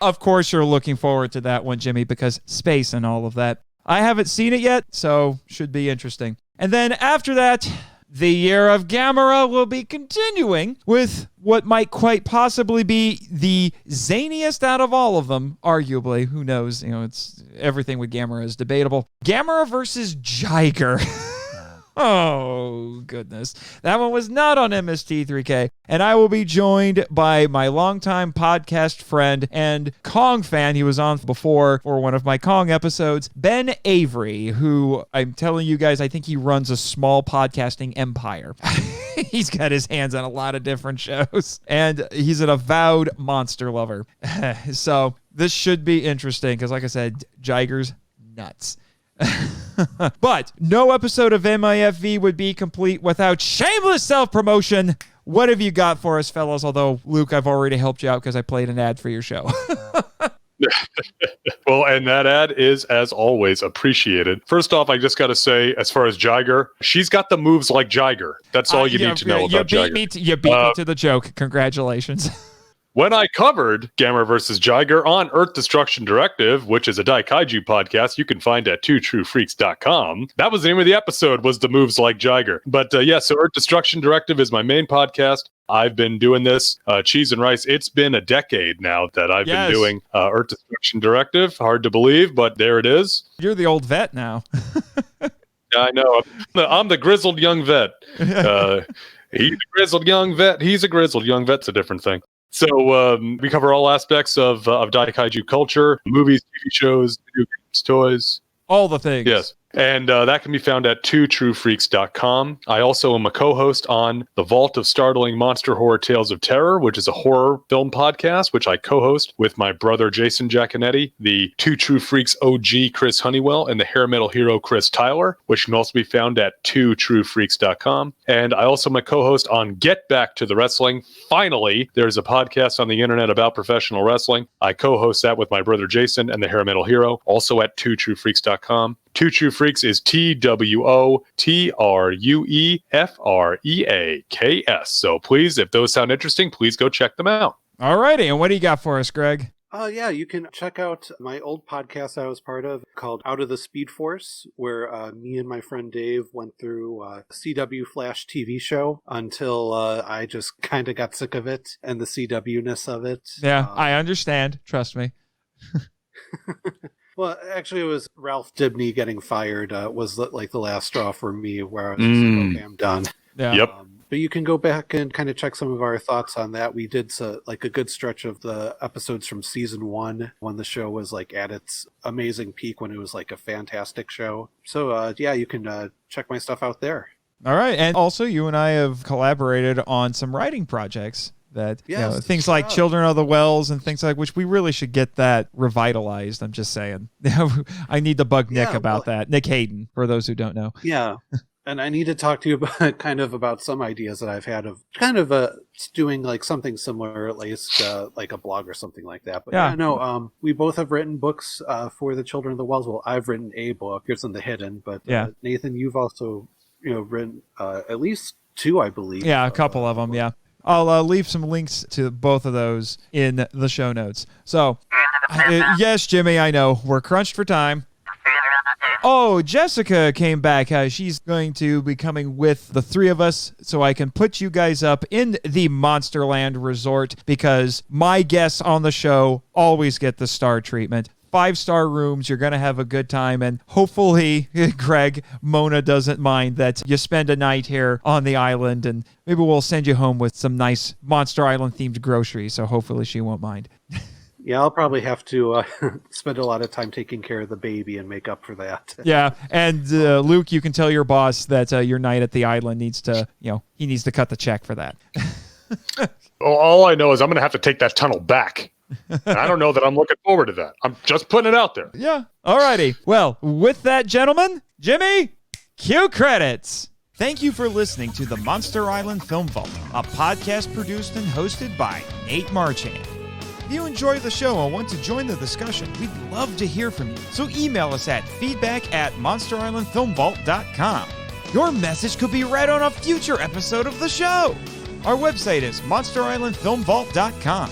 Of course you're looking forward to that one, Jimmy, because space and all of that. I haven't seen it yet, so should be interesting. And then after that, the Year of Gamera will be continuing with what might quite possibly be the zaniest out of all of them, arguably. Who knows? It's everything with Gamera is debatable. Gamera versus Jiger. Oh, goodness. That one was not on MST3K. And I will be joined by my longtime podcast friend and Kong fan. He was on before for one of my Kong episodes, Ben Avery, who I'm telling you guys, I think he runs a small podcasting empire. He's got his hands on a lot of different shows. And he's an avowed monster lover. So this should be interesting because, like I said, Jiger's nuts. But no episode of MIFV would be complete without shameless self-promotion. what have you got for us, fellas? Although, Luke, I've already helped you out because I played an ad for your show. Well, and that ad is, as always, appreciated. First off, I just got to say, as far as Jiger, she's got the moves like Jiger. That's all you need to know about Jiger. You beat me to the joke. Congratulations. When I covered Gamera versus Jiger on Earth Destruction Directive, which is a Daikaiju podcast you can find at twotruefreaks.com, that was the name of the episode, was the moves like Jiger. But yeah, so Earth Destruction Directive is my main podcast. I've been doing this, Cheese and Rice. It's been a decade now that I've been doing Earth Destruction Directive. Hard to believe, but there it is. You're the old vet now. I know. I'm the grizzled young vet. He's a grizzled young vet. He's a grizzled young vet's a different thing. So we cover all aspects of Daikaiju culture, movies, TV shows, video games, toys. All the things. Yes. And that can be found at twotruefreaks.com. I also am a co-host on The Vault of Startling Monster Horror Tales of Terror, which is a horror film podcast, which I co-host with my brother Jason Jaconetti, the Two True Freaks OG Chris Honeywell, and the hair metal hero Chris Tyler, which can also be found at twotruefreaks.com. And I also am a co-host on Get Back to the Wrestling. Finally, there's a podcast on the internet about professional wrestling. I co-host that with my brother Jason and the hair metal hero, also at twotruefreaks.com. Two True Freaks is TWOTRUEFREAKS. So please, if those sound interesting, please go check them out. All righty. And what do you got for us, Greg? Yeah, you can check out my old podcast I was part of called Out of the Speed Force, where me and my friend Dave went through a CW Flash TV show until I just kind of got sick of it and the CW-ness of it. Yeah, I understand. Trust me. Well, actually, it was Ralph Dibny getting fired was like the last straw for me, where I was just like, okay, I'm done. Yeah. Yep. But you can go back and kind of check some of our thoughts on that. We did like a good stretch of the episodes from season 1 when the show was like at its amazing peak, when it was like a fantastic show. So yeah, you can check my stuff out there. All right. And also, you and I have collaborated on some writing projects. That things like Children of the Wells and things like, which we really should get that revitalized. I'm just saying. I need to bug Nick about that. Nick Hayden, for those who don't know. Yeah. And I need to talk to you about some ideas that I've had of doing like something similar, at least like a blog or something like that. But we both have written books for the Children of the Wells. Well, I've written a book, Here's in the Hidden, but Nathan, you've also written at least 2, I believe. Yeah, a couple of them. Yeah. I'll leave some links to both of those in the show notes. So, yes, Jimmy, I know. We're crunched for time. Oh, Jessica came back. She's going to be coming with the 3 of us so I can put you guys up in the Monsterland Resort, because my guests on the show always get the star treatment. 5-star rooms, you're going to have a good time, and hopefully, Greg, Mona doesn't mind that you spend a night here on the island, and maybe we'll send you home with some nice Monster Island-themed groceries, so hopefully she won't mind. Yeah, I'll probably have to spend a lot of time taking care of the baby and make up for that. Yeah, and Luke, you can tell your boss that your night at the island needs to, he needs to cut the check for that. Well, all I know is I'm going to have to take that tunnel back. And I don't know that I'm looking forward to that. I'm just putting it out there. Yeah. All righty. Well, with that, gentlemen, Jimmy, cue credits. Thank you for listening to the Monster Island Film Vault, a podcast produced and hosted by Nate Marchand. If you enjoy the show and want to join the discussion, we'd love to hear from you. So email us at feedback@monsterislandfilmvault.com. Your message could be read on a future episode of the show. Our website is monsterislandfilmvault.com.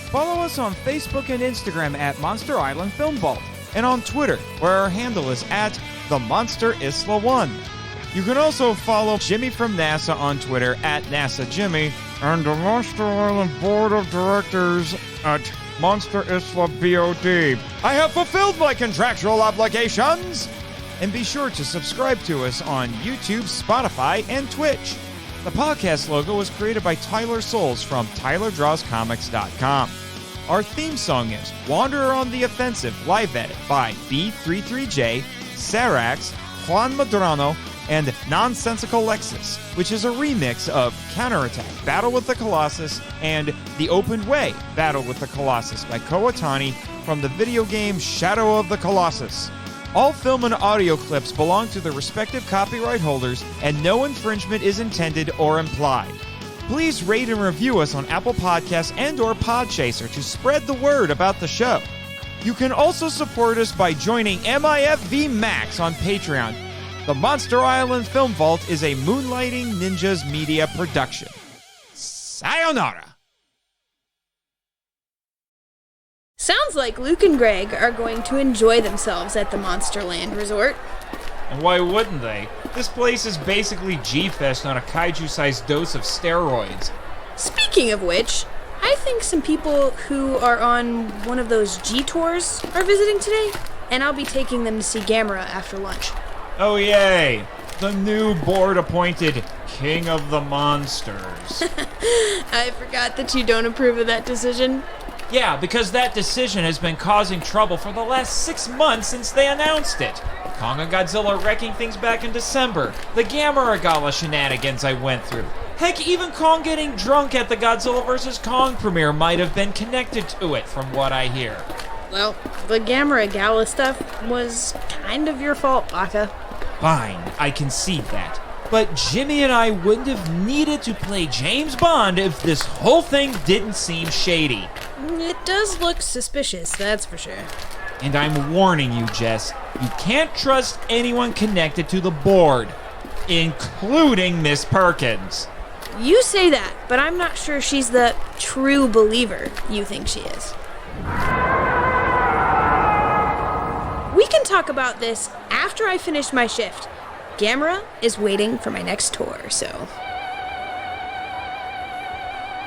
Follow us on Facebook and Instagram at Monster Island Film Vault, and on Twitter, where our handle is at The Monster Isla 1. You can also follow Jimmy from NASA on Twitter at NASA Jimmy, and the Monster Island Board of Directors at Monster Isla BOD. I have fulfilled my contractual obligations! And be sure to subscribe to us on YouTube, Spotify, and Twitch. The podcast logo was created by Tyler Souls from TylerDrawsComics.com. Our theme song is Wanderer on the Offensive, live edit by B33J, Sarax, Juan Madrano, and Nonsensical Lexus, which is a remix of Counterattack, Battle with the Colossus, and The Open Way, Battle with the Colossus by Kowatani from the video game Shadow of the Colossus. All film and audio clips belong to their respective copyright holders, and no infringement is intended or implied. please rate and review us on Apple Podcasts and or Podchaser to spread the word about the show. You can also support us by joining MIFV Max on Patreon. The Monster Island Film Vault is a Moonlighting Ninjas media production. Sayonara! Sounds like Luke and Greg are going to enjoy themselves at the Monsterland Resort. And why wouldn't they? This place is basically G-Fest on a kaiju-sized dose of steroids. Speaking of which, I think some people who are on one of those G-Tours are visiting today, and I'll be taking them to see Gamera after lunch. Oh yay! The new board-appointed King of the Monsters. I forgot that you don't approve of that decision. Yeah, because that decision has been causing trouble for the last 6 months since they announced it. Kong and Godzilla wrecking things back in December. The Gamera Gala shenanigans I went through. Heck, even Kong getting drunk at the Godzilla vs. Kong premiere might have been connected to it, from what I hear. Well, the Gamera Gala stuff was kind of your fault, Baka. Fine, I concede that. But Jimmy and I wouldn't have needed to play James Bond if this whole thing didn't seem shady. It does look suspicious, that's for sure. And I'm warning you, Jess, you can't trust anyone connected to the board, including Miss Perkins. You say that, but I'm not sure she's the true believer you think she is. We can talk about this after I finish my shift. Gamera is waiting for my next tour, so...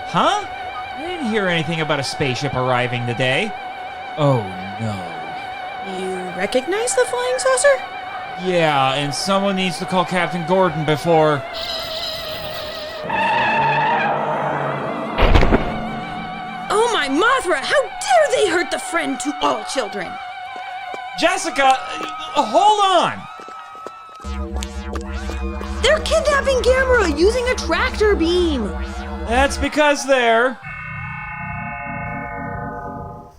Huh? I didn't hear anything about a spaceship arriving today. Oh, no. You recognize the flying saucer? Yeah, and someone needs to call Captain Gordon before... Oh my Mothra! How dare they hurt the friend to all children! Jessica, hold on! They're kidnapping Gamera using a tractor beam! That's because they're...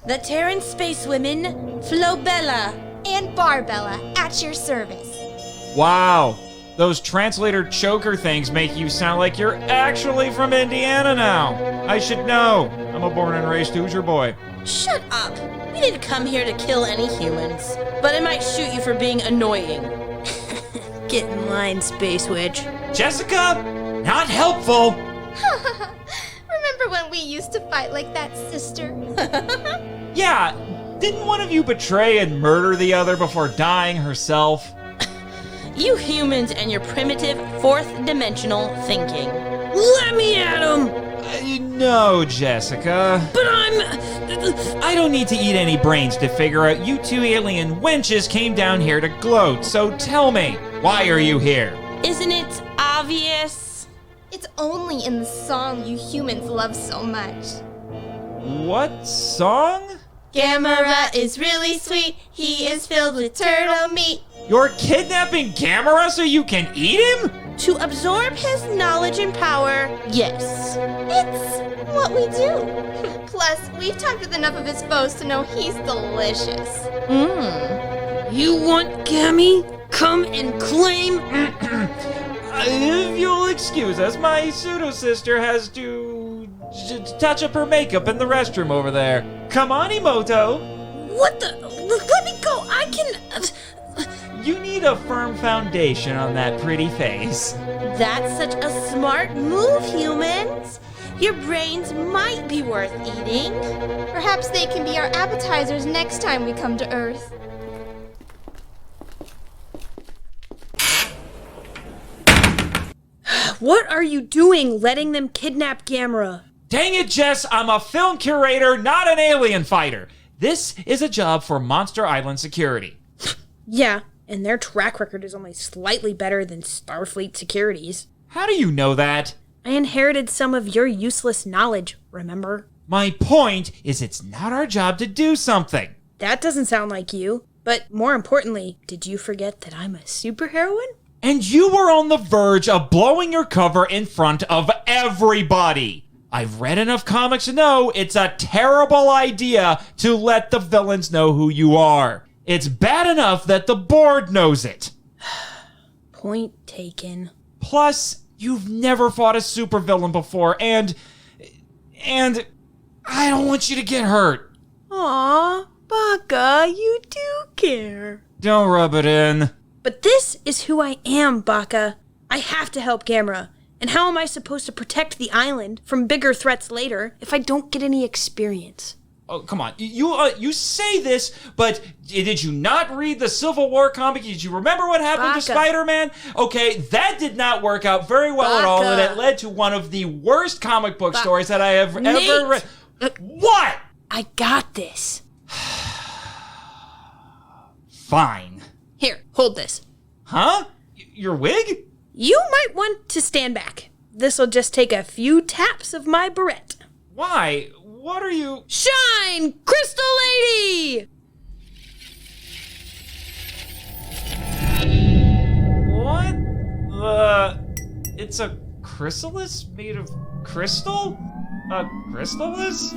The Terran Space Women, Flobella and Barbarella at your service. Wow, those translator choker things make you sound like you're actually from Indiana now. I should know. I'm a born and raised Hoosier boy. Shut up. We didn't come here to kill any humans, but I might shoot you for being annoying. Get in line, Space Witch. Jessica, not helpful. Remember when we used to fight like that, sister? Yeah, didn't one of you betray and murder the other before dying herself? You humans and your primitive fourth-dimensional thinking. Let me at him! No, Jessica. But I don't need to eat any brains to figure out you two alien wenches came down here to gloat, so tell me, why are you here? Isn't it obvious? It's only in the song you humans love so much. What song? Gamera is really sweet. He is filled with turtle meat. You're kidnapping Gamera so you can eat him? To absorb his knowledge and power, yes. It's what we do. Plus, we've talked with enough of his foes to know he's delicious. You want Gammy? Come and claim... If you'll excuse us, my pseudo-sister has to touch up her makeup in the restroom over there. Come on, Emoto. What the... Let me go, I can... You need a firm foundation on that pretty face. That's such a smart move, humans. Your brains might be worth eating. Perhaps they can be our appetizers next time we come to Earth. What are you doing letting them kidnap Gamera? Dang it, Jess, I'm a film curator, not an alien fighter. This is a job for Monster Island security. Yeah, and their track record is only slightly better than Starfleet Security's. How do you know that? I inherited some of your useless knowledge, remember? My point is it's not our job to do something. That doesn't sound like you. But more importantly, did you forget that I'm a superheroine? And you were on the verge of blowing your cover in front of everybody. I've read enough comics to know it's a terrible idea to let the villains know who you are. It's bad enough that the board knows it. Point taken. Plus, You've never fought a supervillain before, and I don't want you to get hurt. Aw, Baka, you do care. Don't rub it in. But this is who I am, Baka. I have to help Gamera. And how am I supposed to protect the island from bigger threats later if I don't get any experience? Oh, come on. You say this, but did you not read the Civil War comic? Did you remember what happened to Spider-Man? Okay, that did not work out very well at all, and it led to one of the worst comic book stories that I have ever read. What? I got this. Fine. Here, hold this. Huh? Your wig? You might want to stand back. This'll just take a few taps of my barrette. Why? What are you... Shine, Crystal Lady! What? It's a chrysalis made of crystal? A chrysalis?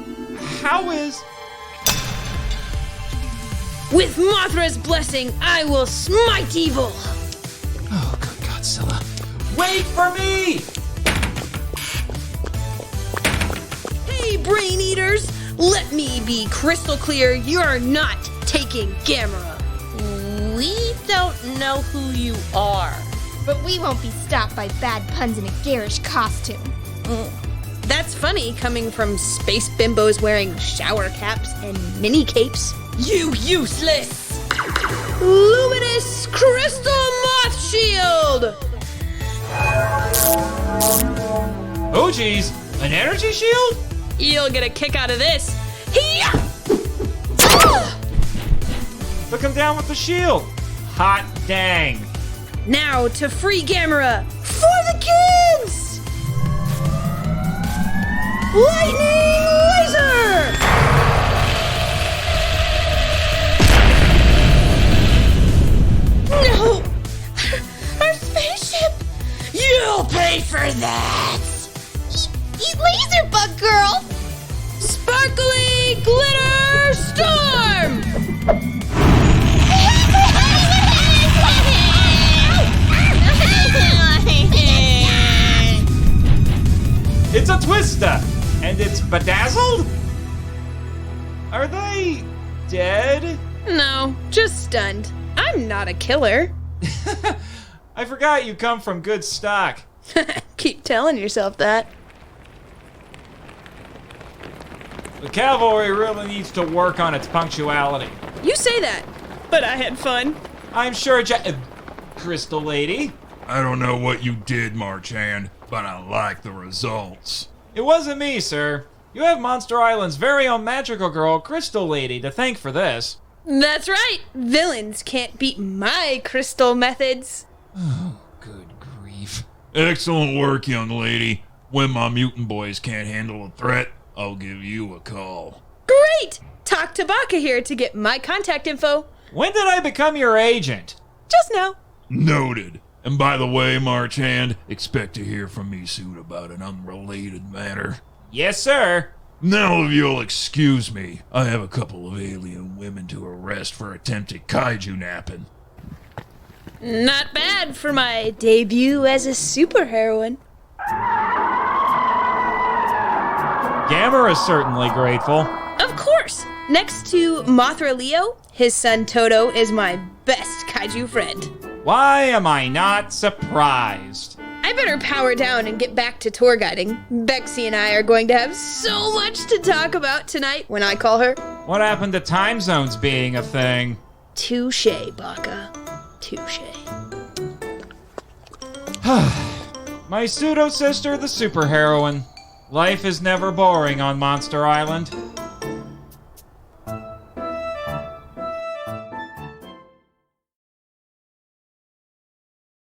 How is... With Mothra's blessing, I will smite evil! Oh, good Godzilla. Wait for me! Hey, brain eaters! Let me be crystal clear, you're not taking Gamera. We don't know who you are. But we won't be stopped by bad puns in a garish costume. That's funny coming from space bimbos wearing shower caps and mini capes. You useless! Luminous Crystal Moth Shield! Oh, geez. An energy shield? You'll get a kick out of this. Hiya! Took him down with the shield. Hot dang. Now to free Gamera for the kids! Lightning Laser! No! Our spaceship! You'll pay for that! Eat laser bug, girl! Sparkly glitter storm! It's a twister, and it's bedazzled? Are they dead? No, just stunned. I'm not a killer. I forgot you come from good stock. Keep telling yourself that. The cavalry really needs to work on its punctuality. You say that, but I had fun. I'm sure Crystal Lady. I don't know what you did, Marchand, but I like the results. It wasn't me, sir. You have Monster Island's very own magical girl, Crystal Lady, to thank for this. That's right. Villains can't beat my crystal methods. Oh, good grief. Excellent work, young lady. When my mutant boys can't handle a threat, I'll give you a call. Great! Talk to Baka here to get my contact info. When did I become your agent? Just now. Noted. And by the way, Marchand, expect to hear from me soon about an unrelated matter. Yes, sir. Now, if you'll excuse me, I have a couple of alien women to arrest for attempted kaiju napping. Not bad for my debut as a superheroine. Gamera is certainly grateful. Of course. Next to Mothra Leo, his son Toto is my best kaiju friend. Why am I not surprised? I better power down and get back to tour guiding. Bexy and I are going to have so much to talk about tonight when I call her. What happened to time zones being a thing? Touche, Baka. Touche. My pseudo-sister, the superheroine. Life is never boring on Monster Island.